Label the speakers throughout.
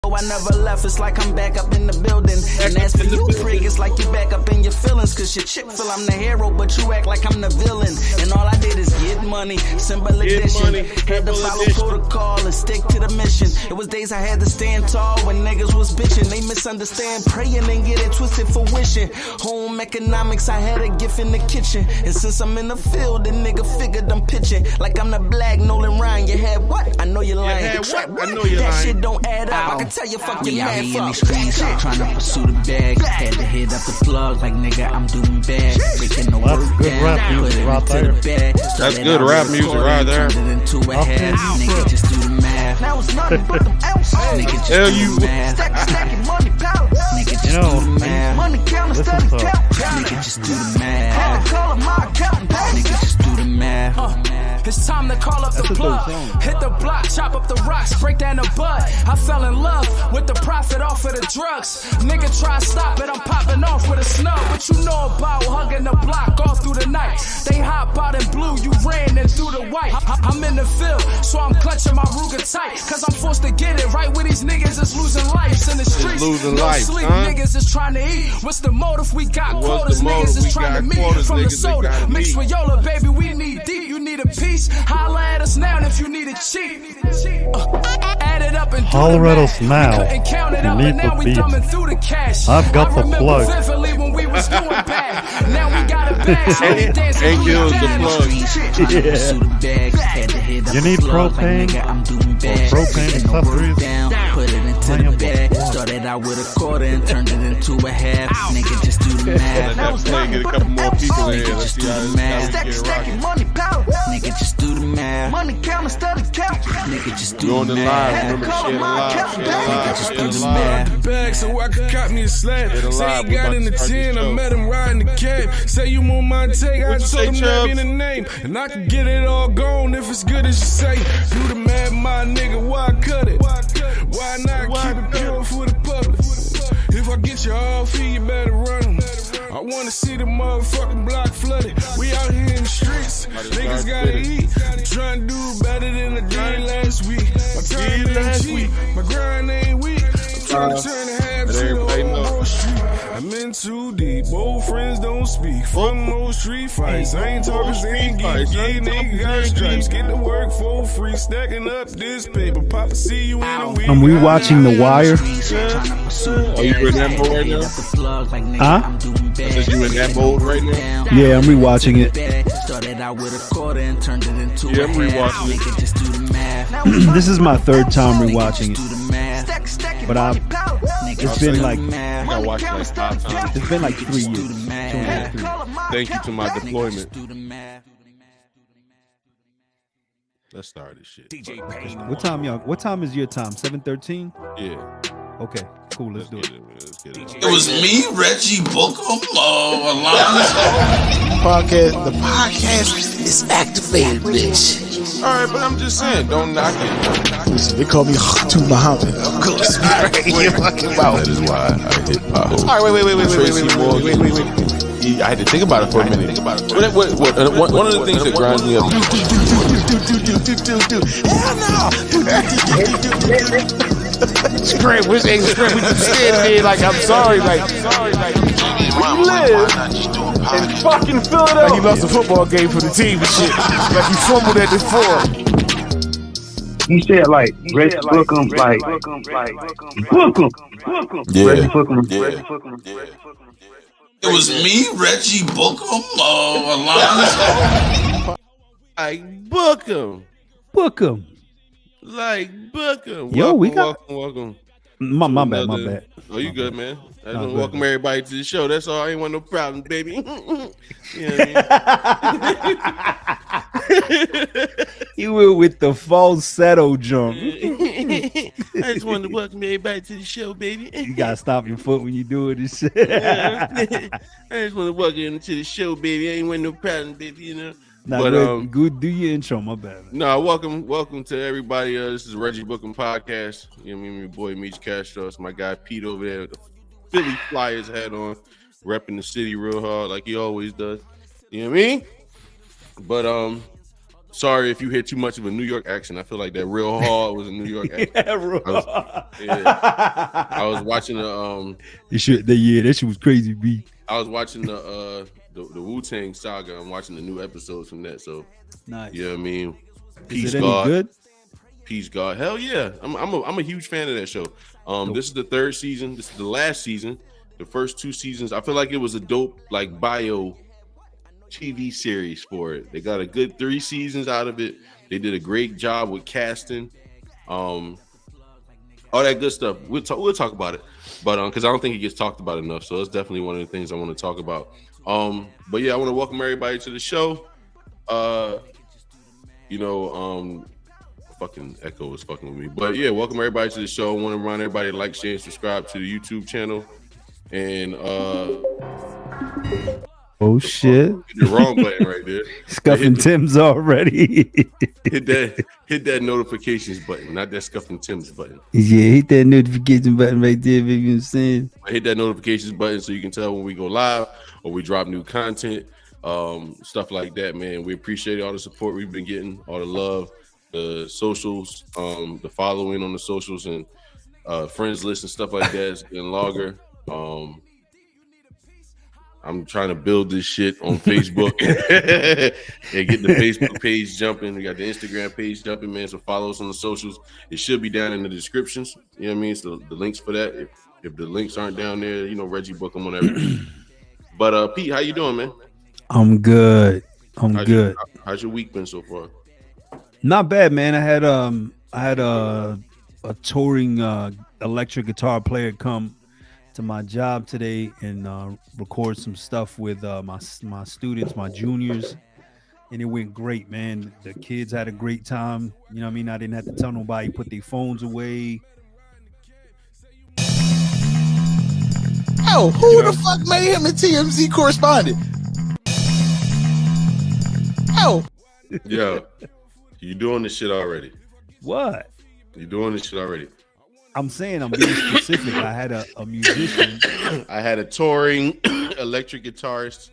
Speaker 1: I never left, it's like I'm back up in the building. And as for you, prick, it's like you back up in your feelings. Cause your chick feel I'm the hero, but you act like I'm the villain. And all I did is get money, simple addition. Had to follow protocol and stick to the mission. It was days I had to stand tall when niggas was bitching. They misunderstand praying and get it twisted for wishing. Home economics, I had a gift in the kitchen. And since I'm in the field, the nigga figured I'm pitching. Like I'm the black Nolan Ryan. You had what? I know you're lying.
Speaker 2: I know you're
Speaker 1: that
Speaker 2: lying.
Speaker 1: Shit don't add up. I can tell you fucking mad
Speaker 3: in these streets, trying to pursue the bag. Had to hit up the plug like nigga, I'm doing bad. Breaking the work down, put it into the bag.
Speaker 2: That's good rap music right there.
Speaker 3: Turned it into a half. Nigga, just do the math.
Speaker 1: Now it's nothing but them ounces.
Speaker 3: Nigga, just do the math.
Speaker 1: Stacking money pallets.
Speaker 3: Nigga, just do the math.
Speaker 1: Money counter, steady count.
Speaker 3: Nigga, just do the math.
Speaker 1: Call my accountant.
Speaker 3: Nigga, just do the math.
Speaker 4: It's time to call up the plug. Hit the block, chop up the rocks, break down the bud. I fell in love with the profit off of the drugs. Nigga try to stop it, I'm popping off with a snub. What you know about hugging the block all through the night? They hop out in blue, you ran in through the white. I'm in the field, so I'm clutching my Ruger tight. Cause I'm forced to get it right where these niggas is losing lives in the streets. No sleep, niggas is trying to eat. What's the motive? We got quotas, niggas is trying to meet. From the soda, mixed with Yola, baby, we need deep. You need a piece, holla at us now if you need it cheap. Add it up and
Speaker 5: Holler at us now.
Speaker 4: Couldn't count it
Speaker 5: You
Speaker 4: up,
Speaker 5: need
Speaker 4: and now
Speaker 5: the
Speaker 4: we
Speaker 5: beat.
Speaker 4: thumbing through the cash.
Speaker 5: I've got
Speaker 4: I
Speaker 5: the
Speaker 4: remember
Speaker 5: plug.
Speaker 4: vividly when we was doing bad. Now we got it back. So we dancing
Speaker 2: Ain't
Speaker 4: through
Speaker 2: kills
Speaker 4: the
Speaker 2: the
Speaker 4: plug.
Speaker 5: You need propane or propane accessories?
Speaker 3: Put it into the bag. Started out with a quarter and turned it into a half. Nigga, just do the math.
Speaker 2: Let's get a couple more people in here. Let's see how
Speaker 3: Nigga,
Speaker 2: this get
Speaker 1: Stacking
Speaker 2: rocking.
Speaker 1: money pallets.
Speaker 3: Nigga, just do the math.
Speaker 1: Money counter, steady count.
Speaker 3: Nigga, just do
Speaker 2: You're on
Speaker 3: the
Speaker 2: the live.
Speaker 3: math.
Speaker 2: Remember, share the live. Share the live.
Speaker 3: Just
Speaker 2: Share
Speaker 3: do
Speaker 2: the
Speaker 3: the
Speaker 2: live.
Speaker 3: math.
Speaker 4: Bag so I could cop me a slab.
Speaker 2: Get
Speaker 4: Say
Speaker 2: alive,
Speaker 4: he
Speaker 2: we
Speaker 4: got
Speaker 2: about
Speaker 4: in the
Speaker 2: to start
Speaker 4: 10,
Speaker 2: this
Speaker 4: I
Speaker 2: show.
Speaker 4: met him riding the cab. Say you want my take, I
Speaker 2: What you
Speaker 4: told
Speaker 2: say,
Speaker 4: him that
Speaker 2: Chubbs?
Speaker 4: be the name. And I can get it all gone if it's good as you say. Do the math, my nigga, why cut it? Why not keep it pure for the public? If I get you all fee, you better run 'em. I wanna see the motherfucking block flooded. We out here in the streets, niggas gotta eat. I'm trying to do better than I did last week. My time ain't cheap, my grind ain't weak. I'm trying to turn the half to the
Speaker 2: everybody know.
Speaker 4: whole street. I'm in too deep, old friends don't speak. From those street fights, I ain't talking street geeks. These niggas got stripes, get to work for free. Stacking up this paper, Papa see you in a week.
Speaker 5: I'm rewatching The Wire.
Speaker 2: Oh, you in that mode right now?
Speaker 5: Huh?
Speaker 2: I said you in that mode right now?
Speaker 5: Yeah, I'm rewatching it.
Speaker 3: Started out with a quarter and turned it into
Speaker 2: Yeah,
Speaker 3: a
Speaker 2: I'm
Speaker 3: half.
Speaker 2: rewatching it.
Speaker 3: Nigga, just do the math.
Speaker 5: This is my third time rewatching
Speaker 3: Do
Speaker 5: it.
Speaker 3: the math.
Speaker 5: But it's been like
Speaker 2: I gotta watch it like 5 times.
Speaker 5: it's been like 3 years.
Speaker 3: Do the math.
Speaker 2: Thank you to my deployment.
Speaker 3: Do the math.
Speaker 2: Let's start this shit.
Speaker 5: What time, y'all? What time is your time? 7:13.
Speaker 2: Yeah.
Speaker 5: Okay, cool. Let's do it.
Speaker 2: Let's get it.
Speaker 6: It was me, Reggie Bucum,
Speaker 7: Podcast. The podcast is activated, bitch.
Speaker 2: All right, but I'm just saying, don't knock it.
Speaker 7: Listen, they call me Khatu Muhammad. Of course, you fucking mouth.
Speaker 2: That is why I hit potholes.
Speaker 7: All right, wait.
Speaker 2: I had to think about it for a minute. One of the things that grinds me up.
Speaker 7: It's great. We're saying it's great. We just stand there like I'm sorry, like we live in fucking Philadelphia. Like he lost a football game for the team and shit. Like he fumbled at the 4.
Speaker 8: He said like Reggie Bucum, like Bucum.
Speaker 2: Yeah.
Speaker 8: Reggie Bucum.
Speaker 2: Yeah.
Speaker 6: It was me, Reggie Bucum,
Speaker 2: Like Bucum.
Speaker 5: Bucum.
Speaker 2: Like Buckum.
Speaker 5: Yo, we got-
Speaker 2: welcome.
Speaker 5: My bad.
Speaker 2: Oh, you good, man? I
Speaker 5: No,
Speaker 2: don't
Speaker 5: good.
Speaker 2: welcome everybody to the show. That's all. I ain't want no problems, baby. You know what
Speaker 5: You were with the falsetto jump.
Speaker 2: I just wanted to welcome everybody to the show, baby.
Speaker 5: You gotta stop your foot when you do it and shit.
Speaker 2: I just want to welcome you to the show, baby. I ain't want no problems, baby. You know.
Speaker 5: Nah,
Speaker 2: But,
Speaker 5: good. Do your intro, my bad.
Speaker 2: No, welcome to everybody. This is Reggie Bucum Podcast. You know, me and my boy Meech Castro. It's my guy Pete over there with the Philly Flyers hat on, repping the city real hard like he always does. You know what I mean? But sorry if you hear too much of a New York accent. I feel like that real hard was a New York accent. I was watching the
Speaker 5: that shit was crazy, B.
Speaker 2: I was watching the Wu-Tang Saga. I'm watching the new episodes from that. So
Speaker 5: nice.
Speaker 2: You know what I mean?
Speaker 5: Is it any good?
Speaker 2: Peace God. Hell yeah. I'm a huge fan of that show. This is the 3rd season. This is the last season. The first 2 seasons, I feel like it was a dope like bio TV series for it. They got a good 3 seasons out of it. They did a great job with casting. All that good stuff. We'll talk about it. But because I don't think it gets talked about enough. So that's definitely one of the things I want to talk about. But yeah, I want to welcome everybody to the show. Fucking echo is fucking with me. But yeah, welcome everybody to the show. I want to remind everybody to like, share, and subscribe to the YouTube channel. And
Speaker 5: oh shit.
Speaker 2: The wrong button right there.
Speaker 5: Scuffing Tim's already.
Speaker 2: hit that notifications button, not that Scuffing Tim's button.
Speaker 5: Yeah, hit that notification button right there, baby. You know what I'm saying?
Speaker 2: Hit that notifications button so you can tell when we go live or we drop new content. Stuff like that, man. We appreciate all the support we've been getting, all the love, the socials, the following on the socials, and friends list and stuff like that is getting longer. I'm trying to build this shit on Facebook and get the Facebook page jumping. We got the Instagram page jumping, man. So follow us on the socials. It should be down in the descriptions. You know what I mean? So the links for that. If the links aren't down there, Reggie Bucum on everything. But Pete, how you doing, man?
Speaker 5: I'm good. Good.
Speaker 2: How's your week been so far?
Speaker 5: Not bad, man. I had a touring electric guitar player come to my job today and record some stuff with my students, my juniors, and it went great, man. The kids had a great time. You know what I mean? I didn't have to tell nobody put their phones away.
Speaker 7: Oh, who the fuck made him a TMZ correspondent? Oh,
Speaker 2: yeah, you doing this shit already?
Speaker 5: What?
Speaker 2: You doing this shit already?
Speaker 5: I'm saying I'm being specific. I had a musician.
Speaker 2: I had a touring electric guitarist.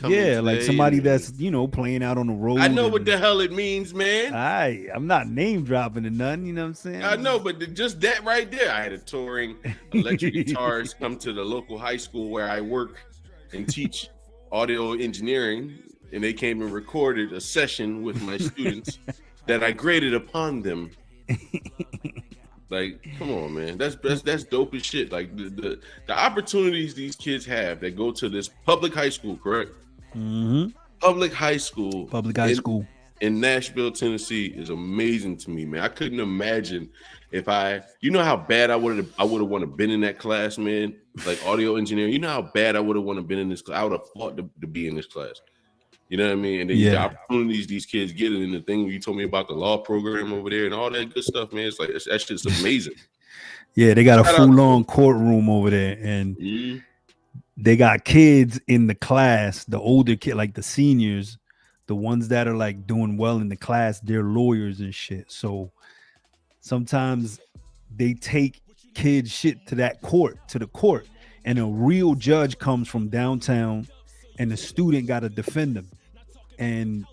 Speaker 5: Yeah, like somebody that's playing out on the road.
Speaker 2: I know what the hell it means, man.
Speaker 5: I'm not name dropping or nothing. You know what I'm saying?
Speaker 2: I know, but just that right there. I had a touring electric guitarist come to the local high school where I work and teach audio engineering, and they came and recorded a session with my students that I graded upon them. Like, come on, man. That's dope as shit. Like the opportunities these kids have that go to this public high school, correct?
Speaker 5: Mm-hmm.
Speaker 2: Public high school in Nashville, Tennessee is amazing to me, man. I couldn't imagine if how bad I would have want to been in that class, man. Like audio engineering, how bad I would have want to been in this class. I would have fought to be in this class. You know what I mean? And then the opportunities these kids get, and the thing you told me about the law program over there and all that good stuff, man. It's like that shit's amazing.
Speaker 5: Yeah, they got a full-on courtroom over there, and they got kids in the class. The older kid, like the seniors, the ones that are like doing well in the class, they're lawyers and shit. So sometimes they take kids shit to the court, and a real judge comes from downtown, and the student got to defend them. And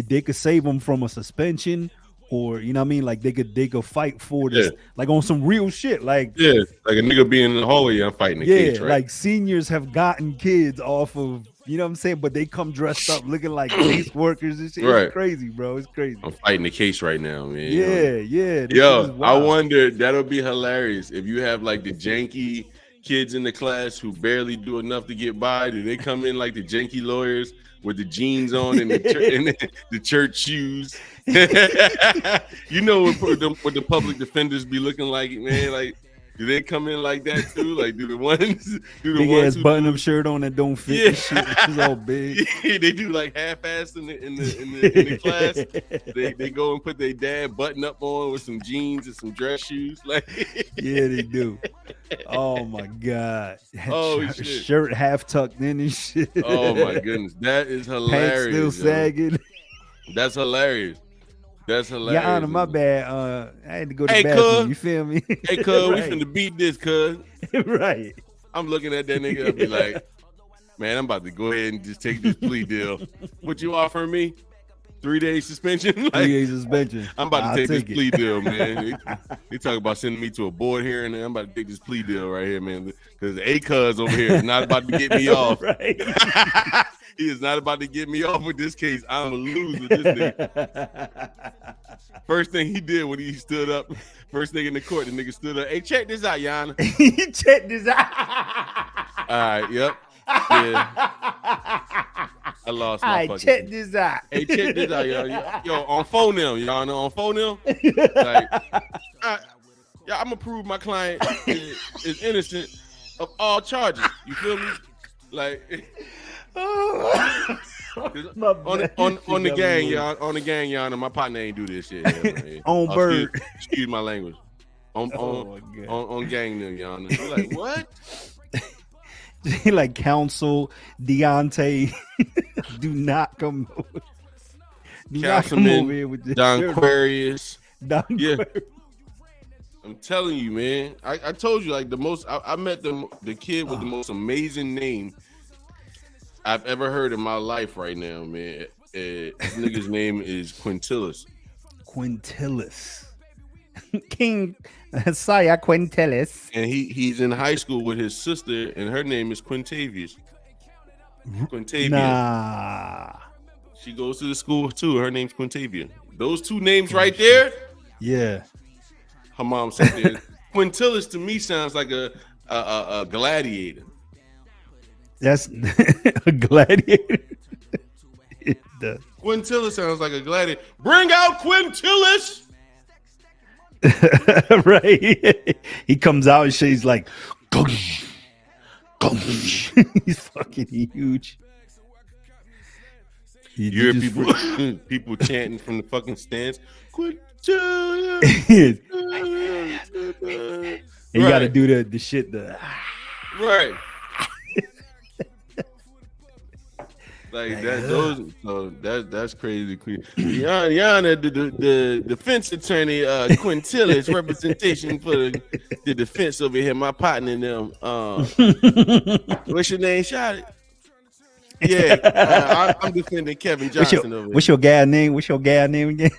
Speaker 5: they could save them from a suspension, or you know what I mean, like they could fight for this, like on some real shit, like
Speaker 2: like a nigga being in the hallway, I'm fighting the case, right?
Speaker 5: Like seniors have gotten kids off of, you know what I'm saying, but they come dressed up looking like case workers and shit. It's crazy, bro. It's crazy.
Speaker 2: I'm fighting the case right now, man.
Speaker 5: Yeah.
Speaker 2: Yo, I wonder, that'll be hilarious if you have like the janky kids in the class who barely do enough to get by. Do they come in like the janky lawyers with the jeans on and the church shoes? What the public defenders be looking like, man? Like, do they come in like that too? Like, do the ones
Speaker 5: big ass button-up shirt on that don't fit? And shit. It's all big.
Speaker 2: They do like half-ass in the class. They go and put their dad button-up on with some jeans and some dress shoes. Like,
Speaker 5: yeah, they do. Oh my god.
Speaker 2: Shit.
Speaker 5: Shirt half tucked in and shit.
Speaker 2: Oh my goodness, that is hilarious.
Speaker 5: Pants still sagging.
Speaker 2: That's hilarious.
Speaker 5: Yeah, Honor, my bad. I had to go to the bathroom. You feel me?
Speaker 2: Hey, cuz, we finna beat this, cuz.
Speaker 5: Right.
Speaker 2: I'm looking at that nigga. I'll be like, man, I'm about to go ahead and just take this plea deal. What you offering me? 3-day suspension. Like,
Speaker 5: 3-day suspension.
Speaker 2: I'm about to take this plea deal, man. They talk about sending me to a board hearing, and I'm about to take this plea deal right here, man. Because A-Cuz over here is not about to get me off.
Speaker 5: Right.
Speaker 2: He is not about to get me off with this case. I'm a loser. This nigga. First thing he did when he stood up, first nigga in the court, the nigga stood up. Hey, check this out, Yana.
Speaker 5: Check this out.
Speaker 2: All right, yep. Yeah. I lost my fucking.
Speaker 5: Check this out.
Speaker 2: Hey, check this out, yo, on phone now, Yana, on phone now. Like, yeah, I'm gonna prove my client is innocent of all charges. You feel me? Like, on the gang, y'all. On the gang, Yana. My partner ain't do this shit. Yeah,
Speaker 5: on bird.
Speaker 2: Excuse my language. On gang, them, Yana. You're like, what?
Speaker 5: Like counsel Deontay, do not come over. Do not come over here with this.
Speaker 2: Don Aquarius.
Speaker 5: Yeah.
Speaker 2: I'm telling you, man. I told you, like, the most. I met the kid with the most amazing name I've ever heard in my life right now, man. This nigga's name is Quintillis.
Speaker 5: Quintillis. King Saya Quintillis.
Speaker 2: And he's in high school with his sister, and her name is Quintavious. Quintavia.
Speaker 5: Nah.
Speaker 2: She goes to the school too. Her name's Quintavia. Those two names right there.
Speaker 5: Yeah.
Speaker 2: Her mom said there. Quintillis to me sounds like a gladiator.
Speaker 5: That's a gladiator. It does.
Speaker 2: Quintillis sounds like a gladiator. Bring out Quintillis.
Speaker 5: Right. He comes out and she's like, he's fucking huge.
Speaker 2: You hear people chanting from the fucking stands.
Speaker 5: And you got to do the shit.
Speaker 2: Right. Like that. That's crazy. Yana, the defense attorney, Quintillis, representation for the defense over here. My partner and them. What's your name? Shot it. Yeah, I'm defending Kevin Johnson over here.
Speaker 5: What's your guy name? What's your guy name again?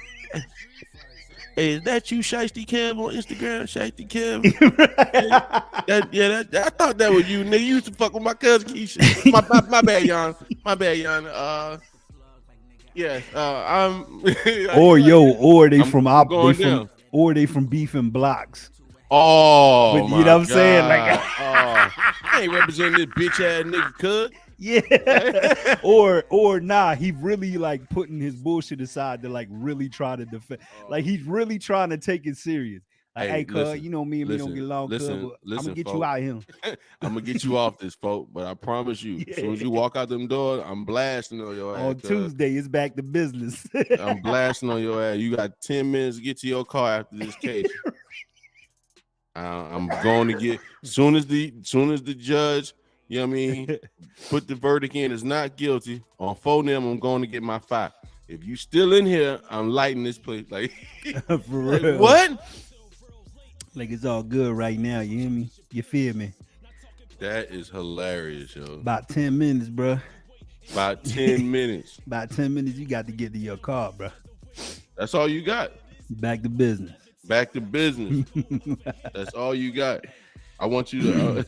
Speaker 2: Hey, is that you, Shiesty Kev, on Instagram? Shiesty Kev. I thought that was you, nigga. You used to fuck with my cousin Keisha. My bad, Jan. My bad, Jan. I'm.
Speaker 5: Or they from Beef and Blocks.
Speaker 2: Oh,
Speaker 5: but you know what I'm saying? Like,
Speaker 2: I ain't representing this bitch ass nigga, cuz.
Speaker 5: Yeah. or nah, he really like putting his bullshit aside to like really try to defend. Like he's really trying to take it serious. Like, hey, cuz, you know me and me don't get along, cuz. I'm gonna get you out here.
Speaker 2: I'm gonna get you off this, folk. But I promise you, as soon as you walk out them doors, I'm blasting on your ass.
Speaker 5: On Tuesday, it's back to business.
Speaker 2: I'm blasting on your ass. You got 10 minutes to get to your car after this case. I'm going to get soon as the judge. You know what I mean? Put the verdict in as not guilty. On phone them, I'm going to get my 5. If you still in here, I'm lighting this place. Like,
Speaker 5: for real.
Speaker 2: Like, what?
Speaker 5: Like it's all good right now. You hear me? You feel me?
Speaker 2: That is hilarious, yo.
Speaker 5: About 10 minutes, bro.
Speaker 2: About 10 minutes.
Speaker 5: About 10 minutes, you got to get to your car, bro.
Speaker 2: That's all you got.
Speaker 5: Back to business.
Speaker 2: Back to business. That's all you got. I want you to...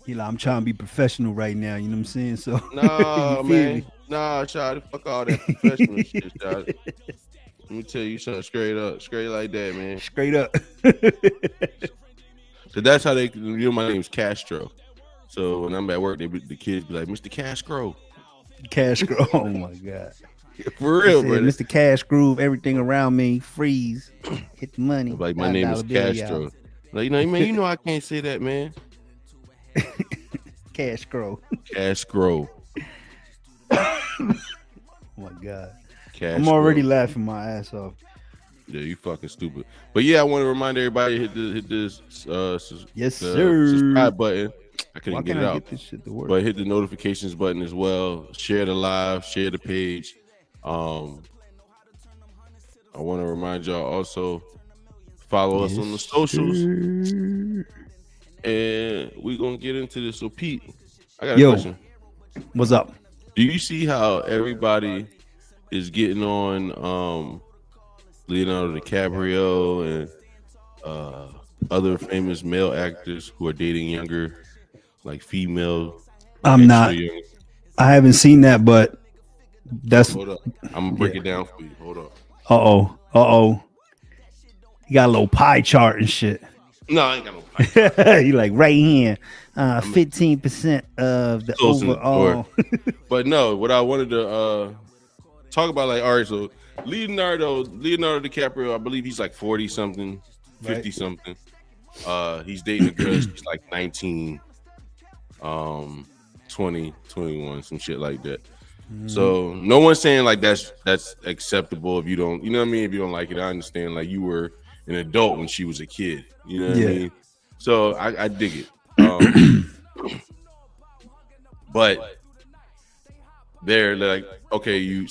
Speaker 5: I'm trying to be professional right now. You know what I'm saying? So
Speaker 2: nah, man. Nah, child. Fuck all that professional shit, child. Let me tell you something straight like that, man.
Speaker 5: Straight up.
Speaker 2: So that's how my name's Castro. So when I'm at work, the kids be like, Mr. Castro.
Speaker 5: Castro. Oh my God.
Speaker 2: For real, bro.
Speaker 5: Mr. Cash Groove, everything around me, freeze, hit the money.
Speaker 2: Like my name is Castro. Like, man, you know I can't say that, man.
Speaker 5: Cash Grow.
Speaker 2: Oh
Speaker 5: my God.
Speaker 2: I'm
Speaker 5: already laughing my ass off.
Speaker 2: Yeah, you fucking stupid. But yeah, I want to remind everybody hit this
Speaker 5: yes, sir.
Speaker 2: subscribe button. I couldn't get it out.
Speaker 5: Get this shit to work?
Speaker 2: But hit the notifications button as well. Share the live, share the page. I want to remind y'all also follow us on the socials. And we're gonna get into this. So Pete, I got a question.
Speaker 5: What's up?
Speaker 2: Do you see how everybody is getting on Leonardo DiCaprio and other famous male actors who are dating younger, like female.
Speaker 5: I'm not. I haven't seen that, but that's.
Speaker 2: Hold up. I'm gonna break it down for you. Hold up.
Speaker 5: Uh-oh. You got a little pie chart and shit.
Speaker 2: No, I ain't got no pie chart.
Speaker 5: You like right here, 15% of the overall.
Speaker 2: But no, what I wanted to talk about, like, all right, so Leonardo DiCaprio, I believe he's like 40 something, 50 something. He's dating a girl, she's like 19, 20, 21, some shit like that. So no one's saying like that's acceptable if you don't, you know what I mean? If you don't like it, I understand. Like, you were an adult when she was a kid, you know what I mean? So I dig it. But they're like, okay, you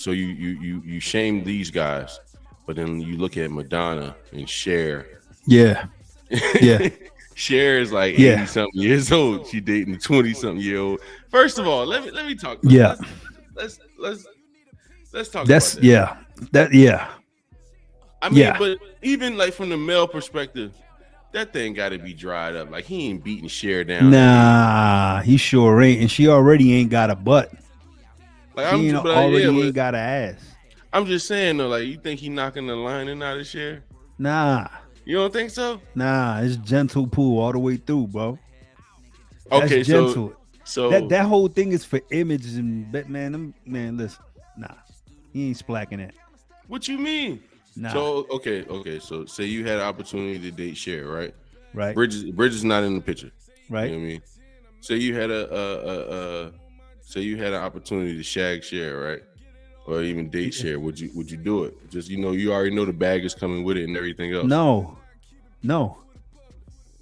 Speaker 2: shame these guys, but then you look at Madonna and Cher.
Speaker 5: Yeah.
Speaker 2: Cher is like 80 something years old. She dating a 20 something year old. First of all, let me talk about let's talk about that. I mean, but even like from the male perspective, that thing got to be dried up. Like, he ain't beating Cher down.
Speaker 5: Nah, he sure ain't, and she already ain't got a butt.
Speaker 2: Like,
Speaker 5: she ain't got an ass.
Speaker 2: I'm just saying though, like, you think he knocking the lining out of Cher?
Speaker 5: Nah.
Speaker 2: You don't think so?
Speaker 5: Nah, it's gentle pool all the way through, bro.
Speaker 2: Okay,
Speaker 5: that's gentle.
Speaker 2: So
Speaker 5: that whole thing is for image, and man, listen, nah, he ain't splacking it.
Speaker 2: What you mean?
Speaker 5: Nah.
Speaker 2: So okay. So say you had an opportunity to date Cher, right?
Speaker 5: Right.
Speaker 2: Bridges not in the picture,
Speaker 5: right?
Speaker 2: You know what I mean? Say you had an opportunity to shag Cher, right? Or even date Cher, would you do it? Just, you already know the bag is coming with it and everything else.
Speaker 5: No.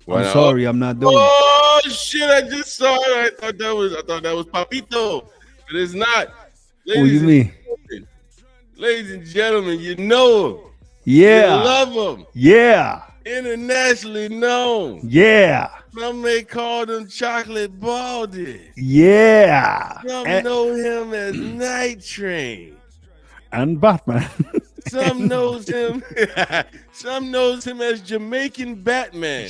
Speaker 2: Why
Speaker 5: I'm
Speaker 2: not?
Speaker 5: sorry, I'm not doing it.
Speaker 2: Oh shit! I just saw it. I thought that was Papitooo, but it's not.
Speaker 5: What do you mean?
Speaker 2: Ladies and gentlemen, you know him.
Speaker 5: Yeah.
Speaker 2: You love him.
Speaker 5: Yeah.
Speaker 2: Internationally known.
Speaker 5: Yeah.
Speaker 2: Some may call him Chocolate Baldy.
Speaker 5: Yeah.
Speaker 2: Some know him as Night Train.
Speaker 5: And Batman.
Speaker 2: Some knows him. Some knows him as Jamaican Batman.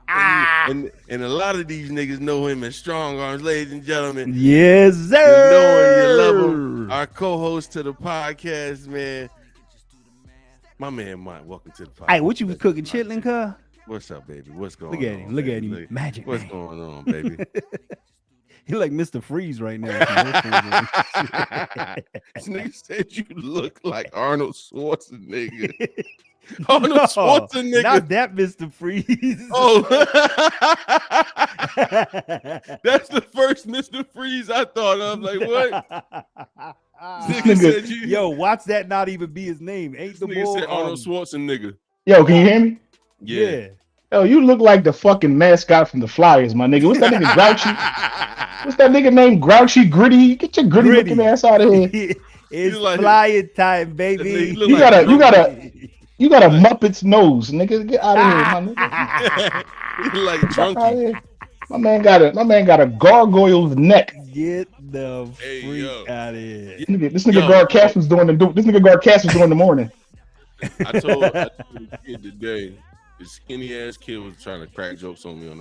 Speaker 2: And a lot of these niggas know him as Strong Arms, ladies and gentlemen.
Speaker 5: Yes, sir.
Speaker 2: You know him, you love him. Our co-host to the podcast, man. My man, Mont. Welcome to the podcast.
Speaker 5: Hey, what you was cooking, chitlin, cuz?
Speaker 2: What's up, baby? What's going on?
Speaker 5: Look at him. Magic.
Speaker 2: What's
Speaker 5: man.
Speaker 2: going on, baby?
Speaker 5: He like Mr. Freeze right now.
Speaker 2: This nigga said you look like Arnold Schwarzenegger. Arnold Schwarzenegger.
Speaker 5: Not that Mr. Freeze.
Speaker 2: Oh, that's the first Mr. Freeze I thought of. Like, what?
Speaker 5: Nigga, yo, watch that not even be his name. Ain't the boy
Speaker 2: Arnold Schwarzenegger?
Speaker 7: Yo, can you hear me?
Speaker 2: Yeah.
Speaker 7: Yo, you look like the fucking mascot from the Flyers, my nigga. What's that nigga Grouchy? What's that nigga named Grouchy Gritty? Get your gritty looking ass out of here.
Speaker 5: It's like, flyer time, baby.
Speaker 7: You got a Muppet's nose, nigga. Get out of here, my nigga.
Speaker 2: You like drunky.
Speaker 7: My man got a gargoyle's neck.
Speaker 5: Get the freak out of here.
Speaker 7: This nigga Guard Cass was doing the morning.
Speaker 2: I told the kid today, this skinny ass kid was trying to crack jokes on me on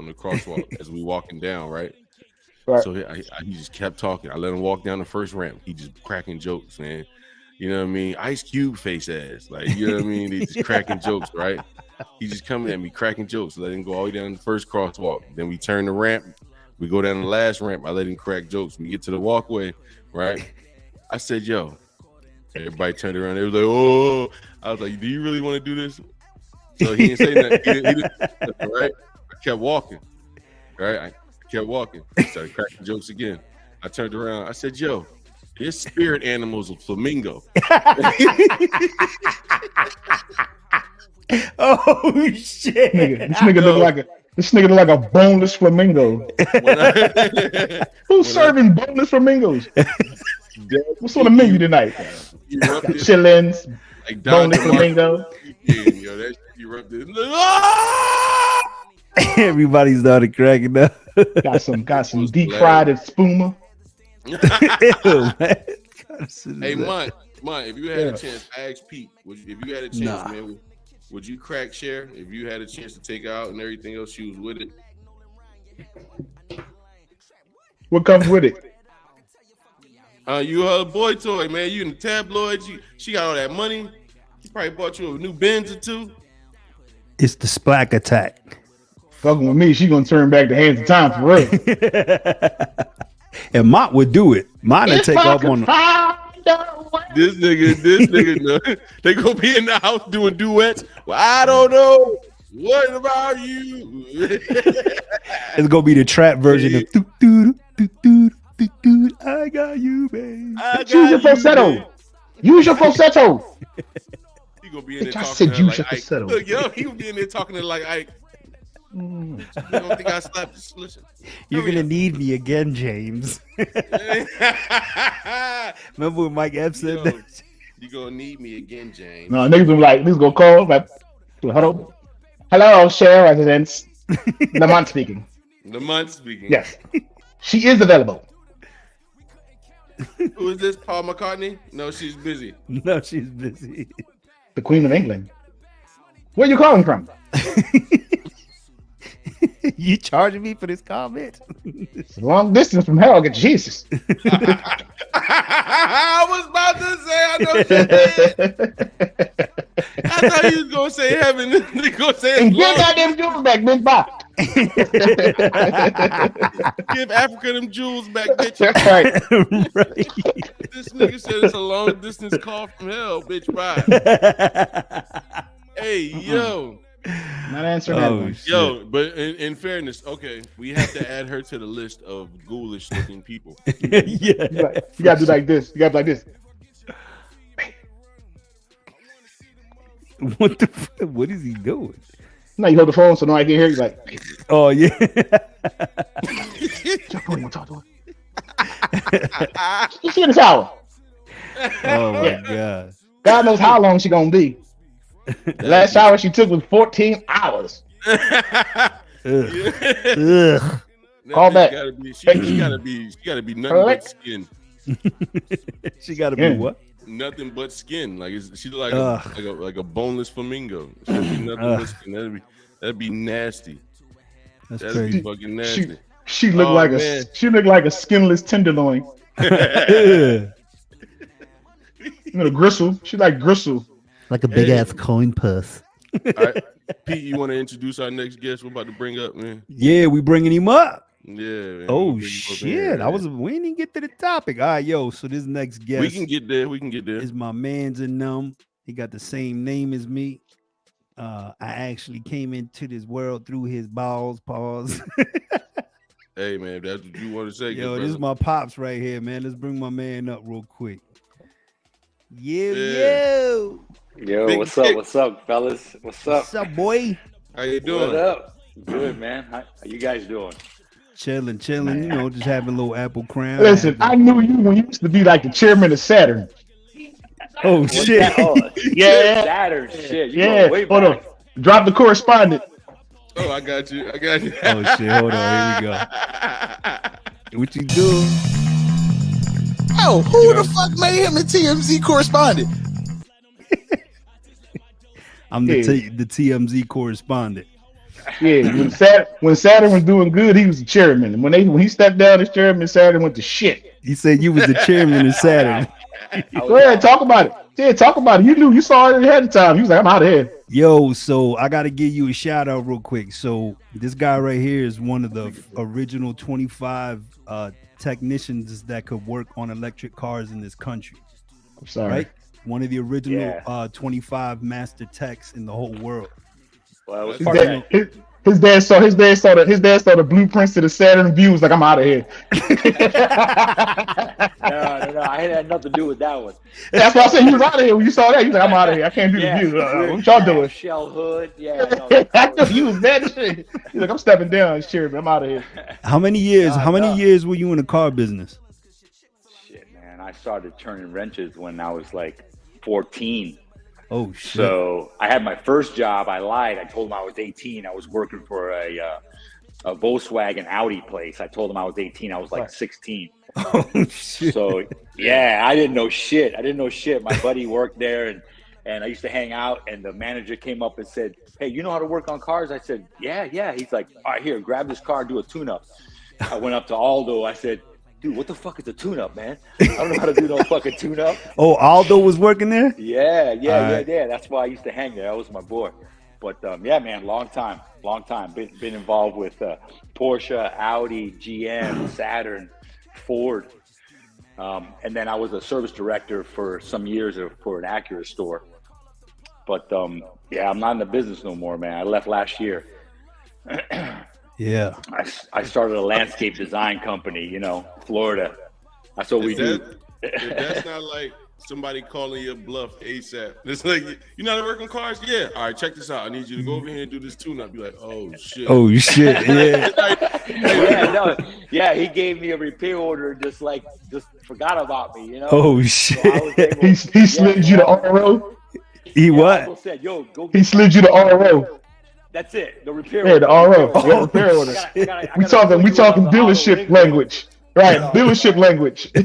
Speaker 2: the crosswalk as we walking down, right? So he just kept talking. I let him walk down the first ramp. He just cracking jokes, man. You know what I mean? Ice Cube face ass. Like, you know what I mean? He just cracking jokes, right? He just coming at me, cracking jokes. Let him go all the way down the first crosswalk. Then we turn the ramp. We go down the last ramp. I let him crack jokes. We get to the walkway, right? I said, yo. Everybody turned around. They was like, oh. I was like, do you really want to do this? So he didn't say nothing. He didn't say nothing, right? I kept walking, right? I kept walking. Started cracking jokes again. I turned around. I said, yo, his spirit animal's a flamingo.
Speaker 5: Oh shit!
Speaker 7: This nigga look like a boneless flamingo. Who's serving boneless flamingos? What's on the menu tonight? Chillins,
Speaker 2: like
Speaker 7: boneless flamingo.
Speaker 2: Yo, that shit erupted.
Speaker 5: Everybody started cracking up.
Speaker 7: Got some deep fried spuma.
Speaker 5: Ew, man.
Speaker 2: Hey, Mont, if you had a chance, I asked Pete, if you had a chance, man, would you crack Cher if you had a chance to take her out and everything else? She was with it.
Speaker 7: What comes with it?
Speaker 2: You a boy toy, man. You in the tabloids. She got all that money. She probably bought you a new Benz or two.
Speaker 5: It's the splack attack.
Speaker 7: Fucking with me, she gonna turn back the hands of time for real.
Speaker 5: And Mont would do it. Mont would take off on
Speaker 2: This nigga, no. They gonna be in the house doing duets. Well, I don't know. What about you?
Speaker 5: It's gonna be the trap version of doo doo doo doo doo doo. I got you, babe.
Speaker 7: Use your falsetto. Use your falsetto.
Speaker 2: He gonna be in there
Speaker 7: I
Speaker 2: talking
Speaker 7: said
Speaker 2: to her
Speaker 7: use your
Speaker 2: like Ike.
Speaker 7: falsetto.
Speaker 2: Look, yo, he gonna be in there talking to her like Ike. You don't think I slapped this? Listen.
Speaker 5: You're gonna need me again, James. Remember when Mike Epps said that?
Speaker 2: You gonna need me again, James.
Speaker 7: No, niggas gonna be like, niggas gonna call like, hello, Cher residents. Lamont speaking.
Speaker 2: Lamont speaking.
Speaker 7: Yes. She is available.
Speaker 2: Who is this? Paul McCartney? No, she's busy.
Speaker 5: No, she's busy.
Speaker 7: The Queen of England. Where you calling from?
Speaker 5: You charging me for this comment?
Speaker 7: Long distance from hell, get Jesus.
Speaker 2: I was about to say, I know you did. I thought you was gonna say heaven. You gonna say
Speaker 7: and give goddamn jewels back, bitch. Bye.
Speaker 2: Give Africa them jewels back, bitch.
Speaker 7: Right.
Speaker 5: Right.
Speaker 2: This nigga said it's a long distance call from hell, bitch. Bye. Hey, yo.
Speaker 7: Not answering that one.
Speaker 2: Yo, but in fairness, okay, we have to add her to the list of ghoulish looking people.
Speaker 5: Yeah.
Speaker 7: You gotta do like this. You gotta do like this.
Speaker 5: What the fuck? What is he doing?
Speaker 7: No, you hold the phone so nobody can hear you. Like,
Speaker 5: Oh yeah.
Speaker 7: talk to her. She in the shower.
Speaker 5: Oh my god.
Speaker 7: God knows how long she gonna be. The last shower she took was 14 hours.
Speaker 5: Ugh.
Speaker 7: Call back.
Speaker 2: She gotta be nothing but skin.
Speaker 5: She gotta be what?
Speaker 2: Nothing but skin. Like she look like a boneless flamingo. She be nothing but skin. That'd be nasty. That'd
Speaker 5: crazy.
Speaker 2: be fucking nasty.
Speaker 7: She looked like a skinless tenderloin.
Speaker 5: Yeah.
Speaker 7: You know, gristle. She like gristle.
Speaker 5: Like a big ass coin purse.
Speaker 2: All right, Pete, you want to introduce our next guest? We're about to bring up, man.
Speaker 5: Yeah, we bringing him up.
Speaker 2: Yeah. Man.
Speaker 5: Oh shit! We didn't even get to the topic. All right, yo. So this next guest,
Speaker 2: we can get there.
Speaker 5: Is my man's in them. He got the same name as me. I actually came into this world through his balls. Pause.
Speaker 2: Hey man, if that's what you want to say.
Speaker 5: Yo, this is my pops right here, man. Let's bring my man up real quick. Yo.
Speaker 9: Yo, what's up, fellas? What's up,
Speaker 5: boy?
Speaker 2: How you doing?
Speaker 9: What up? Good, man. How you guys doing?
Speaker 5: Chilling. You know, just having a little apple crown.
Speaker 7: Listen, I knew you when you used to be like the chairman of Saturn.
Speaker 5: Oh shit!
Speaker 7: Yeah,
Speaker 9: Saturn shit.
Speaker 7: Yeah, hold on. Drop the correspondent.
Speaker 2: Oh, I got you.
Speaker 5: Oh shit! Hold on. Here we go. What you doing?
Speaker 6: Oh, who the fuck made him the TMZ correspondent?
Speaker 5: I'm the TMZ correspondent.
Speaker 7: Yeah, when Saturn was doing good, he was the chairman. And when he stepped down as chairman, Saturn went to shit.
Speaker 5: He said you was the chairman of Saturn.
Speaker 7: Go ahead, talk about it. Yeah, talk about it. You saw it ahead of time. He was like, I'm out of here.
Speaker 5: Yo, so I got to give you a shout out real quick. So this guy right here is one of the original 25 technicians that could work on electric cars in this country.
Speaker 7: I'm sorry.
Speaker 5: Right? One of the original 25 master techs in the whole world.
Speaker 9: Well,
Speaker 7: his dad saw the blueprints to the Saturn view. Was like, I'm out of here.
Speaker 9: No, I had nothing to do with that one.
Speaker 7: That's why I said he was out of here. When you saw that, he was like, I'm out of here. I can't do the view. What y'all doing?
Speaker 9: Shell hood. Yeah.
Speaker 7: I know he was mad as shit. He's like, I'm stepping down, chairman. I'm out of here.
Speaker 5: How many years? How many years were you in the car business?
Speaker 9: Shit, man. I started turning wrenches when I was like 14.
Speaker 5: Oh shit!
Speaker 9: So I had my first job. I lied. I told him I was 18. I was working for a Volkswagen Audi place. I told him I was 18. I was like 16.
Speaker 5: Oh shit.
Speaker 9: So yeah, I didn't know shit. My buddy worked there, and I used to hang out. And the manager came up and said, "Hey, you know how to work on cars?" I said, "Yeah." He's like, "All right, here, grab this car, do a tune-up." I went up to Aldo. I said, "Dude, what the fuck is a tune-up, man? I don't know how to do no fucking tune-up."
Speaker 5: Oh, Aldo was working there?
Speaker 9: Yeah. That's why I used to hang there. That was my boy. But yeah, man, long time. Been involved with Porsche, Audi, GM, Saturn, Ford. And then I was a service director for some years for an Acura store. But yeah, I'm not in the business no more, man. I left last year.
Speaker 5: Yeah.
Speaker 9: I started a landscape design company, Florida. That's what we do.
Speaker 2: If that's not like somebody calling your bluff ASAP. It's like, you know how to work on cars? Yeah. All right, check this out. I need you to go over here and do this tune-up. Be like, oh shit.
Speaker 5: Yeah.
Speaker 9: Yeah, he gave me a repair order, just forgot about me,
Speaker 5: Oh shit.
Speaker 7: So he slid you to RO?
Speaker 5: He what?
Speaker 9: Said, Yo, go
Speaker 7: he slid you to RO.
Speaker 9: That's it. The repair order.
Speaker 7: Yeah, the RO. Repair order. We talking dealership language. Right, dealership language.
Speaker 9: I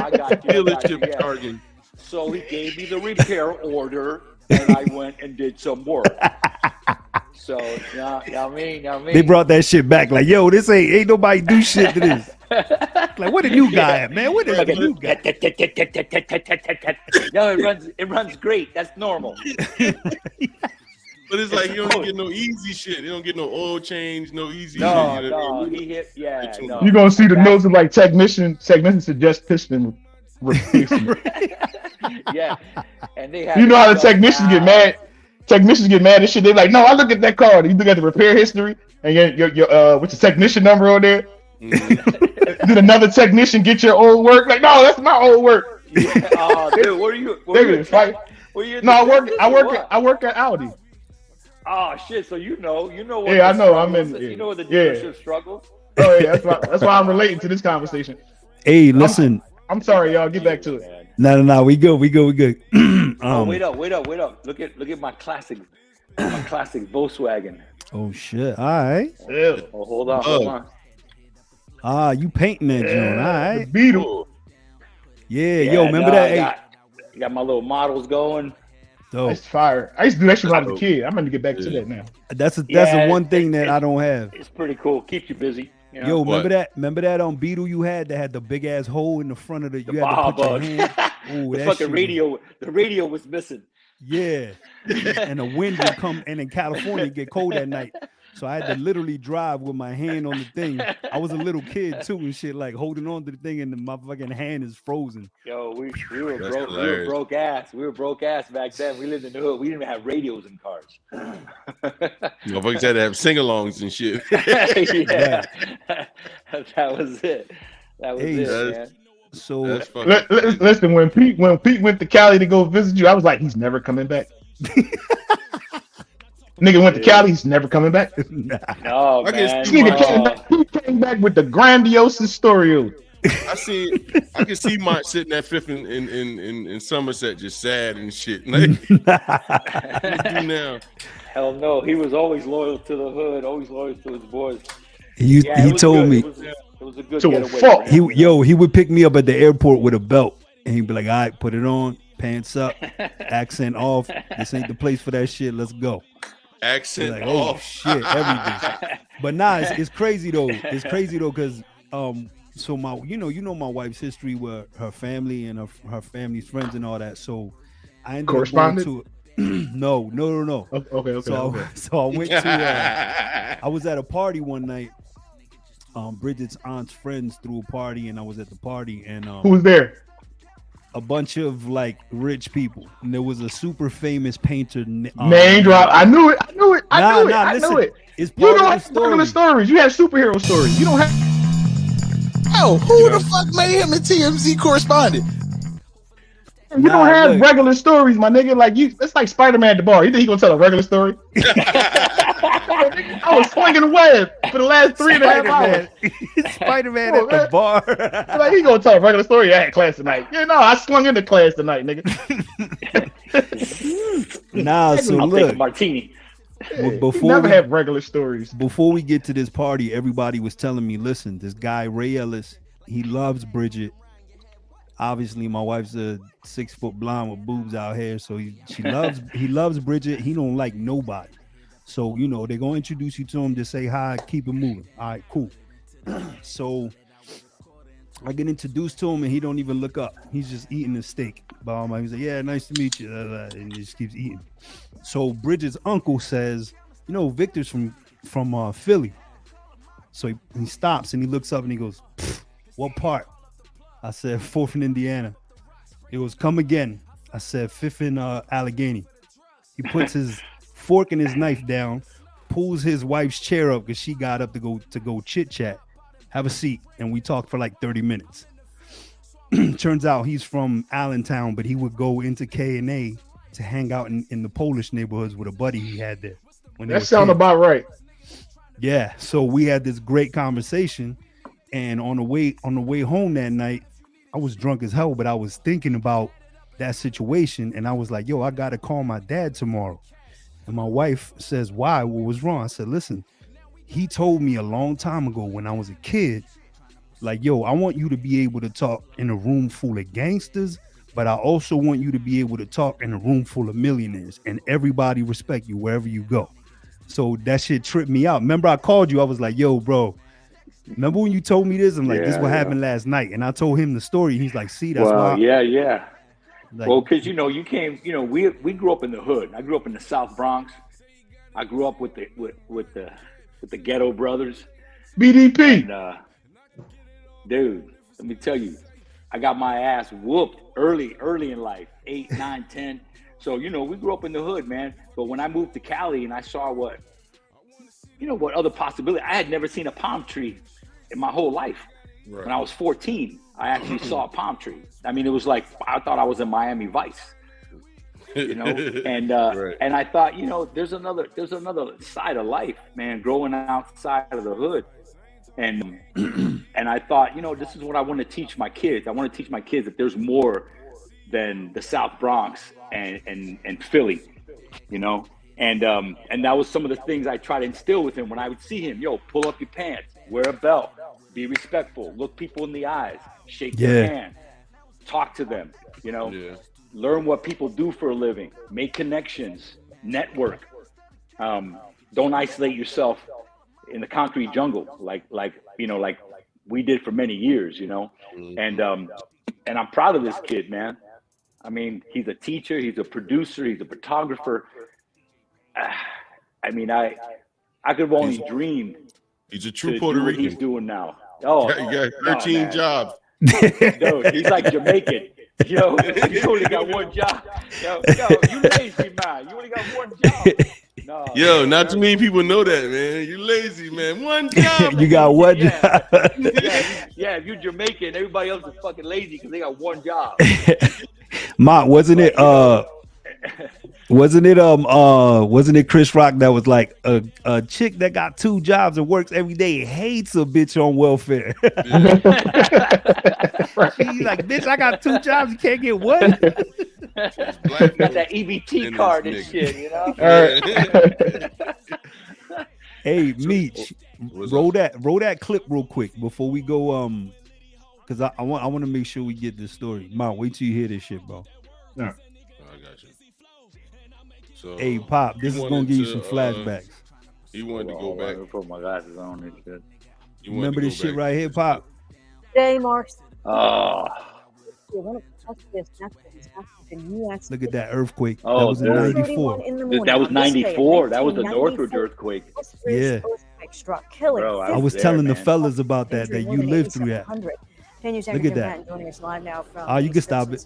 Speaker 9: got you.
Speaker 2: Dealership jargon.
Speaker 9: So he gave me the repair order, and I went and did some work. So, I mean.
Speaker 5: They brought that shit back. Like, yo, this ain't nobody do shit to this. Like, what the new guy at, man? What is the new guy?
Speaker 9: No, it runs great. That's normal.
Speaker 2: But it's like you don't get no easy shit. You don't get no oil change, no easy shit.
Speaker 9: No, he hit. Yeah, no.
Speaker 7: You're gonna see the notes of like technician suggest piston replacement.
Speaker 9: Yeah, and they have.
Speaker 7: You know how the technicians get mad. Technicians get mad and shit. They're like, "No, I look at that car. You look at the repair history, and your what's the technician number on there?" Mm-hmm. Did another technician get your old work? Like, no, that's my old work.
Speaker 9: Yeah. Oh, dude, what are you?
Speaker 7: I work at Audi.
Speaker 9: Oh shit! So you know what?
Speaker 7: Yeah, I know. I'm in.
Speaker 9: You know what the dealership struggles.
Speaker 7: Oh yeah, that's why I'm relating to this conversation.
Speaker 5: Hey, listen.
Speaker 7: I'm sorry, y'all. Get back to it.
Speaker 5: No. We good.
Speaker 9: Wait up. Look at my classic Volkswagen.
Speaker 5: Oh shit! All right.
Speaker 7: Yeah.
Speaker 9: Oh, hold on.
Speaker 5: You painting that joint? All right.
Speaker 7: Beetle.
Speaker 5: Yeah, yo, remember that?
Speaker 9: I got my little models going.
Speaker 5: Dope.
Speaker 7: That's fire. I used to do that shit when I was a kid. I'm going to get back to that now.
Speaker 5: That's the one thing that I don't have.
Speaker 9: It's pretty cool. Keeps you busy.
Speaker 5: Yo, remember that on Beetle you had that had the big ass hole in the front of the you had to put your hand. Ooh,
Speaker 9: the fucking radio. The radio was missing.
Speaker 5: Yeah, and the wind would come, and in California it get cold at night, so I had to literally drive with my hand on the thing. I was a little kid too and shit, like holding on to the thing, and my fucking hand is frozen.
Speaker 9: Yo, we were broke. We were broke ass. We were broke ass back then. We lived in the hood. We didn't even have radios in cars.
Speaker 2: Motherfuckers had to have sing-alongs and shit.
Speaker 9: Yeah. That was it. Man.
Speaker 5: So
Speaker 7: listen, when Pete went to Cali to go visit you, I was like, he's never coming back. Nigga went to Cali, he's never coming back.
Speaker 9: No, man.
Speaker 7: He came back with the grandiosest story.
Speaker 2: I can see Mont sitting at Fifth in Somerset, just sad and shit. Like, what do now?
Speaker 9: Hell no, he was always loyal to the hood, always loyal to his boys.
Speaker 5: He told me.
Speaker 9: It was a good getaway.
Speaker 5: He would pick me up at the airport with a belt, and he'd be like, "All right, put it on, pants up, accent off. This ain't the place for that shit. Let's go."
Speaker 2: Accent
Speaker 5: like,
Speaker 2: off.
Speaker 5: Oh shit, everything. But nah, it's crazy though. It's crazy though because so my you know my wife's history with her family and her family's friends and all that. So I ended up going to no.
Speaker 7: Okay.
Speaker 5: So I went to I was at a party one night. Bridget's aunt's friends threw a party, and I was at the party, and
Speaker 7: who was there?
Speaker 5: A bunch of like rich people, and there was a super famous painter.
Speaker 7: Name drop. I knew it. I knew it.
Speaker 5: It's
Speaker 7: you don't have regular stories. You have superhero stories. You don't have.
Speaker 6: Oh, who the fuck made him the TMZ correspondent?
Speaker 7: You don't have regular stories, my nigga. Like you, it's like Spider-Man at the bar. You think he gonna tell a regular story? I was swinging the web for the last 3.5 hours.
Speaker 5: Spider-Man at the bar.
Speaker 7: Like he gonna tell a regular story. I had class tonight. You know, I swung into class tonight, nigga.
Speaker 5: Nah, so
Speaker 9: I'll
Speaker 5: look,
Speaker 9: take a martini.
Speaker 5: Before
Speaker 7: never have regular stories.
Speaker 5: Before we get to this party, everybody was telling me, listen, this guy Ray Ellis, he loves Bridget. Obviously, my wife's a 6-foot blonde with boobs out here, so he loves Bridget. He don't like nobody. So, you know, they're gonna introduce you to him, just say hi, keep it moving. All right, cool. So I get introduced to him and he don't even look up. He's just eating his steak. But he's like, yeah, nice to meet you. And he just keeps eating. So Bridget's uncle says, you know, Victor's from Philly. So he stops and he looks up and he goes, what part? I said, 4th in Indiana. He goes, come again. I said, 5th in Allegheny. He puts his fork and his knife down, pulls his wife's chair up because she got up to go chit chat. Have a seat. And we talked for like 30 minutes. Turns out he's from Allentown, but he would go into K&A to hang out in the Polish neighborhoods with a buddy he had there.
Speaker 7: That sounds about right.
Speaker 5: Yeah. So we had this great conversation. And on the way home that night, I was drunk as hell, but I was thinking about that situation. And I was like, yo, I got to call my dad tomorrow. And my wife says, why? What was wrong? I said, listen, he told me a long time ago when I was a kid, like, yo, I want you to be able to talk in a room full of gangsters, but I also want you to be able to talk in a room full of millionaires and everybody respect you wherever you go. So that shit tripped me out. Remember I called you, I was like, yo, bro, remember when you told me this? I'm like, this is what happened last night. And I told him the story. He's like, see, that's why.
Speaker 9: Yeah.
Speaker 5: Like,
Speaker 9: well, because, you know, you came, you know, we grew up in the hood. I grew up in the South Bronx. I grew up with the Ghetto Brothers.
Speaker 7: BDP.
Speaker 9: And, dude, let me tell you, I got my ass whooped early in life, 8, 9, 10. So, you know, we grew up in the hood, man. But when I moved to Cali and I saw what other possibility, I had never seen a palm tree in my whole life. Right. When I was 14, I actually saw a palm tree. I mean, it was like, I thought I was in Miami Vice, you know? And
Speaker 2: right.
Speaker 9: And I thought, you know, there's another side of life, man, growing outside of the hood. And I thought, you know, this is what I want to teach my kids. I want to teach my kids that there's more than the South Bronx and Philly, you know? And that was some of the things I tried to instill with him when I would see him. Yo, pull up your pants, wear a belt, be respectful, look people in the eyes, shake their hand, talk to them, you know, learn what people do for a living, make connections, network. Don't isolate yourself in the concrete jungle like we did for many years, you know. And I'm proud of this kid, man. I mean, he's a teacher, he's a producer, he's a photographer. I mean, I could have only dreamed.
Speaker 2: He's a true Puerto Rican.
Speaker 9: He's doing now. Oh,
Speaker 2: he got 13 jobs.
Speaker 9: Dude, he's like Jamaican. Yo, you only got one job. Yo, you lazy, man. You only got one job. No,
Speaker 2: yo, man, not too many people know that, man. You lazy, man. One job.
Speaker 5: You got one job.
Speaker 9: Yeah, if you're Jamaican, everybody else is fucking lazy because they got one job.
Speaker 5: Mont, wasn't it Chris Rock that was like a chick that got 2 jobs and works every day, hates a bitch on welfare? She's like, bitch, I got 2 jobs, you can't get one.
Speaker 9: Got that EBT card and shit, you know.
Speaker 5: Hey, Meech, roll that clip real quick before we go. Because I want to make sure we get this story. Mont, wait till you hear this shit, bro.
Speaker 2: Yeah. I got you. So,
Speaker 5: hey, Pop, this is gonna give you some flashbacks.
Speaker 2: He wanted to go back.
Speaker 9: Put my glasses on and shit.
Speaker 5: Remember this shit right here, Pop?
Speaker 10: Jay Marks.
Speaker 9: Oh.
Speaker 5: Look at that earthquake.
Speaker 9: Oh,
Speaker 5: that was in 94.
Speaker 9: That was 94. That was the Northridge earthquake.
Speaker 5: Yeah.
Speaker 9: Bro,
Speaker 5: I was telling the fellas about that you lived through that. Look at that. Oh, you can stop it.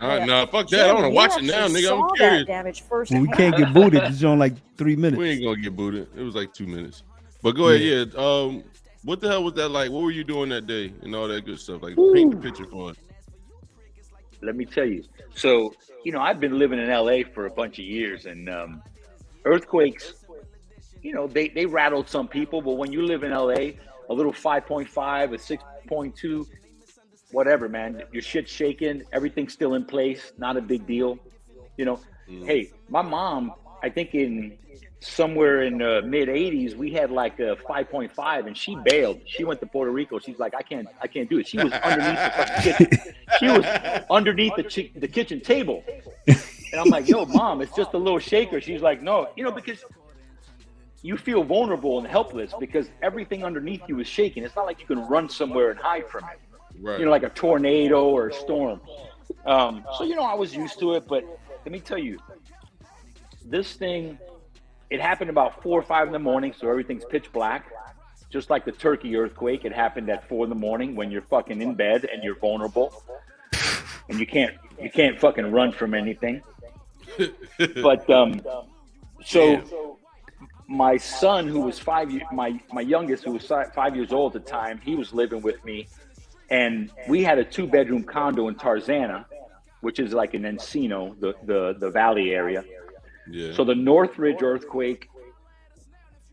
Speaker 2: No, fuck that. I want to watch it now, nigga. I'm curious.
Speaker 5: Well, we can't get booted. It's on like 3 minutes.
Speaker 2: We ain't gonna get booted. It was like 2 minutes. But go ahead, yeah. What the hell was that like? What were you doing that day and all that good stuff? Like, paint the picture for us.
Speaker 9: Let me tell you. So, you know, I've been living in LA for a bunch of years, and earthquakes, you know, they rattled some people, but when you live in LA, a little 5.5, a 6.2, whatever, man, your shit's shaking, everything's still in place, not a big deal. You know, hey, my mom, I think in somewhere in the mid 80s, we had like a 5.5, and she bailed. She went to Puerto Rico. She's like, I can't do it. She was underneath the fucking kitchen. She was underneath the kitchen table. And I'm like, yo, Mom, it's just a little shaker. She's like, no, because you feel vulnerable and helpless because everything underneath you is shaking. It's not like you can run somewhere and hide from it.
Speaker 2: Right.
Speaker 9: Like a tornado or a storm. So, I was used to it, but let me tell you, this thing, it happened about 4 or 5 in the morning, so everything's pitch black. Just like the Turkey earthquake, it happened at 4 in the morning when you're fucking in bed and you're vulnerable. And you can't fucking run from anything. But so my son, who was 5 years, my youngest, who was 5 years old at the time, he was living with me, and we had a 2-bedroom condo in Tarzana, which is like in Encino, the valley area.
Speaker 2: Yeah.
Speaker 9: So the Northridge earthquake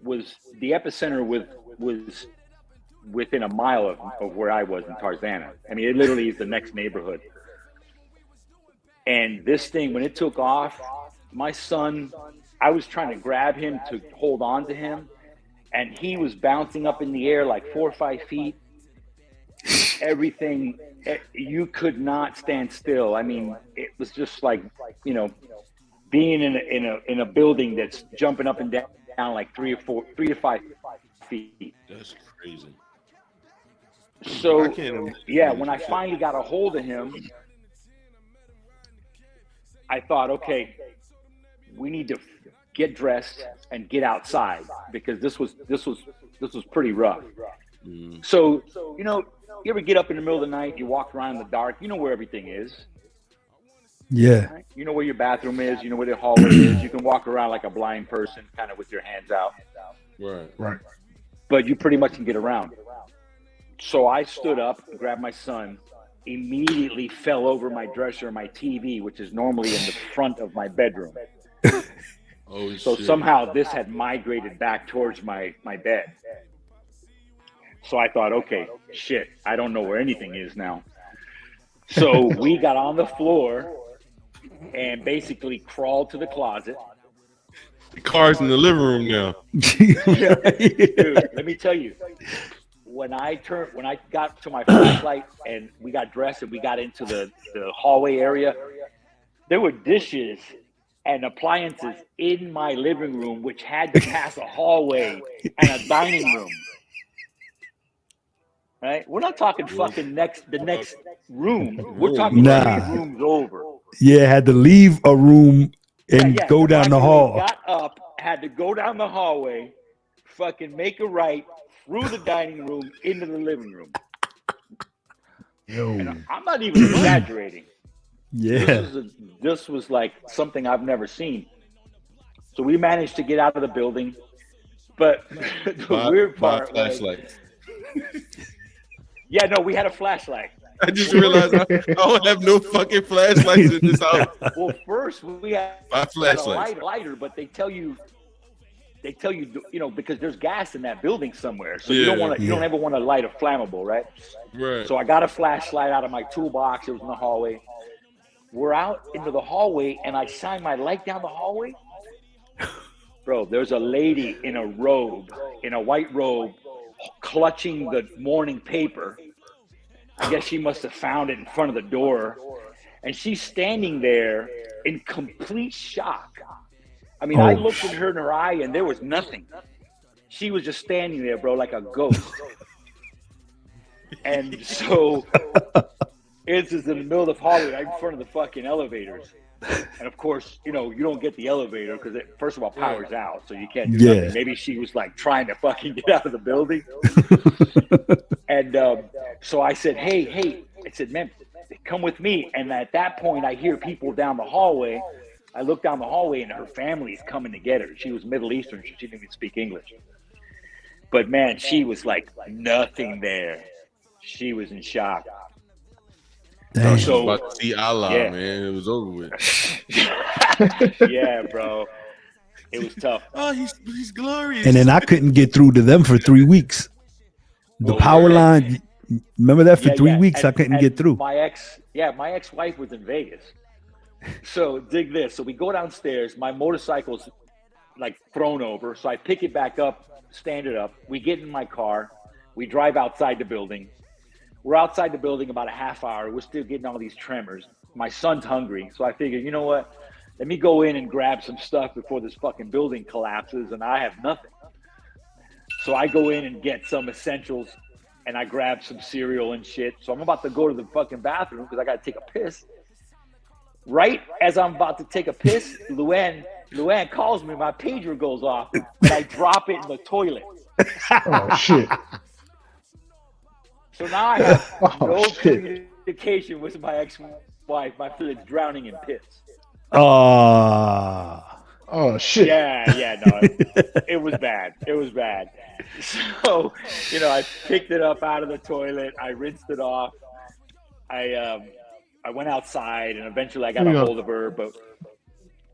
Speaker 9: was the epicenter was within a mile of where I was in Tarzana. I mean, it literally is the next neighborhood. And this thing, when it took off, my son, I was trying to grab him to hold on to him, and he was bouncing up in the air like 4 or 5 feet. Everything, you could not stand still. I mean, it was just like, being in a building that's jumping up and down like 3 to 5 feet.
Speaker 2: That's crazy.
Speaker 9: So when I finally got a hold of him, I thought, okay, we need to get dressed and get outside because this was pretty rough. Mm. So, you ever get up in the middle of the night, you walk around in the dark, you know where everything is.
Speaker 5: Yeah.
Speaker 9: Right? You know where your bathroom is, you know where the hallway is. You can walk around like a blind person, kind of with your hands out.
Speaker 2: Right.
Speaker 9: But you pretty much can get around. So I stood up, grabbed my son, immediately fell over my dresser, my TV, which is normally in the front of my bedroom. So somehow this had migrated back towards my bed. So I thought, okay, shit, I don't know where anything is now. So we got on the floor and basically crawled to the closet.
Speaker 2: The car's in the living room now.
Speaker 9: Dude, let me tell you, when I got to my flashlight and we got dressed and we got into the hallway area, there were dishes and appliances in my living room, which had to pass a hallway and a dining room. Right? We're not talking fucking the next room. We're talking 3 rooms over.
Speaker 5: Yeah, had to leave a room and go down the hall.
Speaker 9: Got up, had to go down the hallway, fucking make a right through the dining room into the living room. And I'm not even exaggerating.
Speaker 5: Yeah.
Speaker 9: This was like something I've never seen. So we managed to get out of the building, but the weird part
Speaker 2: flashlight.
Speaker 9: Yeah, no, we had a flashlight.
Speaker 2: I just realized I don't have no fucking flashlights in this house.
Speaker 9: Well, first we had a lighter, but they tell you, because there's gas in that building somewhere, so you don't ever want to light a flammable, right?
Speaker 2: Right.
Speaker 9: So I got a flashlight out of my toolbox. It was in the hallway. We're out into the hallway, and I shine my light down the hallway. Bro, there's a lady in a white robe, clutching the morning paper. I guess she must have found it in front of the door, and she's standing there in complete shock. I mean, I looked at her in her eye, and there was nothing. She was just standing there, bro, like a ghost. And so it's just in the middle of the hallway, right in front of the fucking elevators. And of course, you don't get the elevator because it, first of all, power's out, so you can't do nothing. Maybe she was like trying to fucking get out of the building. And so I said, hey, I said, man, come with me. And at that point, I hear people down the hallway. I look down the hallway, and her family is coming to get her. She was Middle Eastern. She didn't even speak English. But man, she was like nothing there. She was in shock.
Speaker 2: Dang. So about to see Allah, man. It was over with.
Speaker 9: Yeah, bro. It was tough.
Speaker 2: Oh, he's glorious.
Speaker 5: And then I couldn't get through to them for 3 weeks. The power line. Remember that for 3 weeks I couldn't get through.
Speaker 9: My ex-wife was in Vegas. So dig this. So we go downstairs. My motorcycle's like thrown over. So I pick it back up, stand it up. We get in my car. We drive outside the building. We're outside the building about a half hour. We're still getting all these tremors. My son's hungry. So I figured, you know what? Let me go in and grab some stuff before this fucking building collapses and I have nothing. So I go in and get some essentials and I grab some cereal and shit. So I'm about to go to the fucking bathroom because I got to take a piss. Right as I'm about to take a piss, Luann calls me. My pager goes off and I drop it in the toilet.
Speaker 6: Oh, shit.
Speaker 9: So now I have no communication with my ex-wife. My feelings drowning in piss.
Speaker 6: Oh, shit.
Speaker 9: Yeah, no, it was bad. It was bad. So, I picked it up out of the toilet. I rinsed it off. I went outside, and eventually I got a hold of her. But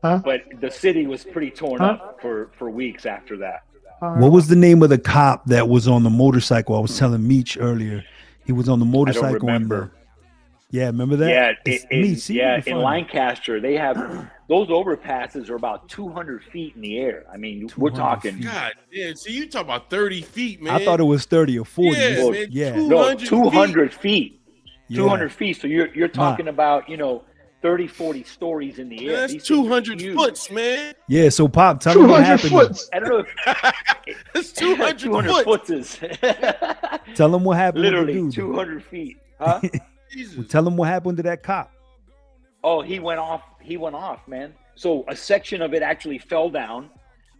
Speaker 9: the city was pretty torn up for weeks after that.
Speaker 5: What was the name of the cop that was on the motorcycle? I was telling Meech earlier. He was on the motorcycle.
Speaker 9: I don't remember.
Speaker 5: Yeah, remember that?
Speaker 9: Yeah, in Lancaster, they have those overpasses are about 200 feet in the air. I mean, we're talking.
Speaker 2: God damn! See, you talk about 30 feet, man.
Speaker 5: I thought it was 30 or 40.
Speaker 2: Yeah, man,
Speaker 5: yeah.
Speaker 9: 200 feet.
Speaker 5: Yeah.
Speaker 9: 200 feet. So you're talking about 30, 40 stories in the air.
Speaker 2: That's 200 foot, man.
Speaker 5: Yeah. So Pop, tell me what happened.
Speaker 9: I don't know.
Speaker 2: That's 200
Speaker 9: footers.
Speaker 5: Tell him what happened.
Speaker 9: Literally
Speaker 5: with the dude,
Speaker 9: 200 feet. Huh?
Speaker 5: Well, tell him what happened to that cop.
Speaker 9: Oh, he went off. He went off, man. So a section of it actually fell down.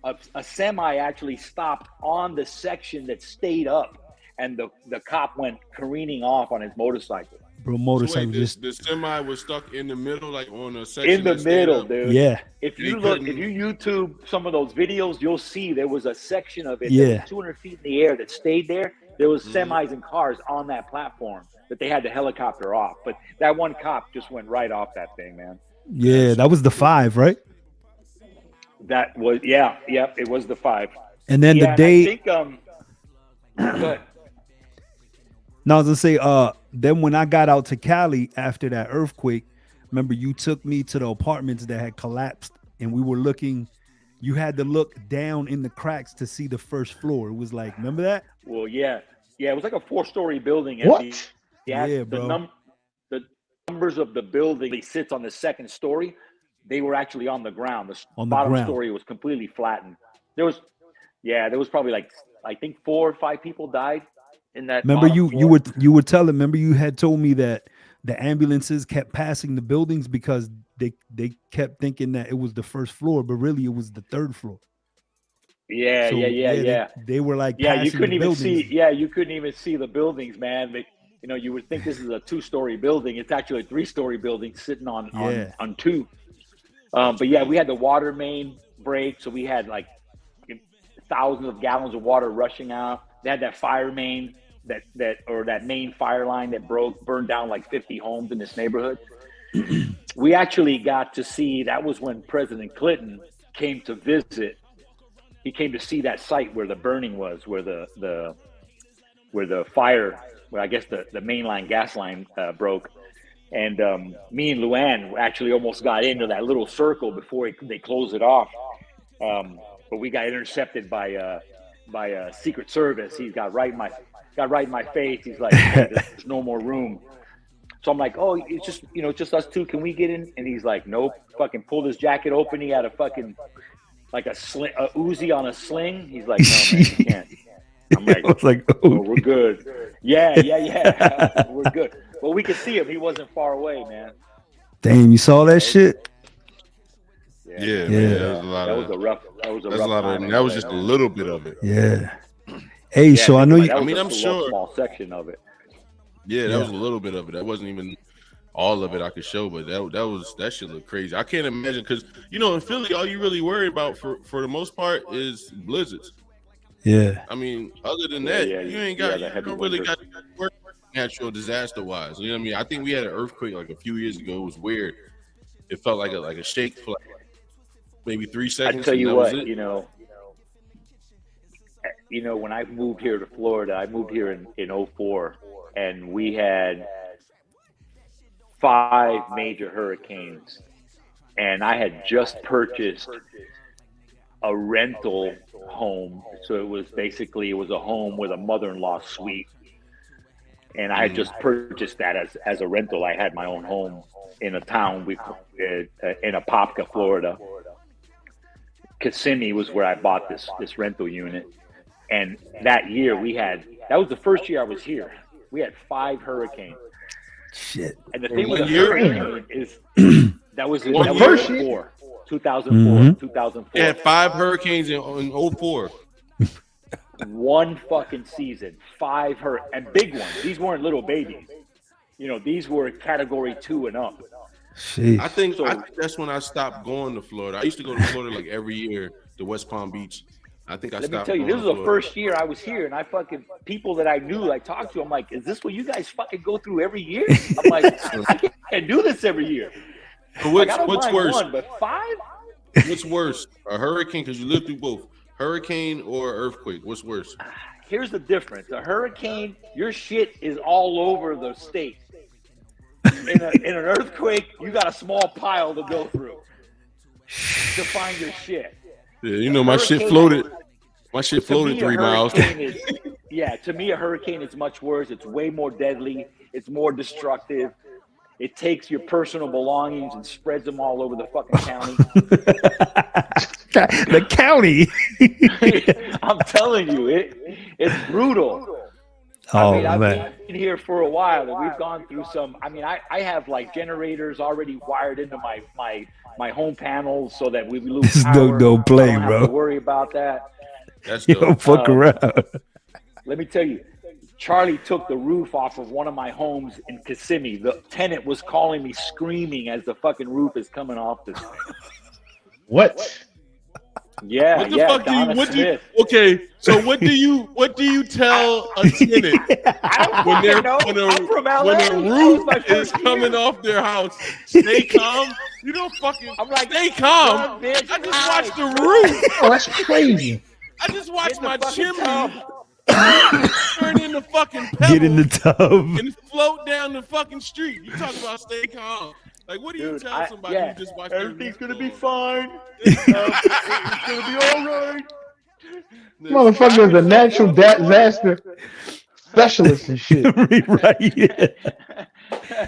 Speaker 9: A semi actually stopped on the section that stayed up, and the cop went careening off on his motorcycle.
Speaker 5: Bro, motorcycle
Speaker 2: the semi was stuck in the middle, like on a section.
Speaker 9: In the middle, dude.
Speaker 5: Yeah.
Speaker 9: If you YouTube some of those videos, you'll see there was a section of it that was 200 feet in the air that stayed there. There was semis and cars on that platform that they had the helicopter off. But that one cop just went right off that thing, man.
Speaker 5: Yeah, that was the 5, right?
Speaker 9: That was it was the 5.
Speaker 5: And then the day.
Speaker 9: I think good.
Speaker 5: No, I was gonna say, then when I got out to Cali after that earthquake, remember you took me to the apartments that had collapsed, and we were looking. You had to look down in the cracks to see the first floor. It was like, remember that?
Speaker 9: Well, yeah, it was like a 4-story building.
Speaker 6: What?
Speaker 5: Bro.
Speaker 9: The numbers of the building sits on the second story. They were actually on the ground. The bottom story was completely flattened. There was probably like I think 4 or 5 people died in that.
Speaker 5: Remember you were telling. Remember you had told me that the ambulances kept passing the buildings because they kept thinking that it was the first floor, but really it was the 3rd floor.
Speaker 9: Yeah.
Speaker 5: They were like,
Speaker 9: you couldn't even see. Yeah, you couldn't even see the buildings, man. You would think this is a 2-story building. It's actually a 3-story building sitting on 2. But yeah, we had the water main break, so we had like thousands of gallons of water rushing out. They had that fire main that main fire line that burned down like 50 homes in this neighborhood. We actually got to see, that was when President Clinton came to visit. He came to see that site where the burning was, where the fire, where I guess the mainline gas line broke. And me and Luann actually almost got into that little circle before they closed it off. But we got intercepted by Secret Service. He got right in my face. He's like, hey, there's no more room. So I'm like, oh, it's just us two. Can we get in? And he's like, nope. Fucking pulled his jacket open. He had a fucking like a Uzi on a sling. He's like, no, man, you can't. I'm like, oh, we're good. Yeah. We're good. Well, we could see him. He wasn't far away, man.
Speaker 5: Damn, you saw that shit?
Speaker 2: Yeah. Man, that was a rough. That was just a little bit of it.
Speaker 5: Yeah. Hey, so I know you.
Speaker 2: I mean, I'm sure.
Speaker 9: Small section of it.
Speaker 2: Yeah, that was a little bit of it. That wasn't even all of it I could show, but that shit looked crazy. I can't imagine because in Philly, all you really worry about for the most part is blizzards.
Speaker 5: Yeah.
Speaker 2: I mean, other than that, you ain't got you don't really got to work natural disaster wise. You know what I mean? I think we had an earthquake like a few years ago. It was weird. It felt like a shake for like maybe 3 seconds.
Speaker 9: I tell you what, when I moved here to Florida, I moved here in 2004, and we had 5 major hurricanes, and I had just purchased a rental home. So it was a home with a mother-in-law suite. And I had just purchased that as a rental. I had my own home in a town in Apopka, Florida. Kissimmee was where I bought this rental unit. And that year that was the first year I was here. We had 5 hurricanes.
Speaker 5: Shit.
Speaker 9: And the thing with a hurricane is that was 2004. 2004.
Speaker 2: They had 5 hurricanes in 04.
Speaker 9: One fucking season, 5 and big ones. These weren't little babies. These were category 2 and up.
Speaker 5: Jeez.
Speaker 2: I think that's when I stopped going to Florida. I used to go to Florida like every year to West Palm Beach. I think I stopped.
Speaker 9: Let me tell you, this was the first year I was here, and I fucking people that I knew, I talked to, I'm like, is this what you guys fucking go through every year? I'm like, I can't do this every year.
Speaker 2: What's worse?
Speaker 9: 1, but 5?
Speaker 2: What's worse? A hurricane, because you lived through both. Hurricane or earthquake? What's worse?
Speaker 9: Here's the difference. A hurricane, your shit is all over the state. In an earthquake, you got a small pile to go through to find your shit.
Speaker 2: Yeah, my shit floated. My shit floated 3 miles.
Speaker 9: To me, a hurricane is much worse. It's way more deadly. It's more destructive. It takes your personal belongings and spreads them all over the fucking county.
Speaker 5: The county.
Speaker 9: I'm telling you, it's brutal. I've been here for a while, and we've gone through some. I have like generators already wired into my home panels so that we lose power.
Speaker 5: Don't play,
Speaker 9: I don't
Speaker 5: bro.
Speaker 9: have to worry about that.
Speaker 2: That's dope.
Speaker 5: Don't fuck around.
Speaker 9: Let me tell you, Charlie took the roof off of one of my homes in Kissimmee. The tenant was calling me, screaming as the fucking roof is coming off this thing.
Speaker 6: What?
Speaker 9: Yeah,
Speaker 2: what the fuck okay, so what do you tell a tenant when a roof is coming off their house? Stay calm. You don't fucking. I'm like, stay calm.
Speaker 9: Bitch,
Speaker 2: I just watched the roof.
Speaker 6: Oh, that's crazy.
Speaker 2: I just watched my chimney turn into fucking pebbles.
Speaker 5: Get in the tub
Speaker 2: and float down the fucking street. You talking about stay calm? Like, what do you tell somebody who just watched
Speaker 9: everything's gonna be fine? It's gonna be all right.
Speaker 6: Motherfucker is a natural disaster specialist and shit.
Speaker 5: Right? Yeah.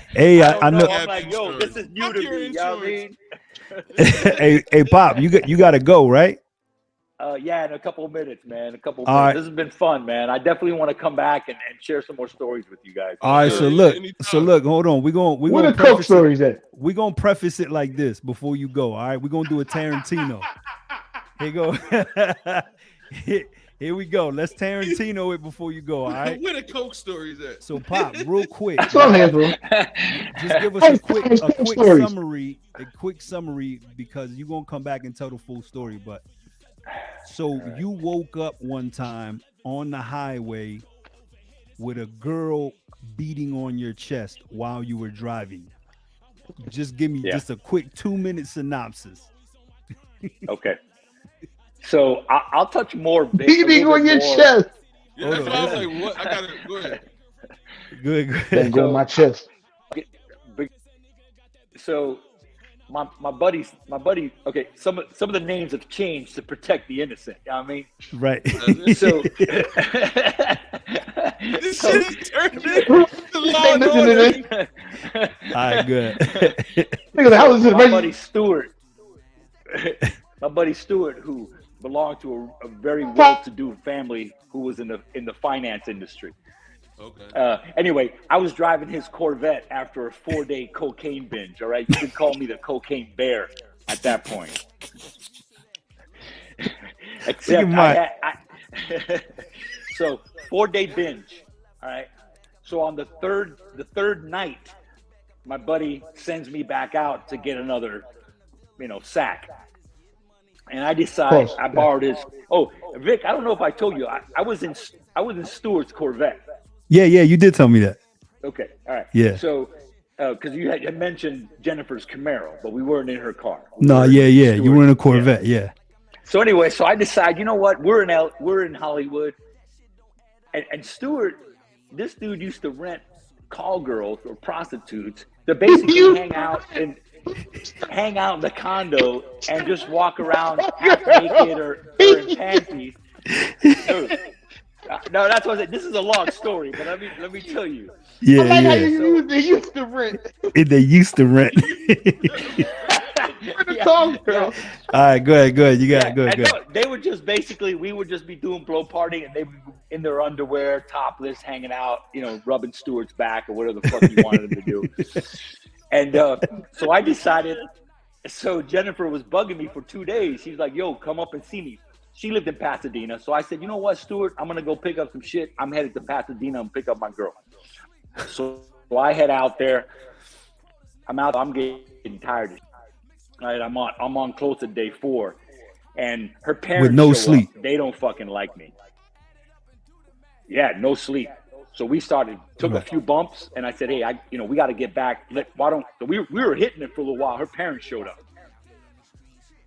Speaker 5: Hey, I know.
Speaker 9: I'm like, yo, this is new to me. You know what I mean?
Speaker 5: hey, Pop, you got to go, right?
Speaker 9: In a couple of minutes, man.
Speaker 5: All right.
Speaker 9: This has been fun, man. I definitely want to come back and share some more stories with you guys.
Speaker 5: All right, so look, hold on. We're
Speaker 6: Where the Coke stories at?
Speaker 5: We're going to preface it like this before you go, all right? We're going to do a Tarantino. Here you go. Here we go. Let's Tarantino it before you go, all right?
Speaker 2: Where the Coke stories at?
Speaker 5: So, Pop, real quick.
Speaker 6: That's what I'm here for.
Speaker 5: Just give us a quick summary because you're going to come back and tell the full story, but so you woke up one time on the highway with a girl beating on your chest while you were driving. Just give me just a quick 2-minute synopsis.
Speaker 9: Okay. So I'll touch more.
Speaker 6: Beating on your chest.
Speaker 2: Yeah, that's what I was like, what? I gotta go ahead.
Speaker 5: Good.
Speaker 6: Go on my chest.
Speaker 9: So my buddy. Okay, some of the names have changed to protect the innocent. You know what I mean?
Speaker 5: Right.
Speaker 9: So
Speaker 2: this shit turned into Law and Order.
Speaker 5: All right, good.
Speaker 9: My buddy Stewart. My buddy Stewart, who belonged to a very well-to-do family who was in the finance industry.
Speaker 2: Okay.
Speaker 9: Anyway, I was driving his Corvette after a 4-day cocaine binge. All right, you could call me the cocaine bear at that point. Except so 4-day binge. All right. So on the third night, my buddy sends me back out to get another, sack. And I decide I borrowed his. Oh, Vic, I don't know if I told you. I was in Stewart's Corvette.
Speaker 5: Yeah, you did tell me that.
Speaker 9: Okay, all right.
Speaker 5: Yeah.
Speaker 9: So, because you had mentioned Jennifer's Camaro, but we weren't in her car.
Speaker 5: You were in a Corvette. Yeah.
Speaker 9: So anyway, so I decide, you know what? We're in Hollywood, and Stewart, this dude used to rent call girls or prostitutes to basically hang out hang out in the condo and just walk around half naked or in panties. Dude, no, that's what I said. This is a long story, but let me tell you.
Speaker 5: Yeah,
Speaker 6: I like
Speaker 5: yeah.
Speaker 6: how you use they used to rent.
Speaker 5: They used to rent.
Speaker 6: All
Speaker 5: right, go ahead. You got go ahead.
Speaker 9: No, they would just we would just be doing blow party, and they would be in their underwear, topless, hanging out, rubbing Stewart's back or whatever the fuck you wanted them to do. And so I decided. So Jennifer was bugging me for 2 days. She's like, "Yo, come up and see me." She lived in Pasadena, so I said, "You know what, Stewart? I'm gonna go pick up some shit. I'm headed to Pasadena and pick up my girl." So I head out there. I'm getting tired of it. Right, I'm on close to day 4, and her parents
Speaker 5: with no
Speaker 9: show
Speaker 5: sleep.
Speaker 9: Up. They don't fucking like me. Yeah, no sleep. So we took a few bumps, and I said, "Hey, we got to get back. So we were hitting it for a little while. Her parents showed up.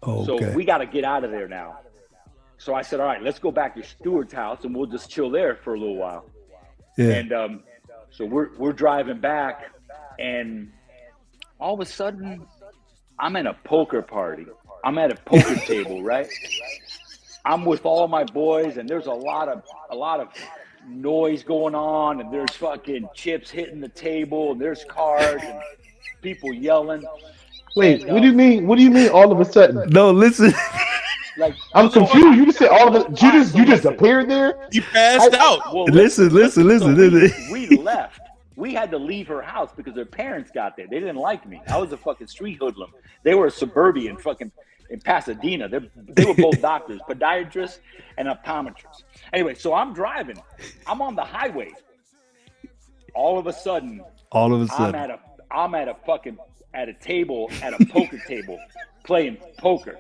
Speaker 5: Okay.
Speaker 9: So we got to get out of there now." So I said, "All right, let's go back to Stewart's house, and we'll just chill there for a little while."
Speaker 5: Yeah.
Speaker 9: And so we're driving back, and all of a sudden, I'm at a poker party. I'm at a poker table, right? I'm with all my boys, and there's a lot of noise going on, and there's fucking chips hitting the table, and there's cards and people yelling.
Speaker 6: Wait, what do you mean? What do you mean all of a sudden?
Speaker 5: No, listen.
Speaker 9: Like,
Speaker 6: I'm confused. You just said all of it. You just appeared there.
Speaker 2: He passed out.
Speaker 9: Well,
Speaker 5: Listen.
Speaker 9: We left. We had to leave her house because her parents got there. They didn't like me. I was a fucking street hoodlum. They were a suburban fucking in Pasadena. They were both doctors, podiatrists and optometrists. Anyway, so I'm driving. I'm on the highway. All of a sudden, I'm at a table, at a poker table, playing poker.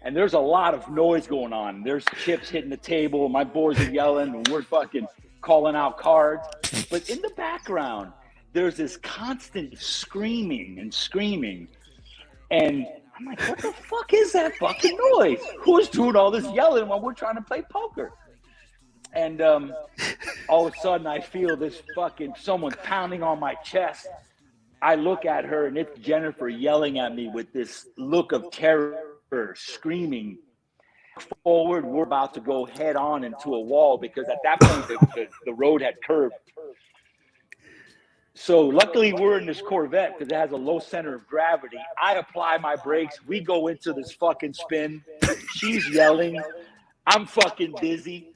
Speaker 9: And there's a lot of noise going on. There's chips hitting the table. My boys are yelling, and we're fucking calling out cards. But in the background, there's this constant screaming. And I'm like, what the fuck is that fucking noise? Who's doing all this yelling while we're trying to play poker? And all of a sudden, I feel this fucking someone pounding on my chest. I look at her, and it's Jennifer yelling at me with this look of terror, screaming. Forward, we're about to go head on into a wall because at that point the road had curved. So luckily we're in this Corvette because it has a low center of gravity. I apply my brakes. We go into this fucking spin. She's yelling. I'm fucking dizzy.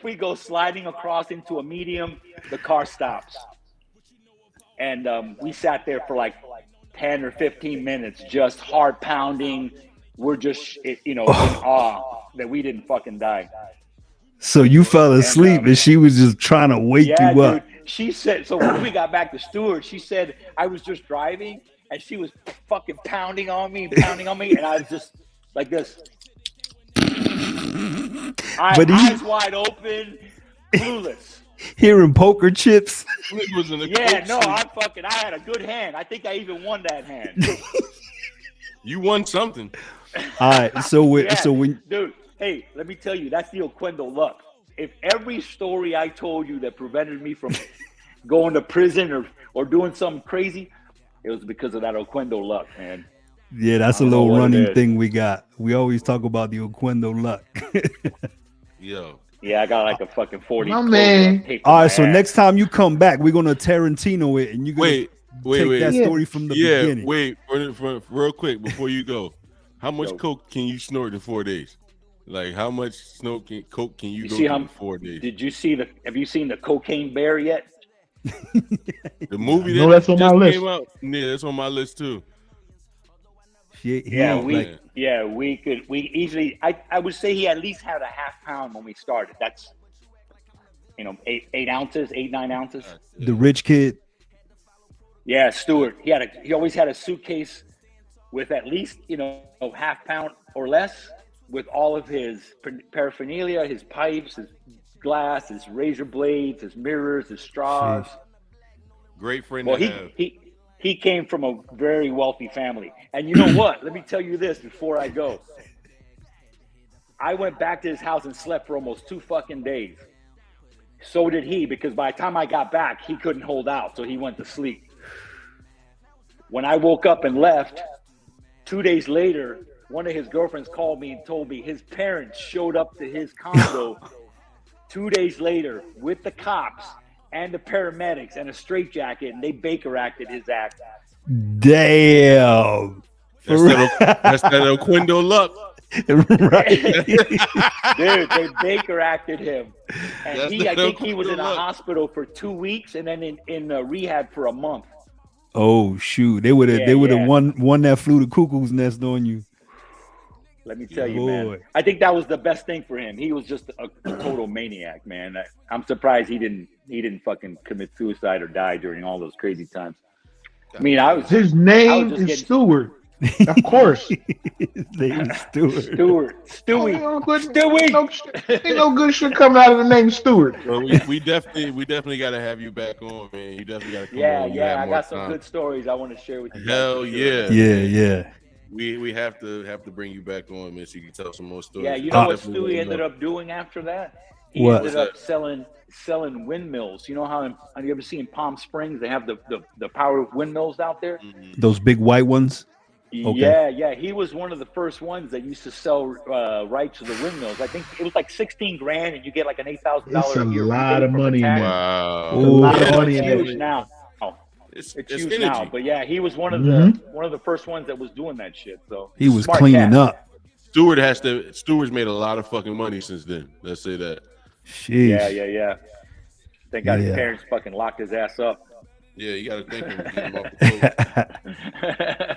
Speaker 9: We go sliding across into a medium. The car stops. And we sat there for like 10 or 15 minutes, just heart pounding. We're just, in awe that we didn't fucking die.
Speaker 5: So you fell asleep and she was just trying to wake you up.
Speaker 9: Dude, she said, so when we got back to Stewart, she said, I was just driving and she was fucking pounding on me. And I was just like this. Eyes wide open, clueless.
Speaker 5: Hearing poker chips.
Speaker 9: I had a good hand. I think I even won that hand.
Speaker 2: You won something.
Speaker 5: All right. So when
Speaker 9: dude, hey, let me tell you, that's the Oquendo luck. If every story I told you that prevented me from going to prison or doing something crazy, it was because of that Oquendo luck, man.
Speaker 5: Yeah, that's a little running thing we got. We always talk about the Oquendo luck.
Speaker 2: Yo.
Speaker 9: Yeah, I got like a fucking 40.
Speaker 6: My man.
Speaker 5: All right, so next time you come back, we're gonna Tarantino it, and you're gonna take that story from the beginning.
Speaker 2: Wait, real quick before you go. How much coke can you snort in 4 days? Like, how much coke can you go through in 4 days?
Speaker 9: Have you seen the Cocaine Bear yet?
Speaker 2: The movie
Speaker 6: that's on my list.
Speaker 2: Came out? Yeah, that's on my list too.
Speaker 9: We easily, I would say he at least had a half pound when we started. That's 8 ounces, 9 ounces.
Speaker 5: The rich kid.
Speaker 9: Yeah, Stewart. He always had a suitcase with at least half pound or less with all of his paraphernalia, his pipes, his glass, his razor blades, his mirrors, his straws.
Speaker 5: Jeez.
Speaker 2: Great friend.
Speaker 9: Well, he came from a very wealthy family. And you know what? Let me tell you this before I go. I went back to his house and slept for almost 2 fucking days. So did he, because by the time I got back, he couldn't hold out, so he went to sleep. When I woke up and left, 2 days later, one of his girlfriends called me and told me his parents showed up to his condo 2 days later with the cops and the paramedics and a straitjacket, and they Baker acted his ass.
Speaker 5: Damn.
Speaker 2: That's that Oquendo luck.
Speaker 5: Right.
Speaker 9: Dude, they Baker acted him. And I think he was in a hospital for 2 weeks and then in rehab for a month.
Speaker 5: Oh shoot. They would have won that flew the cuckoo's nest on you.
Speaker 9: Let me tell you, man. I think that was the best thing for him. He was just a total maniac, man. I'm surprised he didn't fucking commit suicide or die during all those crazy times. I mean,
Speaker 6: his name is Stewart. Of course.
Speaker 5: His name is Stewart.
Speaker 9: Stewie.
Speaker 6: Ain't no good shit coming out of the name Stewart.
Speaker 2: Well, we definitely got to have you back on, man. You definitely got to come on.
Speaker 9: Yeah. I got some good stories I want to share with you.
Speaker 2: Hell yeah.
Speaker 5: Yeah.
Speaker 2: We have to bring you back on, man, so you can tell some more stories.
Speaker 9: Yeah, you know what Stewie ended up doing after that? He ended up selling windmills. You know how you ever see in Palm Springs they have the power windmills out there?
Speaker 5: Those big white ones?
Speaker 9: Okay. Yeah. He was one of the first ones that used to sell rights to the windmills. I think it was like $16,000, and you get like an $8,000 a year.
Speaker 6: It's a lot of money.
Speaker 2: Wow.
Speaker 6: A lot of money.
Speaker 9: It's huge now. It's huge
Speaker 2: energy.
Speaker 9: now. But yeah, he was one of the first ones that was doing that shit. So
Speaker 5: he was cleaning up.
Speaker 2: Stewart's made a lot of fucking money since then. Let's say that.
Speaker 5: Sheesh.
Speaker 9: Yeah. Thank God his parents fucking locked his ass up.
Speaker 2: Yeah, you got to thank him. Get him off the coke.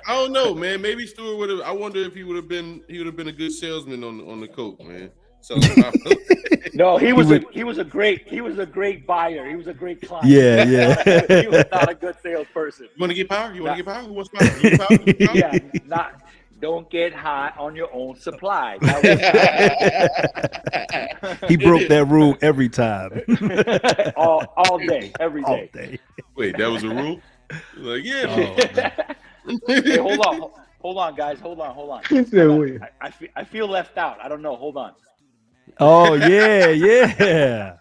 Speaker 2: I don't know, man. Maybe Stewart would have. I wonder if he would have been a good salesman on the coke, man.
Speaker 9: No, he was a great buyer. He was a great client.
Speaker 5: Yeah.
Speaker 9: He was not a good salesperson.
Speaker 2: You want to get power? Who wants power? You want power?
Speaker 9: Yeah, don't get high on your own supply.
Speaker 5: He broke that rule every time.
Speaker 9: all day, every day.
Speaker 5: All day.
Speaker 2: Wait, that was a rule? Like, yeah.
Speaker 9: Hey, hold on, guys. Hold on.
Speaker 6: He said, wait.
Speaker 9: I feel left out. I don't know. Hold on.
Speaker 5: Oh yeah.
Speaker 9: Yeah.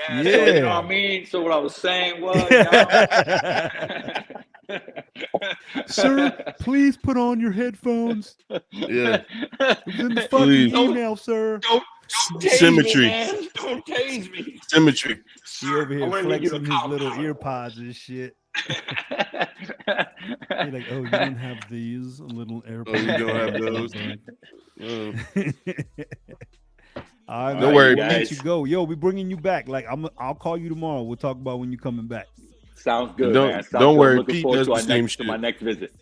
Speaker 9: So, you know what I mean? So what I was saying was,
Speaker 5: sir, please put on your headphones.
Speaker 2: Yeah.
Speaker 5: It's in the fucking email, sir.
Speaker 9: Don't
Speaker 2: Symmetry.
Speaker 9: Tase me, man. Don't tase me.
Speaker 2: Symmetry.
Speaker 5: He over here flexing his little ear pods and shit. You're like, oh, you don't have these little AirPods.
Speaker 2: Oh, you don't have those.
Speaker 5: All right,
Speaker 2: don't worry,
Speaker 5: we'll
Speaker 2: guys.
Speaker 5: let you go. Yo, we're bringing you back. Like, I'll call you tomorrow. We'll talk about when you're coming back.
Speaker 9: Sounds good, man.
Speaker 2: Don't worry.
Speaker 9: Looking
Speaker 2: Pete
Speaker 9: forward
Speaker 2: does
Speaker 9: to
Speaker 2: the same shit.
Speaker 9: To my next visit.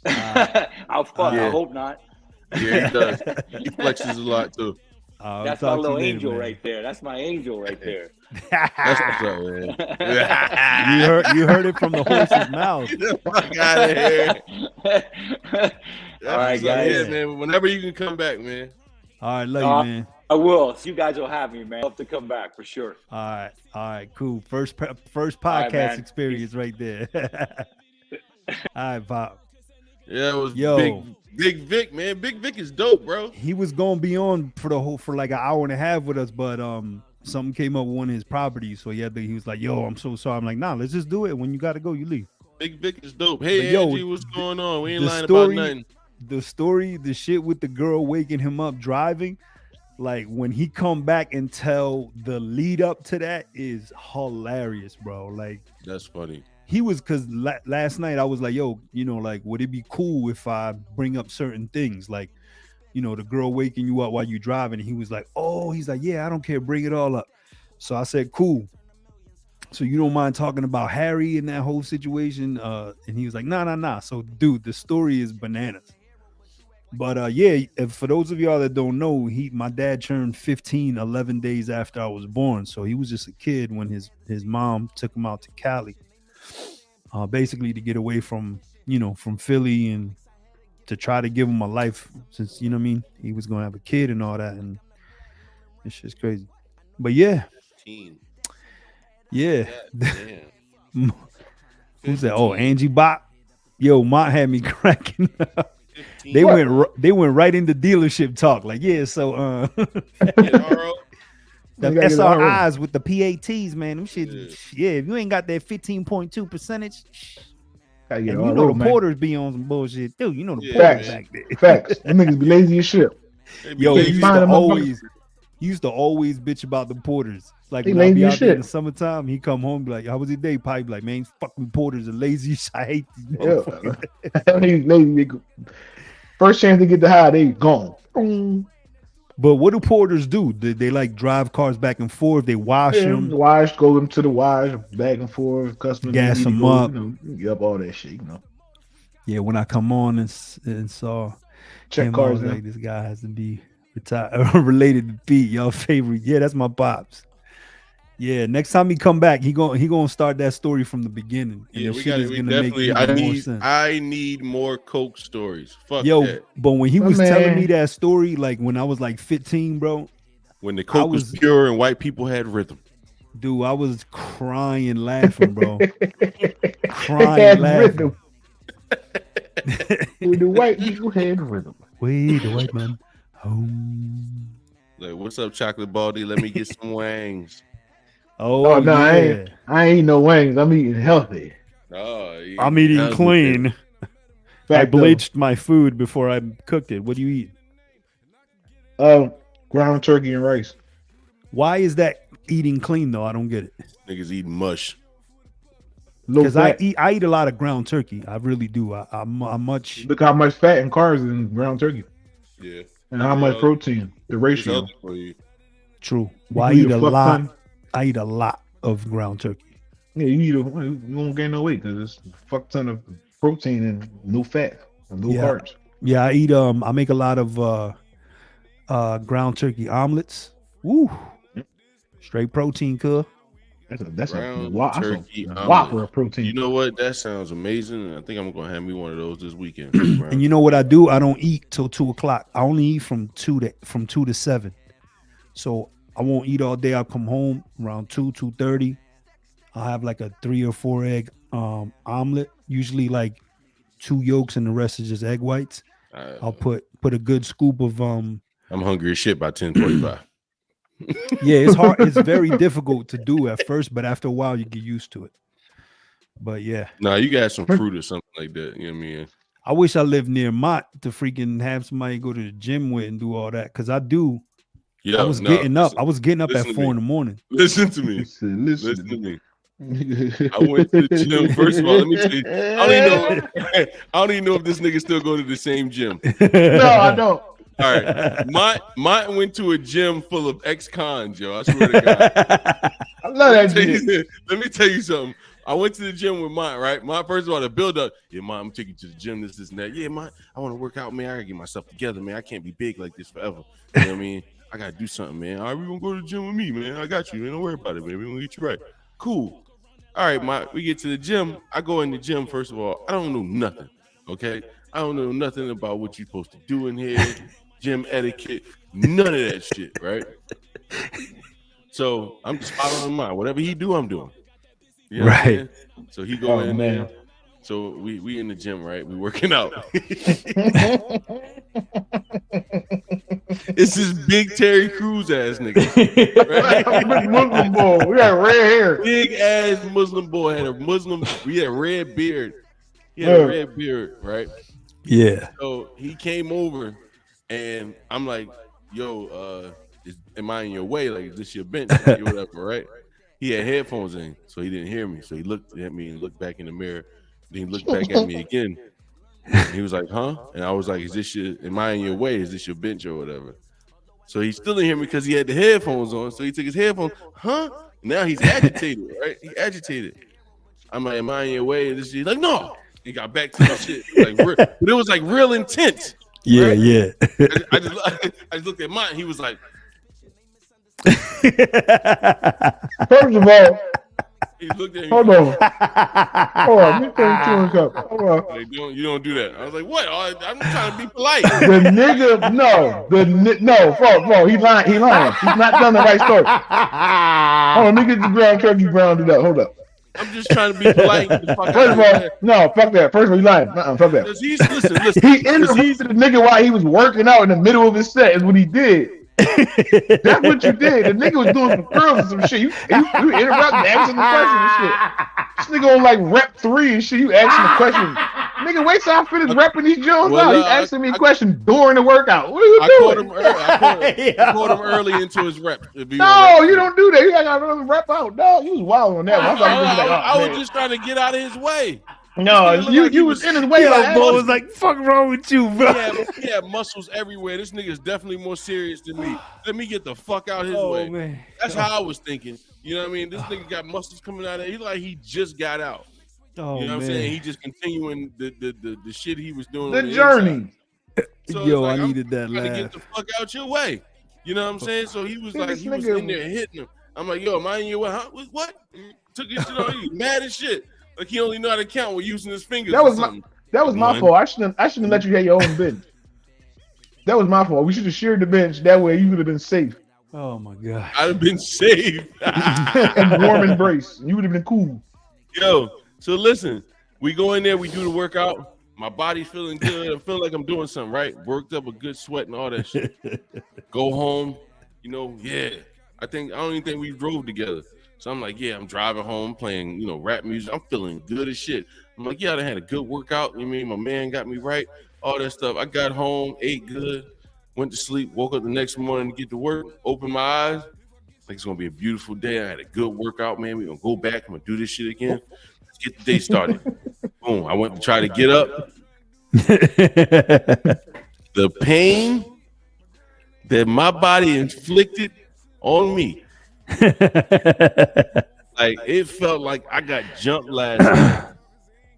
Speaker 9: I hope not.
Speaker 2: Yeah, he does. He flexes a lot too.
Speaker 9: That's my little angel right there. That's my angel right there.
Speaker 2: That's what's up, man.
Speaker 5: You heard it from the horse's mouth.
Speaker 2: Get the fuck out of here.
Speaker 9: All right, guys.
Speaker 2: Yeah, man. Whenever you can come back, man.
Speaker 5: All right, love you, man.
Speaker 9: I will. So you guys will have me, man. I'll have to come back for sure.
Speaker 5: All right, cool. First podcast experience right there. All right, Pop.
Speaker 2: Yeah, it was Big Vic, man. Big Vic is dope, bro.
Speaker 5: He was gonna be on for like an hour and a half with us, but something came up with one of his properties, so he was like, "Yo, I'm so sorry." I'm like, "Nah, let's just do it. When you gotta go, you leave."
Speaker 2: Big Vic is dope. Hey,
Speaker 5: but,
Speaker 2: Angie, what's going on? We ain't lying about nothing.
Speaker 5: The shit with the girl waking him up driving, like when he come back and tell the lead up to that is hilarious, bro. Like
Speaker 2: that's funny.
Speaker 5: He was, because last night I was like, yo, like, would it be cool if I bring up certain things, like, the girl waking you up while you driving? And he was like, yeah, I don't care, bring it all up. So I said, cool. So you don't mind talking about Harry and that whole situation? And he was like, nah. So dude, the story is bananas. But for those of y'all that don't know, my dad turned 15 11 days after I was born. So he was just a kid when his mom took him out to Cali. Basically to get away from Philly and to try to give him a life, since he was gonna have a kid and all that, and it's just crazy. But yeah. 15. Yeah. Who's that? Oh, Angie Bop. Yo, Mont had me cracking up. 15. They went right into dealership talk. Like, so the SRIs with the PATs, man. Them shit, if you ain't got that 15.2 percentage, And you know the porters be on some bullshit too. You know the
Speaker 6: porters back there. Facts. Them niggas be lazy as shit.
Speaker 5: Yo, he used to always bitch about the porters. Like when I be out there in the summertime, he come home be like, "How was your day?" Pipe like, "Man, fucking porters are lazy. I hate these motherfuckers."
Speaker 6: Lazy. First chance to get the high, they gone.
Speaker 5: But what do porters do? They like drive cars back and forth. They wash them.
Speaker 6: Go them to the wash, back and forth. Customers
Speaker 5: gas them up.
Speaker 6: Yup, all that shit.
Speaker 5: Yeah, when I come on and saw
Speaker 6: check
Speaker 5: him,
Speaker 6: cars,
Speaker 5: I was like, this guy has to be related to Pete, y'all favorite. Yeah, that's my pops. Yeah, next time he come back, he gonna start that story from the beginning. And
Speaker 2: yeah, we definitely. I need more Coke stories. Fuck that.
Speaker 5: But when he was telling me that story, like when I was like 15, bro,
Speaker 2: when the Coke was pure and white people had rhythm,
Speaker 5: dude, I was crying, laughing, bro, crying, laughing.
Speaker 6: When the white people had rhythm,
Speaker 5: we the white man home.
Speaker 2: Like, what's up, Chocolate Baldy? Let me get some wangs.
Speaker 5: Oh no,
Speaker 6: yeah. I ain't no wings. I'm eating healthy.
Speaker 5: I'm eating clean. I bleached my food before I cooked it. What do you eat?
Speaker 6: Ground turkey and rice.
Speaker 5: Why is that eating clean though? I don't get it.
Speaker 2: Niggas eating mush.
Speaker 5: Because I eat a lot of ground turkey. I really do. I'm much.
Speaker 6: Look how much fat and carbs in ground turkey.
Speaker 2: Yeah.
Speaker 6: And how much protein? The ratio.
Speaker 5: True. Well, I eat a lot. I eat a lot of ground turkey.
Speaker 6: Yeah, you won't gain no weight because it's a fuck ton of protein and no fat and no carbs.
Speaker 5: Yeah, I eat. I make a lot of ground turkey omelets. Woo, straight protein, cuz.
Speaker 6: That's a whopper of protein.
Speaker 2: You know what? That sounds amazing. I think I'm gonna have me one of those this weekend.
Speaker 5: And you know what I do? I don't eat till 2:00. I only eat from 2 to 7. So I won't eat all day. I'll come home around 2:30. I'll have like a 3 or 4 egg omelet. Usually like 2 yolks and the rest is just egg whites. I'll put a good scoop of
Speaker 2: I'm hungry as shit by 10:45.
Speaker 5: Yeah, it's hard. It's very difficult to do at first, but after a while you get used to it. But yeah.
Speaker 2: Nah, you got some fruit or something like that. You know what I mean?
Speaker 5: I wish I lived near Mont to freaking have somebody go to the gym with and do all that. Cause I do. I was getting up at 4 in the morning.
Speaker 2: Listen to me. Listen to me. I went to the gym. First of all, let me tell you, I don't even know if this nigga still go to the same gym.
Speaker 6: No, I don't.
Speaker 2: All right. Mont went to a gym full of ex-cons, yo. I swear to God.
Speaker 6: I love that gym.
Speaker 2: Let me tell you something. I went to the gym with Mont, right? Mont, first of all, the build up. Yeah, Mont, I'm taking you to the gym, this and that. Yeah, Mont, I want to work out, man. I gotta get myself together, man. I can't be big like this forever. You know what I mean? I gotta do something, man. All right, we're gonna go to the gym with me, man. I got you, man. Don't worry about it, man. We're gonna get you right. Cool. All right, Mont, we get to the gym. I go in the gym, first of all. I don't know nothing. Okay? I don't know nothing about what you're supposed to do in here. Gym etiquette, none of that shit, right? So I'm just following Mont. Whatever he do, I'm doing. You know
Speaker 5: right.
Speaker 2: So he go in there. So we in the gym, right? We working out. It's this big Terry Crews ass nigga.
Speaker 6: Right? Muslim boy. We got red hair.
Speaker 2: Big ass Muslim boy we had red beard. He had a red beard, right?
Speaker 5: Yeah.
Speaker 2: So he came over. And I'm like, yo, am I in your way? Like, is this your bench? Like, whatever, right? He had headphones in, so he didn't hear me. So he looked at me and looked back in the mirror. Then he looked back at me again. And he was like, huh? And I was like, am I in your way? Is this your bench or whatever? So he still didn't hear me because he had the headphones on. So he took his headphones, huh? Now he's agitated, right? He agitated. I'm like, am I in your way? He's like, no. He got back to the shit. But it was like real intense.
Speaker 5: Yeah,
Speaker 2: right?
Speaker 5: Yeah.
Speaker 2: I just looked at mine. He was like,
Speaker 6: first of all,
Speaker 2: he looked at me.
Speaker 6: Hold on. Let me turn the cup. Hold on.
Speaker 2: Like, you don't do that. I was like, what? I'm trying to be polite.
Speaker 6: The nigga, no, he's lying. He's not telling the right story. Hold on, let me get the ground turkey grounded up. Hold up.
Speaker 2: I'm just trying to be polite.
Speaker 6: First of all, no, fuck that. First of all, you lying. Fuck that.
Speaker 2: Listen.
Speaker 6: He interrupted the nigga while he was working out in the middle of his set is what he did. That's what you did. The nigga was doing some curls and some shit. You interrupting, asking the question and shit. This nigga on like rep 3 and shit. You asking the question. Nigga, wait till I finish repping these Jones out. He's asking me a question during the workout. What are you doing?
Speaker 2: I caught him early into his rep.
Speaker 6: No, you don't do that. You got to rep out. No, you was wild on that one.
Speaker 2: I was just trying to get out of his way.
Speaker 6: No, you was in his way.
Speaker 5: Bro was like, "Fuck wrong with you, bro?"
Speaker 2: He had muscles everywhere. This nigga's definitely more serious than me. Let me get the fuck out his way.
Speaker 5: Man.
Speaker 2: That's how I was thinking. You know what I mean? This nigga got muscles coming out of. He like he just got out.
Speaker 5: Oh,
Speaker 2: you know what I'm
Speaker 5: man.
Speaker 2: saying? He just continuing the shit he was doing.
Speaker 6: The journey.
Speaker 2: So
Speaker 5: Yo,
Speaker 2: like,
Speaker 5: I needed that
Speaker 2: laugh. To get the fuck out your way. You know what I'm saying? So he was like, he was in there hitting him. I'm like, yo, am I in your way? Huh? What? Took his shit on you. Mad as shit. Like he only know how to count with using his fingers.
Speaker 6: That was my fault. I shouldn't let you have your own bench. That was my fault. We should have shared the bench. That way you would have been safe.
Speaker 5: Oh my god.
Speaker 2: I'd have been safe.
Speaker 6: And warm embrace. You would have been cool.
Speaker 2: Yo, so listen, we go in there, we do the workout. My body's feeling good. I feel like I'm doing something right. Worked up a good sweat and all that shit. Go home, I don't even think we drove together. So I'm like, I'm driving home playing, rap music. I'm feeling good as shit. I'm like, I done had a good workout. You mean my man got me right? All that stuff. I got home, ate good, went to sleep, woke up the next morning to get to work, opened my eyes. Like it's gonna be a beautiful day. I had a good workout, man. We're gonna go back. I'm gonna do this shit again. Let's get the day started. Boom. I went to try to get up. The pain that my body inflicted on me. Like it felt like I got jumped last night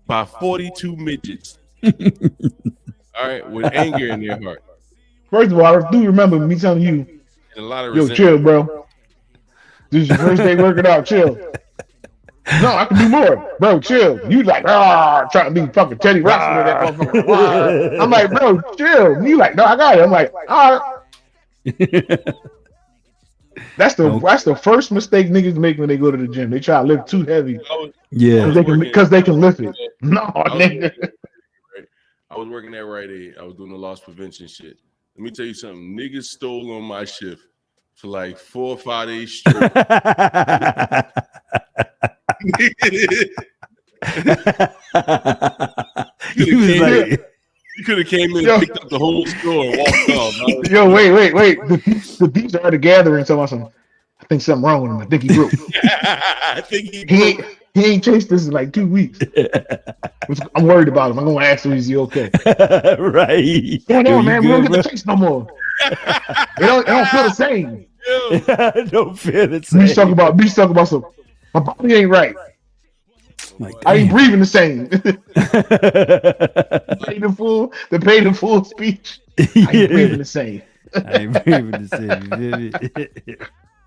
Speaker 2: by 42 midgets. All right, with anger in their heart.
Speaker 6: First of all, I do remember me telling you,
Speaker 2: and a lot of
Speaker 6: yo, chill, bro. This is your first day working out. Chill. No, I can do more, bro. Chill. You like trying to be fucking Teddy Ruxpin that motherfucker. I'm like, bro, chill. You like, no, I got it. I'm like, all right. That's the first mistake niggas make when they go to the gym. They try to lift too heavy. Because they can lift it. No, nigga.
Speaker 2: I was working at Rite Aid. I was doing the loss prevention shit. Let me tell you something. Niggas stole on my shift for like 4 or 5 days straight. You could have came in and picked up the whole store and walked off.
Speaker 6: Yo, wait. The beats are at a gathering. So I think something wrong with him. I think he broke.
Speaker 2: I think he
Speaker 6: ain't chased this in like 2 weeks. I'm worried about him. I'm gonna ask him, is he okay?
Speaker 5: Right.
Speaker 6: Yeah, no, man, we don't get the chase no more. It don't feel the same.
Speaker 5: It don't feel the same.
Speaker 6: Beach talk about some. My body ain't right. I ain't breathing the same. Pay the full speech. I ain't breathing the same.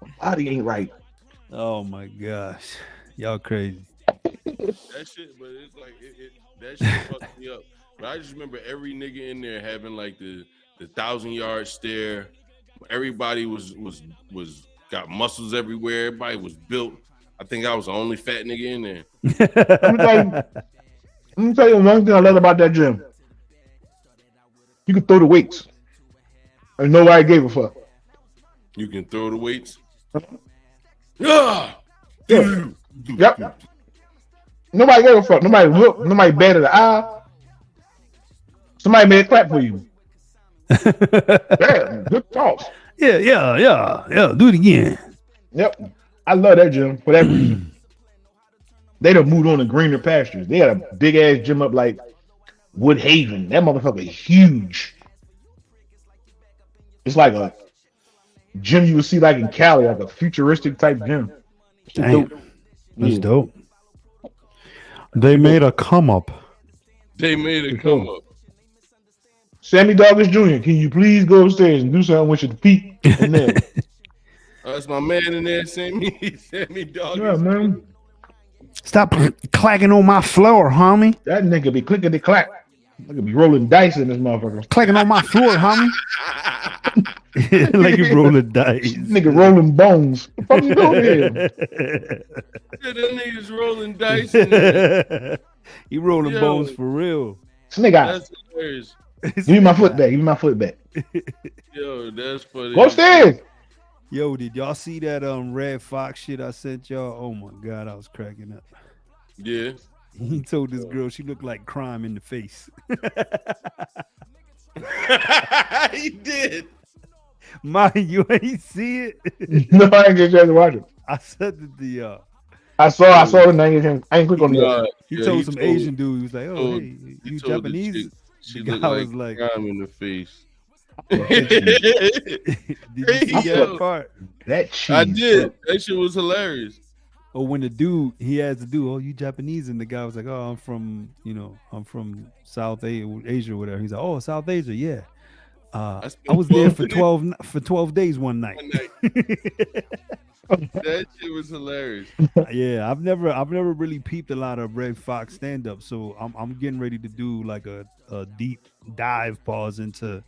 Speaker 6: My body ain't right.
Speaker 5: Oh my gosh. Y'all crazy.
Speaker 2: That shit, but it's like that shit fucked me up. But I just remember every nigga in there having like the 1,000-yard stare. Everybody was got muscles everywhere. Everybody was built. I think I was the only fat nigga in there.
Speaker 6: Let me tell you one thing I love about that gym. You can throw the weights, and nobody gave a fuck.
Speaker 2: You can throw the weights.
Speaker 6: Yeah. Yep. Nobody gave a fuck. Nobody looked. Nobody batted the eye. Somebody made a clap for you. Damn, good toss.
Speaker 5: Yeah. Do it again.
Speaker 6: Yep. I love that gym for that reason. They done moved on to greener pastures. They got a big ass gym up like Woodhaven. That motherfucker is huge. It's like a gym you would see like in Cali, like a futuristic type gym.
Speaker 5: Damn. That's dope. They made a come up.
Speaker 6: Sammy Douglas Jr., can you please go upstairs and do something with your feet in there?
Speaker 2: That's my man in there, Sammy Douglas.
Speaker 6: Yeah, man.
Speaker 5: Stop clacking on my floor, homie.
Speaker 6: That nigga be clicking the clack. Nigga be rolling dice in this motherfucker.
Speaker 5: Clacking on my floor, homie. Like you rolling dice.
Speaker 6: Nigga rolling bones. What the fuck you doing here?
Speaker 2: Yeah, that nigga's rolling dice in there.
Speaker 5: He rolling bones for real.
Speaker 6: This nigga,
Speaker 2: That's hilarious.
Speaker 6: Give me my foot back. Give me my foot back.
Speaker 2: Yo, that's funny.
Speaker 6: Go upstairs.
Speaker 5: Yo, did y'all see that Red Fox shit I sent y'all? Oh my god, I was cracking up.
Speaker 2: Yeah.
Speaker 5: He told this girl she looked like crime in the face.
Speaker 2: He did.
Speaker 5: Mine, you ain't see it?
Speaker 6: No, I ain't get a chance to watch it.
Speaker 5: I said that the
Speaker 6: I saw it. And I ain't click on it.
Speaker 5: He told some Asian dude. He was like, "Oh, hey, you
Speaker 2: told
Speaker 5: Japanese?"
Speaker 2: She
Speaker 5: The
Speaker 2: looked
Speaker 5: guy
Speaker 2: like
Speaker 5: was like,
Speaker 2: crime in the face.
Speaker 5: "Did you see that part?"
Speaker 6: That cheese.
Speaker 2: I did. That shit was hilarious.
Speaker 5: Or when the dude, he has to do, "Oh, you Japanese?" And the guy was like, "Oh, I'm from South Asia or whatever." He's like, "Oh, South Asia, yeah." I was there for 12 days one night.
Speaker 2: That shit was hilarious.
Speaker 5: Yeah, I've never really peeped a lot of Red Fox stand up, so I'm getting ready to do like a deep dive pause into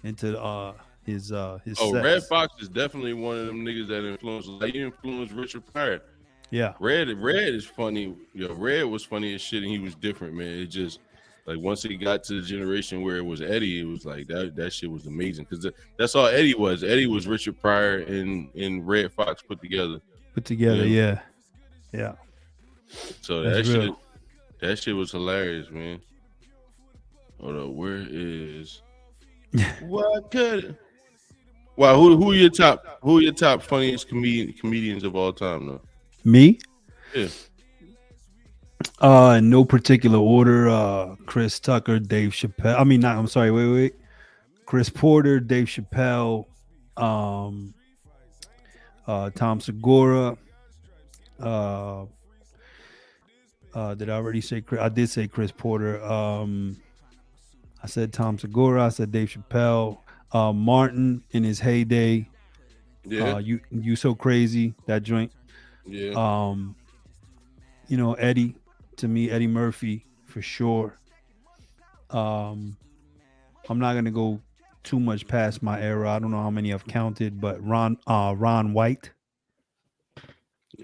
Speaker 5: his
Speaker 2: Oh,
Speaker 5: sets.
Speaker 2: Red Fox is definitely one of them niggas that influenced. Like, he influenced Richard Pryor.
Speaker 5: Yeah,
Speaker 2: Red is funny. Yo, Red was funny as shit, and he was different, man. It just like once it got to the generation where it was Eddie, it was like that shit was amazing because that's all Eddie was. Eddie was Richard Pryor and Red Fox put together.
Speaker 5: Yeah.
Speaker 2: So that shit was hilarious, man. Hold up, where is what could? Wow, who are your top funniest comedians of all time though?
Speaker 5: Me?
Speaker 2: Yeah.
Speaker 5: In no particular order. Chris Tucker, Dave Chappelle. Wait. Chris Porter, Dave Chappelle, Tom Segura. Did I already say Chris? I did say Chris Porter. I said Tom Segura. I said Dave Chappelle. Martin in his heyday.
Speaker 2: Yeah.
Speaker 5: You So Crazy, that joint.
Speaker 2: Yeah.
Speaker 5: Eddie. To me, Eddie Murphy for sure. I'm not gonna go too much past my era. I don't know how many I've counted, but Ron White.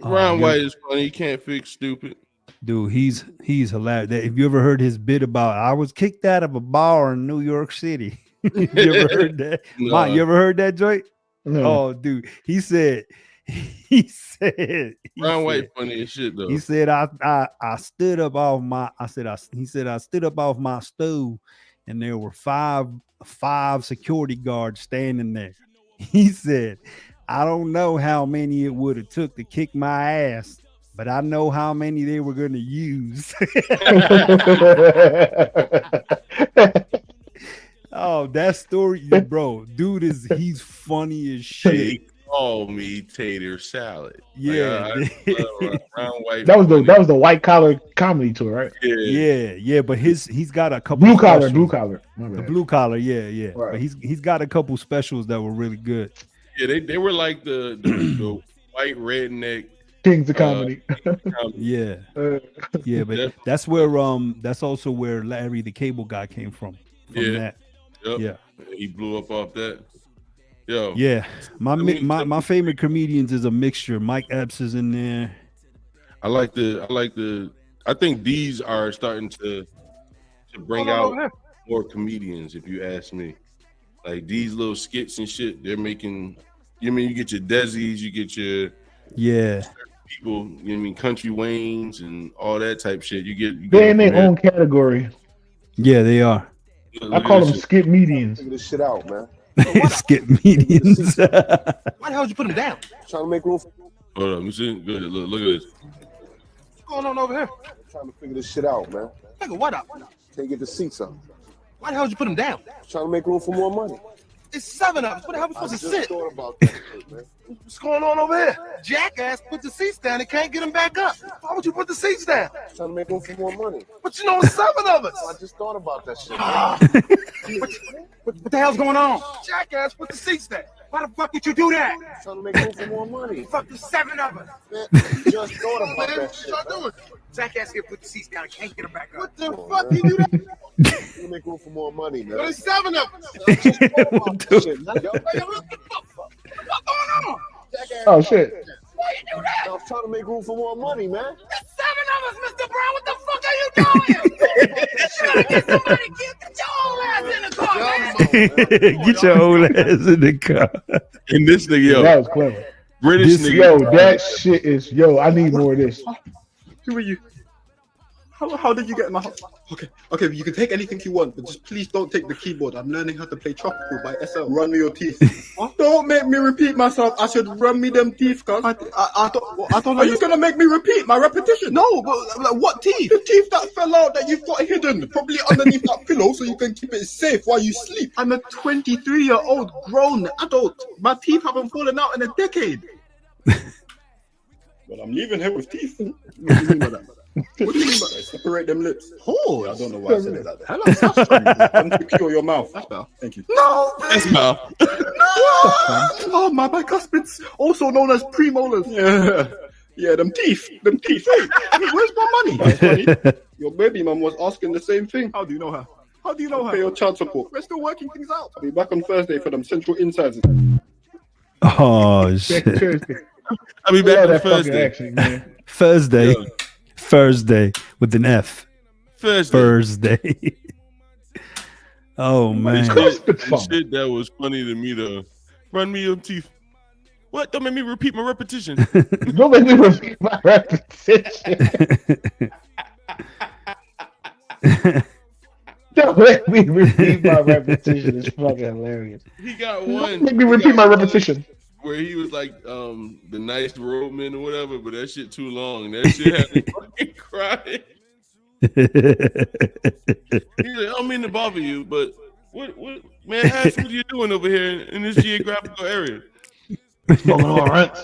Speaker 2: Ron White is funny. He can't fix stupid.
Speaker 5: Dude, he's hilarious. If you ever heard his bit about I was kicked out of a bar in New York City. You ever heard that?
Speaker 2: No.
Speaker 5: Mike, you ever heard that joint?
Speaker 6: No.
Speaker 5: Oh, dude, he said
Speaker 2: Ron White funny as shit though.
Speaker 5: He said I stood up off my I stood up off my stool and there were five security guards standing there. He said, I don't know how many it would have took to kick my ass, but I know how many they were gonna use. Oh, that story, bro. Dude he's funny as shit.
Speaker 2: Call me tater salad.
Speaker 5: Yeah,
Speaker 2: Ron White.
Speaker 6: That was the white collar comedy tour, right?
Speaker 5: Yeah. But he's got a couple
Speaker 6: blue collar.
Speaker 5: The blue collar, yeah.
Speaker 6: Right.
Speaker 5: But he's got a couple specials that were really good.
Speaker 2: Yeah, they were like the white redneck
Speaker 6: kings of comedy.
Speaker 5: Yeah, but that's also where Larry the Cable Guy came from that.
Speaker 2: Yep.
Speaker 5: Yeah,
Speaker 2: he blew up off that. Yo.
Speaker 5: Yeah, my favorite comedians is a mixture. Mike Epps is in there.
Speaker 2: I think these are starting to bring out more comedians, if you ask me. Like these little skits and shit, they're making. You get your Desi's, you get your people. Country Waynes and all that type shit. They're
Speaker 6: in their own category.
Speaker 5: Yeah, they are.
Speaker 6: I call them skit medians.
Speaker 10: Figure this shit out, man.
Speaker 5: Skip medians.
Speaker 10: Why the hell did you put him down? Trying to make room for.
Speaker 2: Hold on, let me see. Good. Look at this.
Speaker 10: What's going on over here? Trying to figure this shit out, man. Nigga, what up? Can't get the seats up. Why the hell did you put him down? Trying to make room for more money. It's 7 of us. What the hell are we supposed to sit? Thought about that shit, man. What's going on over here? Jackass put the seats down and can't get them back up. Why would you put the seats down? Trying to make room for more money. But it's 7 of us. I just thought about that shit. What the hell's going on? Jackass put the seats down. Why the fuck did you do that? Trying to make room for more money. Fuck the 7 of us. Man, just thought about that shit. What y'all doing? Jackass here put the seats down and can't get them back up. What the fuck you do that? You make room for more money, man. There's 7 of us. What's going on?
Speaker 6: Oh shit.
Speaker 10: Why you do that? I was trying to make room for more money, man.
Speaker 4: There's 7 of us, Mr. Brown. What the fuck are you doing? Get somebody, get your own ass in
Speaker 5: Get your old ass in the car.
Speaker 2: And this nigga, yo,
Speaker 6: That was clever.
Speaker 2: British nigga.
Speaker 6: Yo, that shit is I need more of this.
Speaker 11: Who are you? How did you get in my house? Okay, you can take anything you want, but just please don't take the keyboard. I'm learning how to play Tropical by SL. Run me your teeth. Don't make me repeat myself. I should run me them teeth, cuz. I don't know. Are you gonna make me repeat my repetition? No, but like, what teeth? The teeth that fell out that you've got hidden, probably underneath that pillow, so you can keep it safe while you sleep. I'm a 23-year-old grown adult. My teeth haven't fallen out in a decade. Well, I'm leaving here with teeth. What do you mean by that? What do you mean by that? Separate them lips. Oh, I don't know why I said it like that. Hello, unsecure your mouth. That's better. Thank you. No,
Speaker 2: That's mouth.
Speaker 11: no. Oh, my bicuspids, also known as premolars. Yeah, them teeth. Hey, where's my money? That's funny. Your baby mum was asking the same thing. How do you know her? Pay your child support. We're still working things out. I'll be back on Thursday for them central incisors.
Speaker 5: Oh shit!
Speaker 2: I'll be back on Thursday.
Speaker 5: Thursday with an F. Thursday. Oh man!
Speaker 2: Shit that was funny to me though. Run me your teeth. What? Don't make me repeat my repetition.
Speaker 6: Don't make me repeat my repetition. Don't make me repeat my repetition. It's fucking hilarious.
Speaker 2: He got one.
Speaker 6: Don't make me repeat my repetition.
Speaker 2: Where he was like the nice roadman or whatever, but that shit too long. That shit had me fucking crying. He's like, I don't mean to bother you, but what man, ask what you doing over here in this geographical area?
Speaker 6: Smoking all right.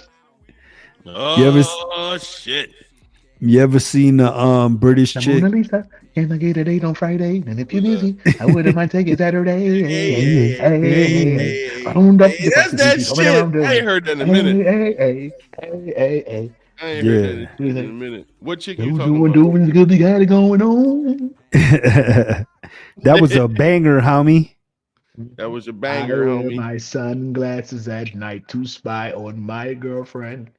Speaker 2: Oh shit.
Speaker 5: You ever seen the British chick?
Speaker 6: Can I get a date on Friday? And if you're busy, I wouldn't mind taking Saturday.
Speaker 2: That's that shit. I ain't heard that in a minute. I ain't heard that in a minute. What chick you talking about?
Speaker 6: Doing good, you got it going on.
Speaker 5: That was a banger, homie.
Speaker 2: That was a banger,
Speaker 6: I wear
Speaker 2: homie.
Speaker 6: my sunglasses at night to spy on my girlfriend.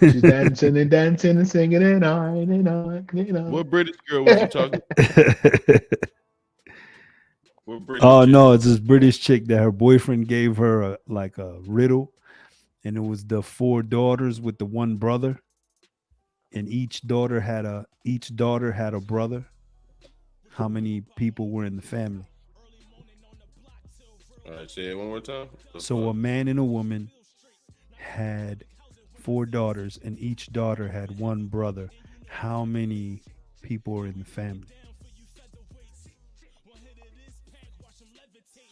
Speaker 6: She's dancing and singing and on and on and on.
Speaker 2: What British girl was you talking?
Speaker 5: Oh no, it's this British chick that her boyfriend gave her a riddle, and it was the 4 daughters with the 1 brother, and each daughter had a brother. How many people were in the family?
Speaker 2: All right, say it one more time.
Speaker 5: So a man and a woman had 4 daughters, and each daughter had 1 brother. How many people were in the family?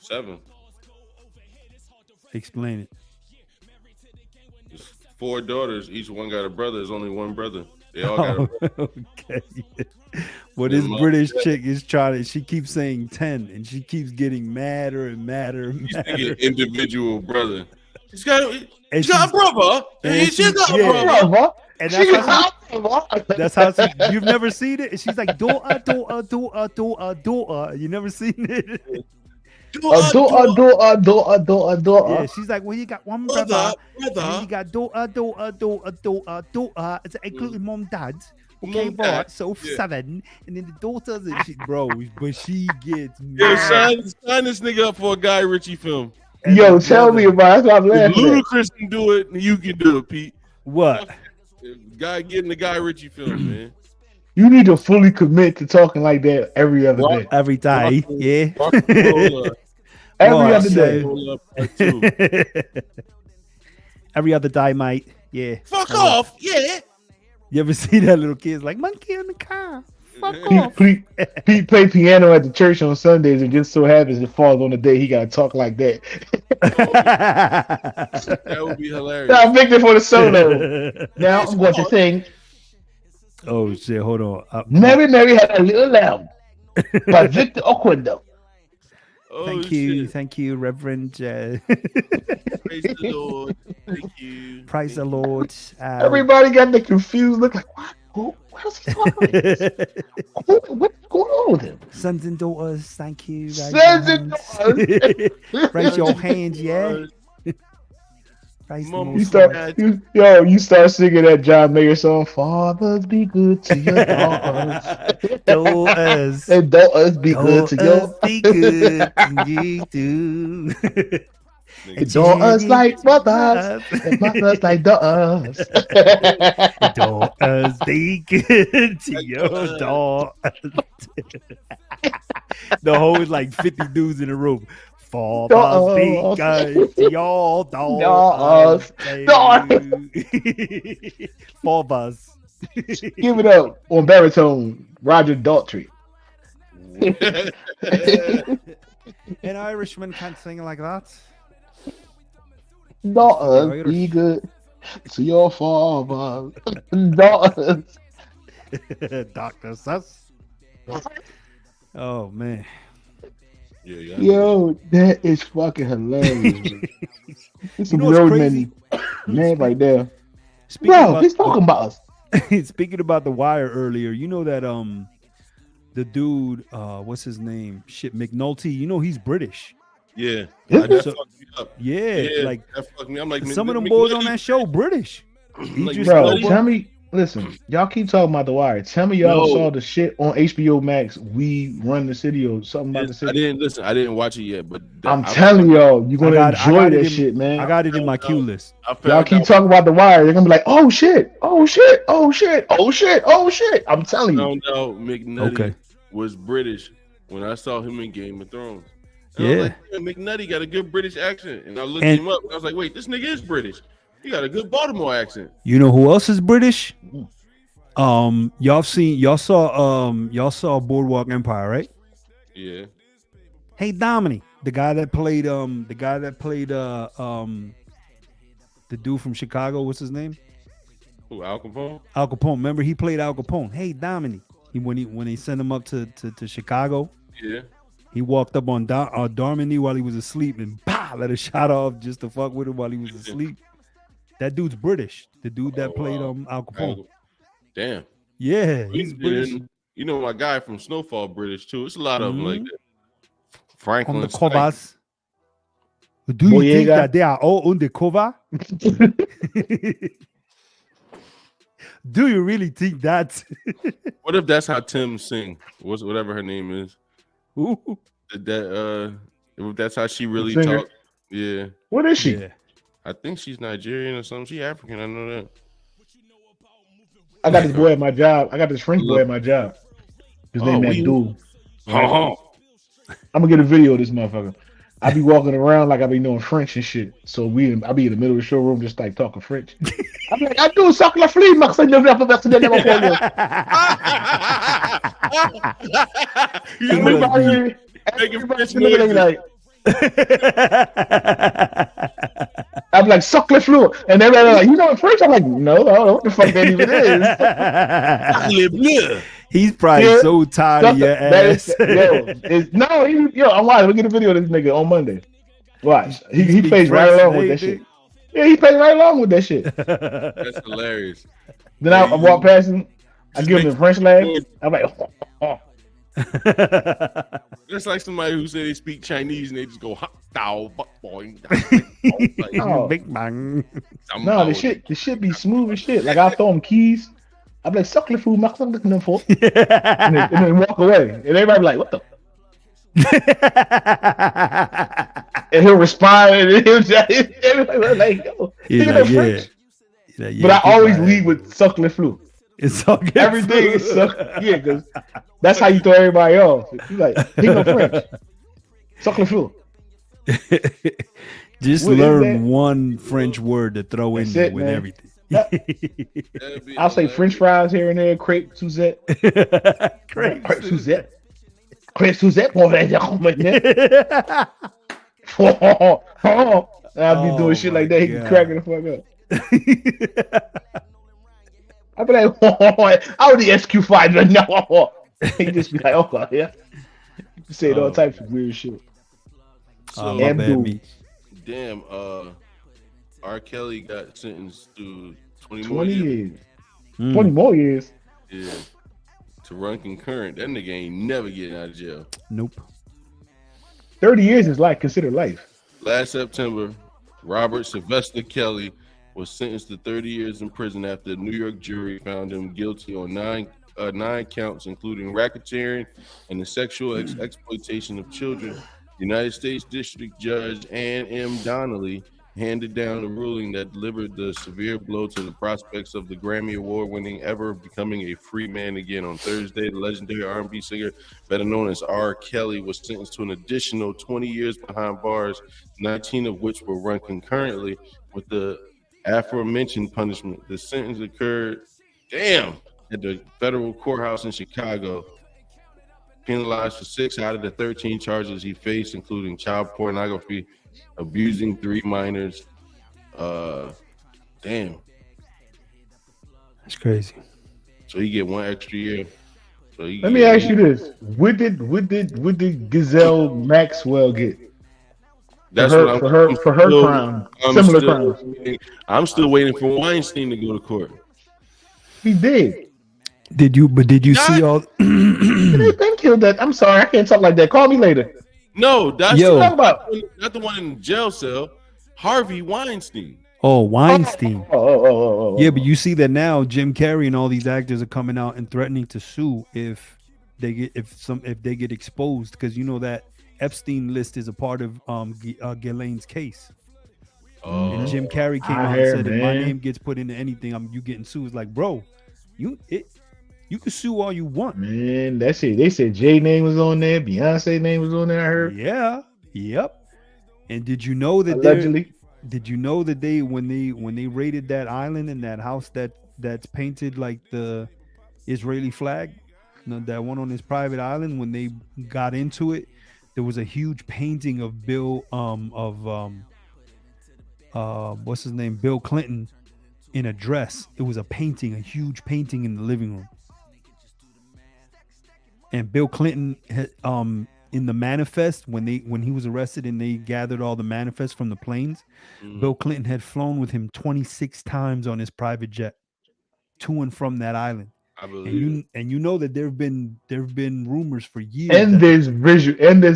Speaker 2: 7.
Speaker 5: Explain it.
Speaker 2: There's 4 daughters. Each one got a brother. There's only 1 brother. They all got a brother.
Speaker 5: Okay. Well, this British chick is she keeps saying 10, and she keeps getting madder and madder and madder.
Speaker 2: She's individual brother. She's got a brother. She's got a brother.
Speaker 5: And that's how you've never seen it? And she's like, daughter. You never seen it?
Speaker 6: Daughter.
Speaker 5: Yeah, she's like, well, you got 1 brother. And then you got daughter. It's including mom, dad. Okay, right. So 7, and then the daughters and shit, bro. But she gets mad.
Speaker 2: Sign this nigga up for a Guy Ritchie film.
Speaker 6: Yo, tell me about it. I'm laughing.
Speaker 2: Ludacris can do it, and you can do it, Pete.
Speaker 5: What?
Speaker 2: Guy getting the Guy Ritchie film, man.
Speaker 6: You need to fully commit to talking like that every other day.
Speaker 5: Every day, yeah.
Speaker 6: Every other day.
Speaker 5: Every other day, mate. Yeah.
Speaker 2: Fuck off, yeah.
Speaker 5: You ever see that little kid's like, monkey in the car? Fuck off.
Speaker 6: Pete play piano at the church on Sundays, and just so happens it falls on the day he got to talk like that.
Speaker 2: That would be hilarious.
Speaker 6: I'm victim for the solo. Now I'm going to sing.
Speaker 5: Oh shit! Hold on.
Speaker 6: Mary had a little lamb by Victor Oquendo.
Speaker 5: Thank you, Reverend.
Speaker 2: Praise the Lord. Thank you.
Speaker 5: Praise the Lord.
Speaker 6: Everybody got the confused look like, what is he talking about? What's going on with him?
Speaker 5: Sons and daughters, thank you.
Speaker 6: Sons and daughters.
Speaker 5: Raise your hands, yeah.
Speaker 6: You start singing that John Mayer song. Fathers, be good to your daughters. And daughters, be good to your.
Speaker 5: Be good to you too.
Speaker 6: And daughters like mothers, and mothers like daughters.
Speaker 5: Daughters, be good to your daughters. The whole is like 50 dudes in a room. Fathers, be good to your daughters. Fathers.
Speaker 6: Give it up on baritone, Roger Daltrey.
Speaker 5: An Irishman can't sing like that.
Speaker 6: Daughters, be good to your father. Daughters.
Speaker 5: Dr. Sus. Oh, man.
Speaker 2: Yeah.
Speaker 6: Yo, that is fucking hilarious, bro. It's some real man right there. Bro, he's talking about us.
Speaker 5: Speaking about The Wire earlier, you know that the dude, what's his name? Shit, McNulty. You know he's British.
Speaker 2: Yeah. That fucked me up.
Speaker 5: Yeah, like
Speaker 2: that fucked me. I'm like,
Speaker 5: some of them boys on that show British.
Speaker 6: Bro, tell me. Listen, y'all keep talking about The Wire. Tell me y'all saw the shit on HBO Max. We Run the City or something about the city.
Speaker 2: I didn't listen. I didn't watch it yet, but
Speaker 6: I'm telling y'all, you're gonna enjoy that shit, man.
Speaker 5: I got it in my queue list.
Speaker 6: Y'all keep talking about The Wire. They're gonna be like, oh shit, oh shit, oh shit, oh shit, oh shit. I'm telling you.
Speaker 2: No, McNutty was British when I saw him in Game of Thrones. And
Speaker 5: yeah,
Speaker 2: I was like, McNutty got a good British accent, and I looked him up. And I was like, wait, this nigga is British. He got a good Baltimore accent.
Speaker 5: You know who else is British? Y'all saw Boardwalk Empire, right?
Speaker 2: Yeah.
Speaker 5: Hey, Dominic, the guy that played the dude from Chicago, what's his name?
Speaker 2: Who, Al Capone?
Speaker 5: Al Capone. Remember he played Al Capone. Hey, Dominic. When they sent him up to Chicago.
Speaker 2: Yeah.
Speaker 5: He walked up on Darmany while he was asleep and let a shot off just to fuck with him while he was asleep. That dude's British. The dude that played Al Capone.
Speaker 2: Damn.
Speaker 5: Yeah, he's British.
Speaker 2: You know my guy from Snowfall British too. It's a lot of them like that. Franklin.
Speaker 5: Undercovers. Do you think that they are all undercover? Do you really think that?
Speaker 2: What if that's how Tim sing? Whatever her name is.
Speaker 5: Ooh.
Speaker 2: If that's how she really talks. Yeah.
Speaker 6: What is she?
Speaker 5: Yeah.
Speaker 2: I think she's Nigerian or something. She African. I know that.
Speaker 6: I got this boy at my job. I got this French boy at my job. His name is Abdul. I'm gonna get a video of this motherfucker. I be walking around like I be knowing French and shit. So I be in the middle of the showroom just like talking French. I'm like, I do suck la flea, Max. I never have a everybody like. I'm like, suck le fleur. And everybody like, you know French? I'm like, no, I don't know what the fuck that even is.
Speaker 5: He's probably so tired of your ass.
Speaker 6: I'm watching. We'll get a video of this nigga on Monday. Watch. He plays right along with that shit. Yeah, he plays right along with that shit.
Speaker 2: That's hilarious.
Speaker 6: Then I walk past him. I give him the French laugh. I'm like, oh.
Speaker 2: That's like somebody who said they speak Chinese and they just go hot dow boy.
Speaker 5: Big bang.
Speaker 6: No, the shit be smooth as shit. Like I throw him keys. I'm like, suck the food, Max. I'm looking for. And then walk away. And everybody be like, what the? And he'll respond. And everybody like, yo, French. But I always lead with suck le flou.
Speaker 5: It's all good.
Speaker 6: Everything is suck. Yeah, because that's how you throw everybody off. You like, he no French. Suck le flou.
Speaker 5: Just learn one French word to throw in there with everything.
Speaker 6: I'll say French fries here and there. Crepe Suzette. Crepe Suzette. Crepe Suzette. I'll be doing shit like that. He can crack it the fuck up. I'll be like, I'll the SQ5 right now. He just be like, okay, yeah. You say all types of weird shit.
Speaker 2: So, damn, R. Kelly got sentenced to 20
Speaker 6: years. 20 more years.
Speaker 2: Yeah. To run concurrent. That nigga ain't never getting out of jail.
Speaker 5: Nope.
Speaker 6: 30 years is like considered life.
Speaker 2: Last September, Robert Sylvester Kelly was sentenced to 30 years in prison after a New York jury found him guilty on nine counts, including racketeering and the sexual exploitation of children. United States District Judge Ann M. Donnelly handed down a ruling that delivered the severe blow to the prospects of the Grammy Award-winning ever becoming a free man again. On Thursday, the legendary R&B singer, better known as R. Kelly, was sentenced to an additional 20 years behind bars, 19 of which were run concurrently with the aforementioned punishment. The sentence occurred, at the federal courthouse in Chicago. Penalized for 6 out of the 13 charges he faced, including child pornography, abusing 3 minors. Damn.
Speaker 5: That's crazy.
Speaker 2: So he get 1 extra year. So
Speaker 6: let me ask you this: What did Gazelle Maxwell get?
Speaker 2: That's
Speaker 6: for her crime, similar crimes.
Speaker 2: I'm still waiting for Weinstein to go to court.
Speaker 6: He did.
Speaker 5: Did you see all?
Speaker 6: They been killed that. I'm sorry, I can't talk like that. Call me later.
Speaker 2: No, that's
Speaker 6: not
Speaker 2: the one in the jail cell. Harvey Weinstein.
Speaker 5: Oh, Weinstein.
Speaker 6: Oh.
Speaker 5: Yeah, but you see that now Jim Carrey and all these actors are coming out and threatening to sue if they get exposed, because you know that Epstein list is a part of Ghislaine's case. And Jim Carrey came out and said, if my name gets put into anything, you getting sued. It's like, bro, you can sue all you want.
Speaker 6: Man, that shit. They said Jay name was on there, Beyonce name was on there. I heard.
Speaker 5: Yeah. Yep. And did you know that
Speaker 6: allegedly?
Speaker 5: Did you know that when they raided that island and that house that's painted like the Israeli flag, that one on his private island, when they got into it, there was a huge painting of what's his name, Bill Clinton, in a dress. It was a huge painting in the living room. And Bill Clinton in the manifest, when he was arrested and they gathered all the manifests from the planes, Bill Clinton had flown with him 26 times on his private jet to and from that island.
Speaker 2: I believe.
Speaker 5: And you know that there've been rumors for years.
Speaker 6: And there's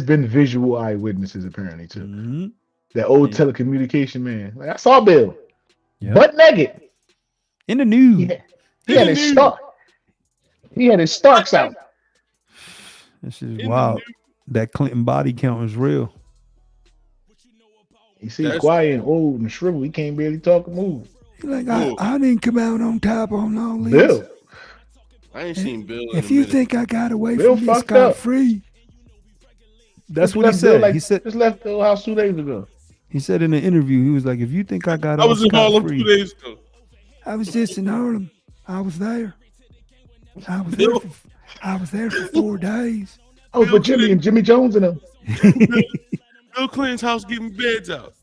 Speaker 6: been visual eyewitnesses apparently too.
Speaker 5: Mm-hmm.
Speaker 6: That old telecommunication man. Like, I saw Bill, butt naked
Speaker 5: in the news.
Speaker 6: He had his Stark. He had his Starks out.
Speaker 5: This is wild. That Clinton body count is real.
Speaker 6: You see, quiet and old and shriveled. He can't barely talk or move.
Speaker 5: Like, I didn't come out on top on all this.
Speaker 6: Bill.
Speaker 2: I ain't seen Bill.
Speaker 5: If you think I got away
Speaker 6: Bill
Speaker 5: from this scot free, that's what he said. He said
Speaker 6: just left the house 2 days ago.
Speaker 5: He said in an interview, he was like, "If you think I got,
Speaker 2: I was in Harlem 2 days ago.
Speaker 5: I was just in Harlem. I was there. I was there for 4 days.
Speaker 6: I was with Jimmy and Jimmy Jones and them.
Speaker 2: Bill Clinton's house giving beds out.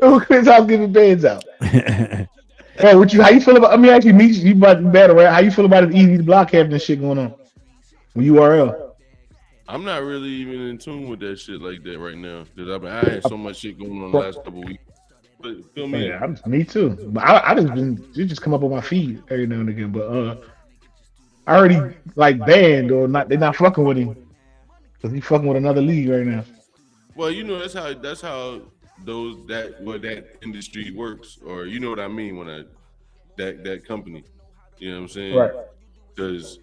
Speaker 6: Bill Clinton's house giving beds out. Hey, how you feel about? I mean, actually, Meech, you about to be better, right? How you feel about this Easy Block having this shit going on? URL.
Speaker 2: I'm not really even in tune with that shit like that right now. Because I had so much shit going on the last couple of weeks. But feel me?
Speaker 6: Yeah, me too. But I just come up on my feed every now and again. But I already like banned or not. They're not fucking with him because he's fucking with another league right now.
Speaker 2: Well, you know that's how that industry works, or you know what I mean when that company. You know what I'm saying?
Speaker 6: Right.
Speaker 2: Because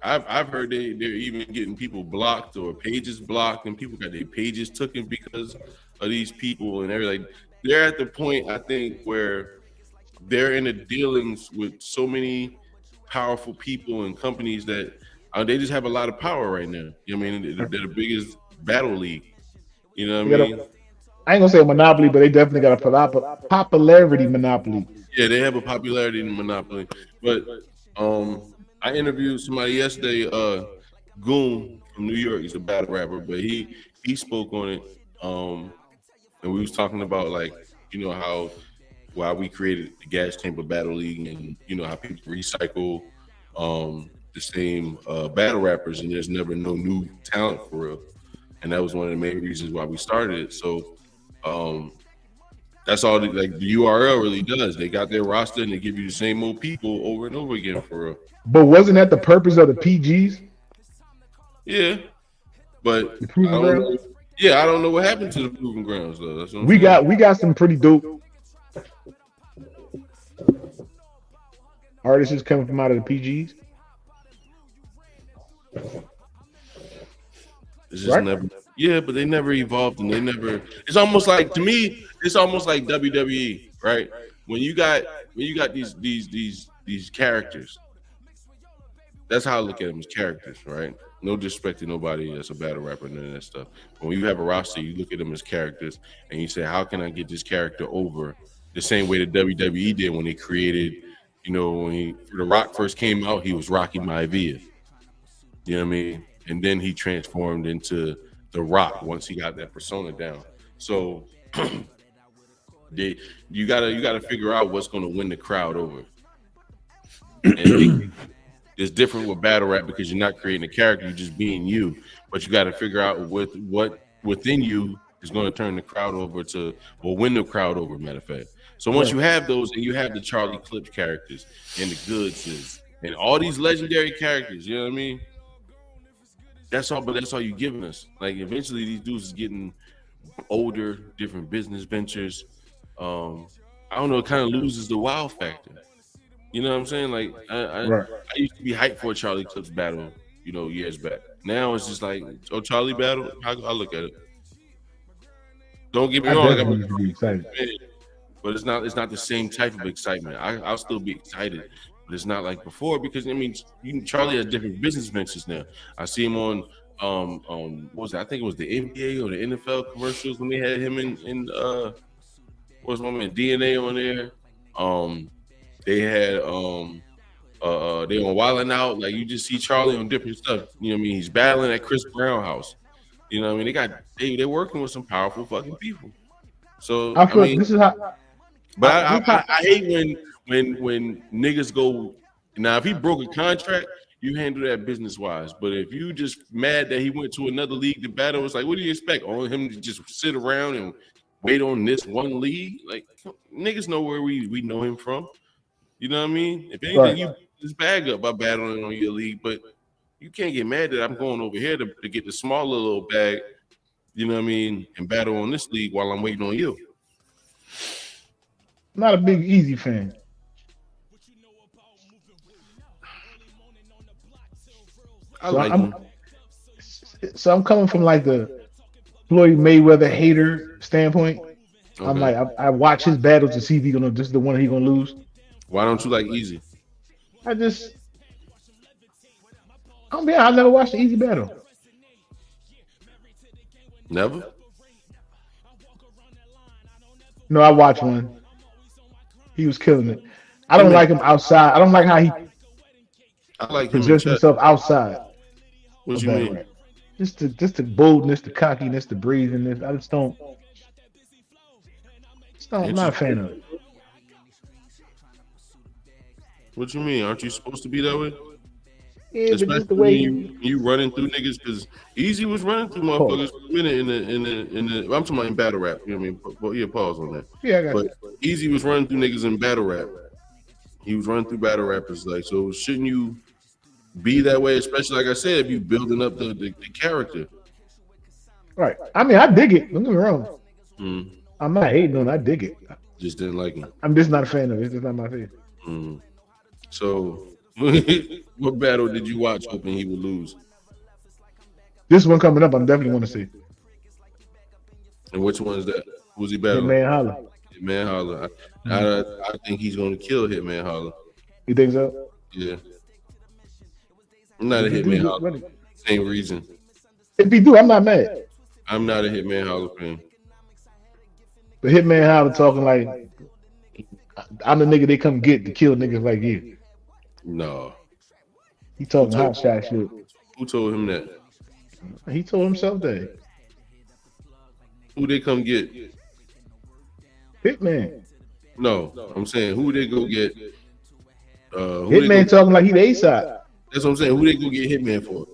Speaker 2: I've heard they're even getting people blocked or pages blocked, and people got their pages taken because of these people and everything. They're at the point, I think, where they're in the dealings with so many powerful people and companies that they just have a lot of power right now. You know what I mean? They're the biggest battle league. You know what I mean?
Speaker 6: I ain't gonna say a monopoly, but they definitely got a popularity monopoly.
Speaker 2: Yeah, they have a popularity monopoly. But I interviewed somebody yesterday, Goon from New York. He's a battle rapper, but he spoke on it. And we was talking about, like, you know, why we created the Gas Chamber Battle League, and you know how people recycle the same battle rappers, and there's never no new talent for real. And that was one of the main reasons why we started it. So that's all the URL really does. They got their roster and they give you the same old people over and over again for real.
Speaker 6: But wasn't that the purpose of the PGs?
Speaker 2: Yeah. But
Speaker 6: The Proving Grounds?
Speaker 2: I don't know what happened to the Proving Grounds though. That's what
Speaker 6: we got some pretty dope artists coming from out of the PGs.
Speaker 2: It's just never. Yeah, but they never evolved, and they never. It's almost like, to me, it's almost like WWE, right? When you got these characters, that's how I look at them, as characters, right? No disrespect to nobody that's a battle rapper and none of that stuff. But when you have a roster, you look at them as characters, and you say, how can I get this character over the same way that WWE did when they created, when The Rock first came out, he was Rocky Maivia. You know what I mean? And then he transformed into The Rock once he got that persona down. So you gotta figure out what's going to win the crowd over. And it's different with battle rap because you're not creating a character, you're just being you. But you got to figure out what within you is going to turn the crowd over or win the crowd over, matter of fact. So once you have those, and you have the Charlie Clips characters and the Goodses and all these legendary characters, you know what I mean? That's all you're giving us. Like, eventually these dudes is getting older, different business ventures. I don't know, it kind of loses the wow factor. You know what I'm saying? Like, I used to be hyped for a Charlie Clips battle, years back. Now it's just like, Charlie battle, I look at it. Don't get me wrong, I'm excited. But it's not the same type of excitement. I'll still be excited, but it's not like before, because Charlie has different business ventures now. I see him on what was it? I think it was the NBA or the NFL commercials when they had him in what was my man DNA on there. They had they on Wildin' Out. Like, you just see Charlie on different stuff. You know what I mean? He's battling at Chris Brown house. You know what I mean? They're working with some powerful fucking people. So I mean, this is how. But I hate when niggas go. Now, if he broke a contract, you handle that business wise. But if you just mad that he went to another league to battle, it's like, what do you expect? On him to just sit around and wait on this one league? Like, niggas know where we know him from. You know what I mean? If anything, you just bag up by battling on your league, but you can't get mad that I'm going over here to get the smaller little bag, you know what I mean, and battle on this league while I'm waiting on you.
Speaker 6: I'm not a big Easy fan. So I'm coming from like the Floyd Mayweather hater standpoint. Okay. I'm like, I watch his battles to see if this is the one he's gonna lose.
Speaker 2: Why don't you like Easy?
Speaker 6: I never watched the Easy battle.
Speaker 2: Never?
Speaker 6: No, I watched one. He was killing it. I don't like him outside. I don't like how he presents himself outside.
Speaker 2: What you mean?
Speaker 6: Rap. Just the boldness, the cockiness, the breathiness. I just don't. I'm not a fan of it.
Speaker 2: What you mean? Aren't you supposed to be that way?
Speaker 6: Yeah, but just the way
Speaker 2: you running through niggas, because Easy was running through motherfuckers for a minute in the I'm talking about in battle rap. You know what I mean? Well, yeah, pause on that.
Speaker 6: Yeah, I got
Speaker 2: but you. Easy was running through niggas in battle rap. He was running through battle rappers, like, so shouldn't you be that way? Especially, like I said, if you building up the character.
Speaker 6: Right. I mean, I dig it. Don't get me wrong. I'm not hating on it. I dig it.
Speaker 2: Just didn't like him.
Speaker 6: I'm just not a fan of it. It's just not my thing.
Speaker 2: So, what battle did you watch hoping he would lose?
Speaker 6: This one coming up, I definitely want to see.
Speaker 2: And which one is that? Who's he battling?
Speaker 6: Hitman Holla.
Speaker 2: Hitman Holla. I think he's going to kill Hitman Holla.
Speaker 6: You think so?
Speaker 2: Yeah. I'm not a Hitman Holla. Same reason.
Speaker 6: If he do, I'm not mad.
Speaker 2: I'm not a Hitman Holla fan.
Speaker 6: But Hitman Holla talking like, I'm the nigga they come get to kill niggas like you.
Speaker 2: No.
Speaker 6: He talking hot shot shit.
Speaker 2: Who told him that?
Speaker 6: He told himself that.
Speaker 2: Who they come get?
Speaker 6: Hitman.
Speaker 2: No, I'm saying who they go get.
Speaker 6: Hitman talking like he the A-side.
Speaker 2: That's what I'm saying. Who they go get Hitman for?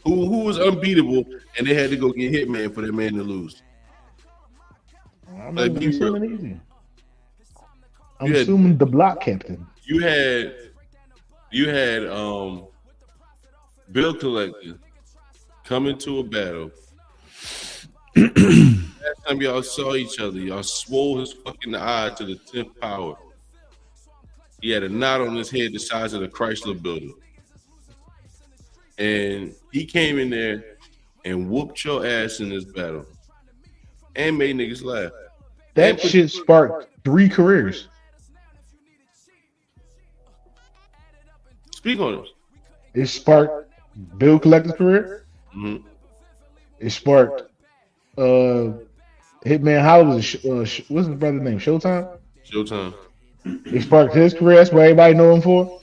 Speaker 2: Who was unbeatable and they had to go get Hitman for that man to lose?
Speaker 6: I'm assuming the block captain.
Speaker 2: You had Bill Collector come into a battle. Last time y'all saw each other, y'all swole his fucking eye to the 10th power. He had a knot on his head the size of the Chrysler building. And he came in there and whooped your ass in this battle. And made niggas laugh.
Speaker 6: That shit sparked 3 careers.
Speaker 2: Speak on it.
Speaker 6: It sparked Bill Collector's career.
Speaker 2: Mm-hmm.
Speaker 6: It sparked Hitman Hollow's what's his brother's name? Showtime. It sparked his career. That's what everybody know him for.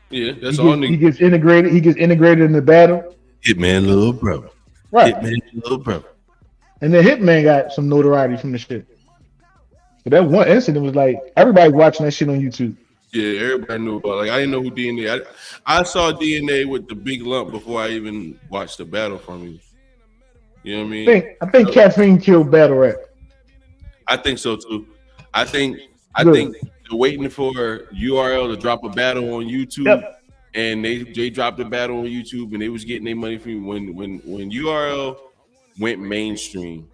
Speaker 2: Yeah, that's all.
Speaker 6: He gets integrated. He gets integrated in the battle.
Speaker 2: Hitman, little brother.
Speaker 6: Right.
Speaker 2: Hitman, little brother.
Speaker 6: And then Hitman got some notoriety from the shit. But that one incident was like everybody watching that shit on YouTube.
Speaker 2: Yeah, everybody knew about. Like I didn't know who DNA. I saw DNA with the big lump before I even watched the battle from him. You know what I mean?
Speaker 6: I think caffeine killed battle rap.
Speaker 2: I think so too. I think they're waiting for URL to drop a battle on YouTube, and they dropped a battle on YouTube, and they was getting their money from when URL went mainstream.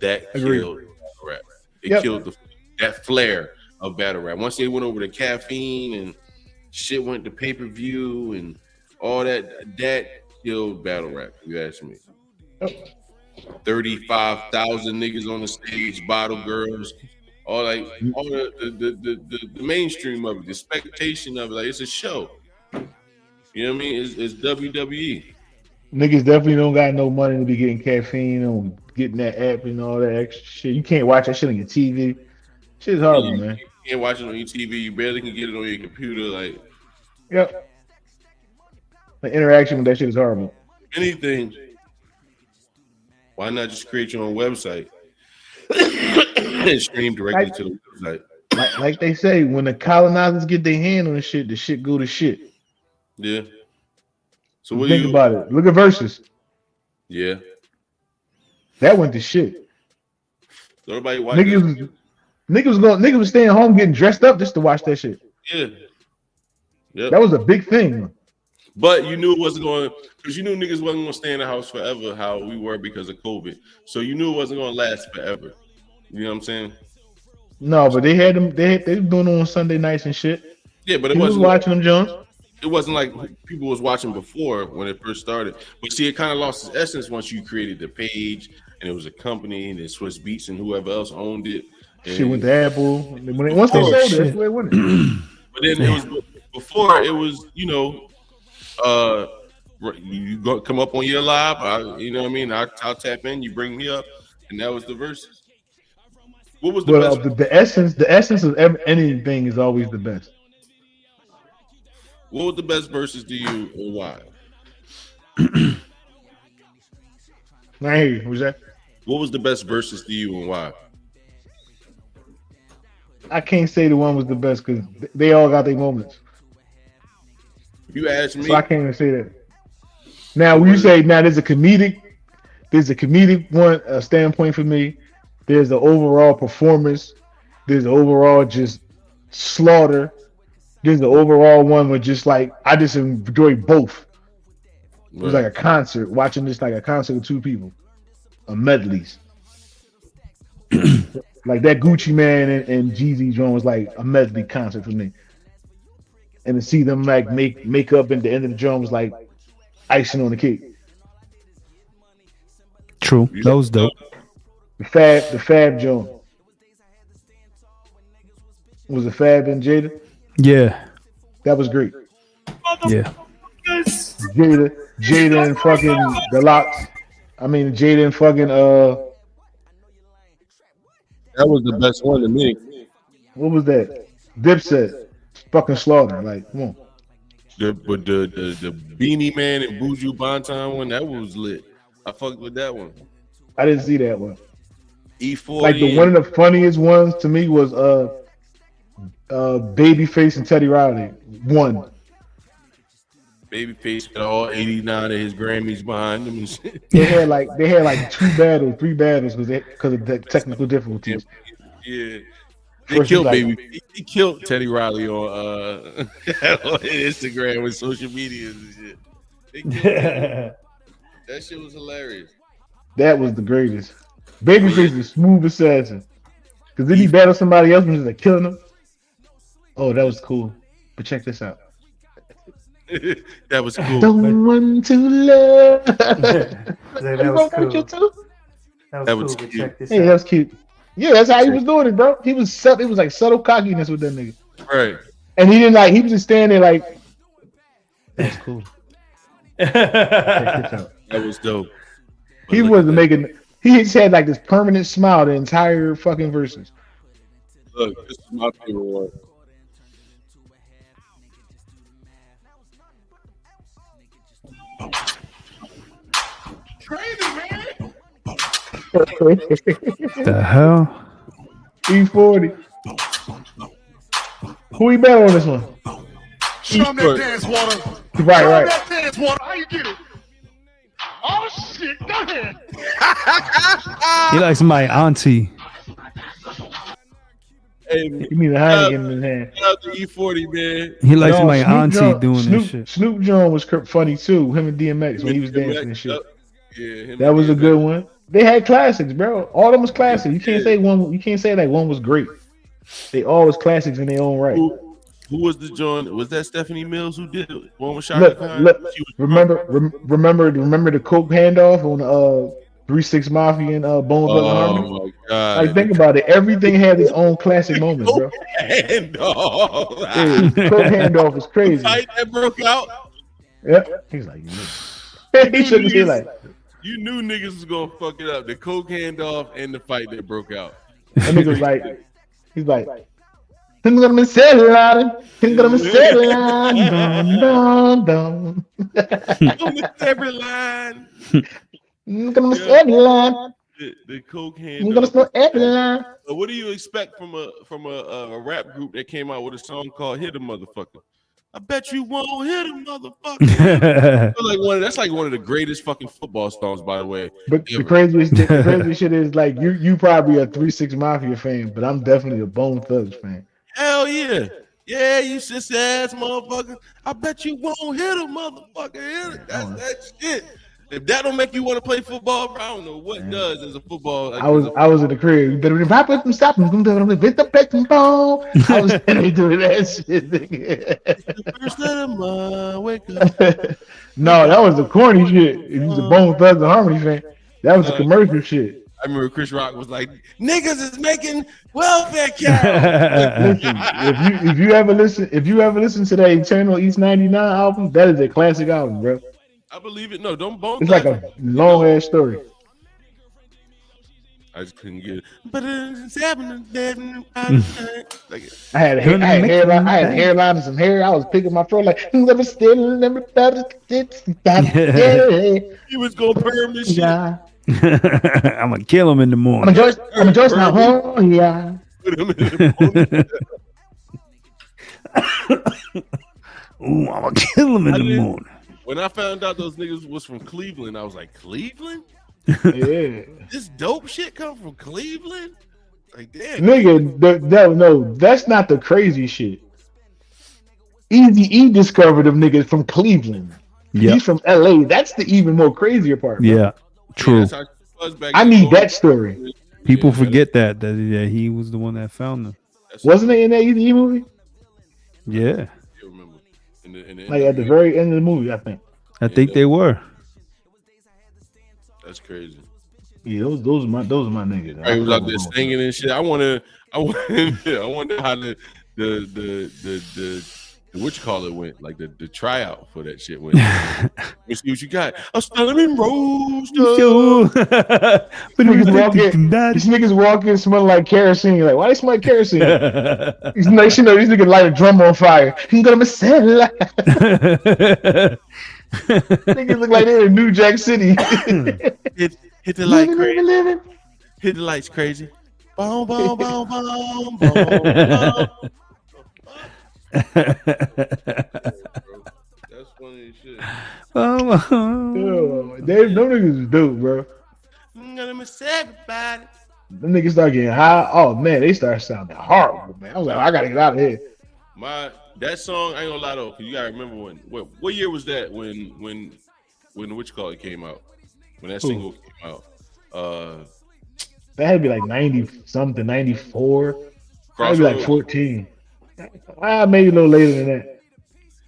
Speaker 2: That killed battle rap. It killed that flair of battle rap. Once they went over to caffeine and shit went to pay-per-view and all that killed battle rap. You ask me. 35,000 niggas on the stage, bottle girls, all the mainstream of it, the expectation of it. Like it's a show. You know what I mean? It's WWE.
Speaker 6: Niggas definitely don't got no money to be getting caffeine on getting that app and all that extra shit. You can't watch that shit on your TV. Shit's horrible, man.
Speaker 2: You can't watch it on your TV. You barely can get it on your computer. Like,
Speaker 6: the interaction with that shit is horrible.
Speaker 2: Anything. Why not just create your own website and stream directly to the website?
Speaker 6: Like they say, when the colonizers get their hand on the shit go to shit.
Speaker 2: Yeah. So what
Speaker 6: think about it? Look at Versus.
Speaker 2: Yeah.
Speaker 6: That went to shit.
Speaker 2: So everybody watch
Speaker 6: niggas was staying home getting dressed up just to watch that shit.
Speaker 2: Yeah. Yep.
Speaker 6: That was a big thing.
Speaker 2: But you knew it wasn't going, because you knew niggas wasn't going to stay in the house forever how we were because of COVID. So you knew it wasn't going to last forever. You know what I'm saying?
Speaker 6: No, but they had them. They were doing it on Sunday nights and shit.
Speaker 2: Yeah, but it
Speaker 6: was watching them, Jones.
Speaker 2: It wasn't like people was watching before when it first started. But see, it kind of lost its essence once you created the page and it was a company and then Swiss Beats and whoever else owned it.
Speaker 6: Shit went to Apple. Once they sold it, that's where it went.
Speaker 2: But then it was before it was, you go come up on your live, you know what I mean? I'll tap in, you bring me up, and that was the verses. What was the best?
Speaker 6: The essence of anything is always the best.
Speaker 2: What was the best verses to you and why?
Speaker 6: I hear you. What was that?
Speaker 2: What was the best verses to you and why?
Speaker 6: I can't say the one was the best because they all got their moments.
Speaker 2: You asked me,
Speaker 6: so I can't even say that. Now, when you say there's a comedic one standpoint for me. There's the overall performance. There's the overall just slaughter. There's the overall one where just like I just enjoy both. It was like a concert, watching this like a concert with two people, a medleys. Like that Gucci Man and Jeezy joint was like a medley concert for me. And to see them like make up at the end of the drum was like icing on the cake.
Speaker 5: True, that was dope.
Speaker 6: The Fab joint. Was it Fab and Jada?
Speaker 5: Yeah,
Speaker 6: that was great.
Speaker 5: Yeah,
Speaker 6: Jada and fucking the Locks. I mean Jada and fucking
Speaker 2: That was the best one to me.
Speaker 6: What was that? Dipset. Fucking slaughter. Like, come on.
Speaker 2: The Beanie Man and Buju Banton one, that was lit. I fucked with that one.
Speaker 6: I didn't see that one.
Speaker 2: E40.
Speaker 6: Like one of the funniest ones to me was Babyface and Teddy Riley. One.
Speaker 2: Babyface got all 89 of his Grammys behind him and shit.
Speaker 6: They had like 3 battles because of the technical difficulties.
Speaker 2: Yeah. They killed He killed Teddy Riley on Instagram and social media and shit. That shit was hilarious.
Speaker 6: That was the greatest. Babyface was smooth assassin. Because then he battled somebody else and was like killing him. Oh, that was cool. But check this out.
Speaker 2: That was cool.
Speaker 6: Don't want to love.
Speaker 5: That was cool.
Speaker 2: That was cute.
Speaker 6: Hey, that was cute. Yeah, that's how he was doing it, bro. It was like subtle cockiness with that nigga.
Speaker 2: Right.
Speaker 6: And he didn't like. He was just standing there like. That's cool.
Speaker 2: That was dope.
Speaker 6: He wasn't making. He just had like this permanent smile the entire fucking verses.
Speaker 2: Look, this is my favorite one.
Speaker 10: Crazy, man.
Speaker 5: The hell?
Speaker 6: E40. Who he better on this one?
Speaker 10: Show him that dance water.
Speaker 6: Right,
Speaker 10: Show
Speaker 6: right.
Speaker 10: him that dance water. How you get it? Oh shit! Go ahead.
Speaker 5: He likes my auntie.
Speaker 2: Hey,
Speaker 6: You mean the Heineken in his hand?
Speaker 2: shout out to E40, man.
Speaker 5: He likes
Speaker 6: No,
Speaker 5: my
Speaker 6: Snoop
Speaker 5: auntie
Speaker 6: Dogg-
Speaker 5: doing
Speaker 6: Snoop,
Speaker 5: this shit.
Speaker 6: Snoop John was funny too. Him and DMX when he was dancing and shit.
Speaker 2: Yeah, him
Speaker 6: That
Speaker 2: and
Speaker 6: was a
Speaker 2: DMX.
Speaker 6: good one. They had classics, bro. All of them was classics. You can't say one. You can't say that one was great. They all was classics in their own right.
Speaker 2: Who was the joint? Was that Stephanie Mills who did it? One with Shaka
Speaker 6: Look,
Speaker 2: Khan?
Speaker 6: look.
Speaker 2: She was
Speaker 6: Remember the coke handoff on 3-6 Mafia and Bone Thugs and Harmony.
Speaker 2: Oh my god!
Speaker 6: Like think about it. Everything had its own classic moments, bro.
Speaker 2: Handoff.
Speaker 6: Yeah, coke handoff was crazy.
Speaker 2: Fight that broke out.
Speaker 6: Yep. He's like, he shouldn't be like.
Speaker 2: You knew niggas was gonna fuck it up. The coke handoff and the fight that broke out.
Speaker 6: That nigga was like, he's like, I'm gonna sell it out. I'm gonna sell it out. Dun, dun, dun.
Speaker 2: Every line.
Speaker 6: I'm gonna sell it out.
Speaker 2: The coke
Speaker 6: I'm gonna
Speaker 2: handoff.
Speaker 6: sell every line.
Speaker 2: What do you expect from a rap group that came out with a song called "Hit a Motherfucker"? I bet you won't hit a motherfucker. That's like one of the greatest fucking football songs, by the way.
Speaker 6: But the craziest shit is like you probably a 3-6 Mafia fan, but I'm definitely a Bone Thugs fan.
Speaker 2: Hell yeah. Yeah, you sis ass motherfucker. I bet you won't hit a motherfucker. That's that shit. If that don't make you want to play football, bro, I don't know what does as a football. Like,
Speaker 6: I was in the crib. You better rap with them, stop them. With the pecking ball. I was doing that shit.
Speaker 2: First of my wake up.
Speaker 6: No, that was the corny shit. If you was a Bone Thugs and Harmony fan, that was the commercial shit.
Speaker 2: I remember Chris Rock was like, "Niggas is making welfare cow."
Speaker 6: Listen, if you ever listen to that Eternal East 99 album, that is a classic album, bro.
Speaker 2: I believe it. No, don't bone.
Speaker 6: It's like a long ass story.
Speaker 2: I just couldn't get it. But it's happening. Like,
Speaker 6: I had hairline and some hair. I was picking my throat like never still, never
Speaker 2: he was gonna perm this shit.
Speaker 6: Yeah.
Speaker 5: I'm gonna kill him in the morning.
Speaker 6: I'm a Joyce now. Oh yeah.
Speaker 5: Ooh, I'm gonna kill him in the morning.
Speaker 2: When I found out those niggas was from Cleveland, I was like, Cleveland?
Speaker 6: Yeah.
Speaker 2: This dope shit come from Cleveland? Like, damn.
Speaker 6: Nigga, no, that's not the crazy shit. Eazy-E discovered them niggas from Cleveland.
Speaker 5: Yep.
Speaker 6: He's from LA. That's the even more crazier part. Bro.
Speaker 5: Yeah, true.
Speaker 2: that's how it was back
Speaker 6: I
Speaker 2: then.
Speaker 6: need that story.
Speaker 5: People forget that he was the one that found them.
Speaker 6: Wasn't it in that Eazy-E movie?
Speaker 5: Yeah,
Speaker 2: You remember.
Speaker 6: Like at the very end of the movie, I think.
Speaker 5: I think they were.
Speaker 2: That's crazy.
Speaker 6: Yeah, those are my niggas.
Speaker 2: He was out there singing and shit. I wonder how the what you call it went, like the tryout for that shit went. Let's see what you got. I'm smelling rose.
Speaker 6: These niggas walk in smelling like kerosene. Like, why they smell like kerosene? These niggas light a drum on fire. You gonna sell. Niggas look like they're in New Jack City.
Speaker 2: hit the light crazy. Hit the lights crazy. Boom, boom, boom, boom, boom, boom. That's funny as shit.
Speaker 6: Yo, them niggas is dope, bro.
Speaker 2: I'm gonna miss everybody.
Speaker 6: Them niggas start getting high. Oh man, they start sounding horrible, man. I was like, I gotta get out of here.
Speaker 2: That song, I ain't gonna lie though, cause you gotta remember what year was that when what you call it came out? when that single came out.
Speaker 6: That had to be like 90-something, 94. That'd be like 14. Maybe a little later than that.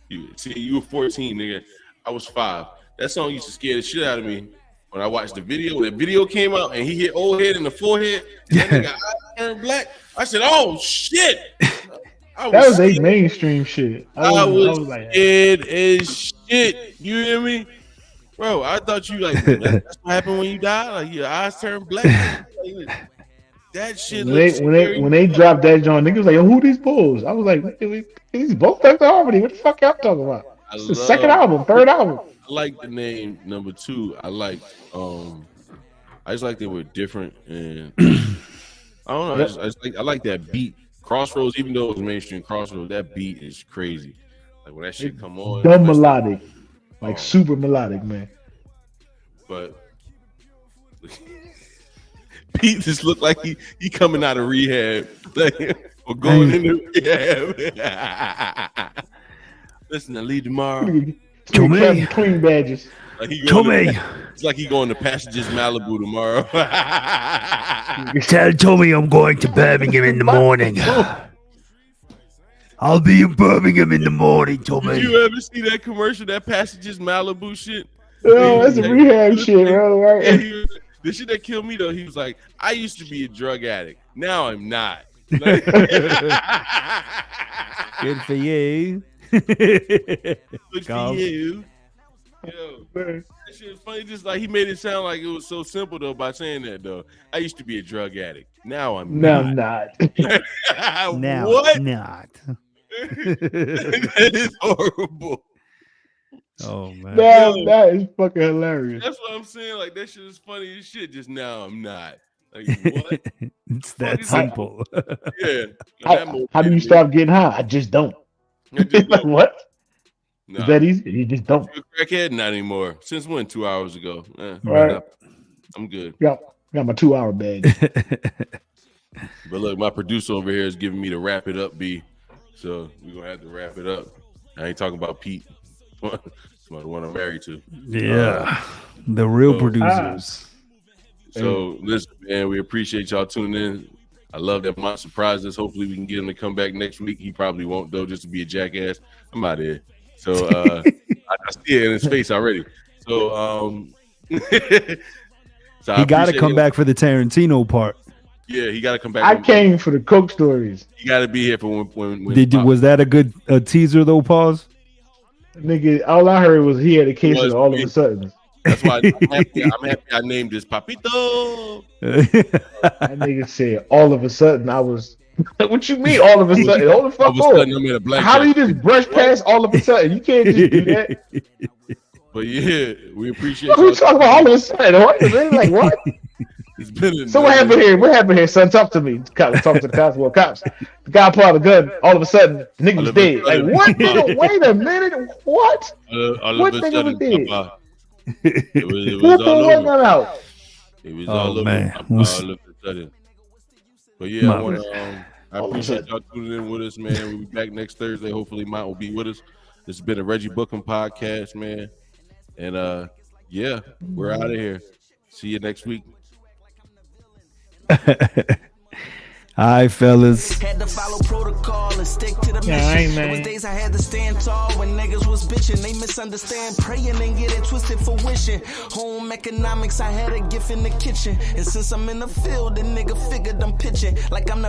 Speaker 2: You were 14, nigga. I was 5. That song used to scare the shit out of me when I watched the video. When that video came out and he hit old head in the forehead, and that nigga turned black. I said, "Oh shit!"
Speaker 6: That was a mainstream shit.
Speaker 2: I was like, scared as shit. You hear me, bro? I thought you like that's what happened when you die. Like your eyes turn black. That shit.
Speaker 6: When they dropped that joint, niggas was like, "Who these bulls?" I was like, "These both Dr. Harmony. What the fuck y'all talking about?" It's the second album, third album.
Speaker 2: I like the name number 2. I like I just like they were different, and I don't know. I like that beat. Crossroads, even though it was mainstream Crossroads, that beat is crazy. Like when that shit come on,
Speaker 6: dumb melodic, like super melodic, man.
Speaker 2: But Pete just looked like he coming out of rehab, or going into rehab. Listen, I leave tomorrow.
Speaker 6: Clean badges.
Speaker 2: Like it's like he going to Passages Malibu tomorrow.
Speaker 5: Tell Tommy I'm going to Birmingham in the morning. I'll be in Birmingham in the morning, Tommy.
Speaker 2: Did you ever see that commercial, that Passages Malibu shit?
Speaker 6: Oh, that's a rehab shit, bro. Right?
Speaker 2: Yeah, the shit that killed me though, he was like, I used to be a drug addict. Now I'm not. Like,
Speaker 5: good for you.
Speaker 2: Good for you. Yo, that shit is funny. Just like he made it sound like it was so simple though by saying that though. I used to be a drug addict. Now I'm not.
Speaker 5: Now
Speaker 2: what?
Speaker 5: Not.
Speaker 2: That is horrible.
Speaker 5: Oh man,
Speaker 6: that is fucking hilarious.
Speaker 2: That's what I'm saying. Like that shit is funny as shit. Just now I'm not. Like what?
Speaker 5: It's that simple.
Speaker 2: Yeah.
Speaker 6: How do you stop getting high? I just don't. Like what?
Speaker 2: Nah.
Speaker 6: Is that easy? You just don't.
Speaker 2: You're a crackhead? Not anymore. Since when? 2 hours ago.
Speaker 6: Right.
Speaker 2: I'm good.
Speaker 6: Got my 2-hour bag.
Speaker 2: But look, my producer over here is giving me to wrap it up, B. So we're gonna have to wrap it up. I ain't talking about Pete. It's the one I'm married to.
Speaker 5: Yeah. The real producers.
Speaker 2: So listen, man, we appreciate y'all tuning in. I love that Mont surprised us. Hopefully we can get him to come back next week. He probably won't though, just to be a jackass. I'm out of here. So I see it in his face already. So
Speaker 5: he got to come back for the Tarantino part.
Speaker 2: Yeah, he got to come back.
Speaker 6: I came for the Coke stories.
Speaker 2: You got to be here for when
Speaker 5: was that a good teaser though? Pause.
Speaker 6: Nigga, all I heard was he had a case of all of a sudden.
Speaker 2: That's why I'm happy I named this Papitooo.
Speaker 6: That nigga said all of a sudden I was. What you mean all of a sudden? Hold the fuck on. How do you just brush past all of a sudden? You can't just do that.
Speaker 2: But yeah, we appreciate.
Speaker 6: What are we talking about all of a sudden? What? Like what?
Speaker 2: It's been
Speaker 6: so what happened here? What happened here, son? Talk to me. Talk to the cops. Well, cops. The guy pulled out a gun. All of a sudden, the nigga was dead. Like what? Nigga, wait a minute. What?
Speaker 2: What nigga was dead? It was
Speaker 6: all
Speaker 2: over. It was all over.
Speaker 5: Man.
Speaker 2: All of a sudden. But yeah, I appreciate y'all tuning in with us, man. We'll be back next Thursday. Hopefully, Mont will be with us. This has been a Reggie Bucum Podcast, man. And yeah, we're out of here. See you next week.
Speaker 5: All right, fellas.
Speaker 1: Had to follow protocol and stick to the mission. There was days I had to stand tall when niggas was bitching. They misunderstand praying and get it twisted for wishing. Home economics, I had a gift in the kitchen. And since I'm in the field, the nigga figured I'm pitching like I'm the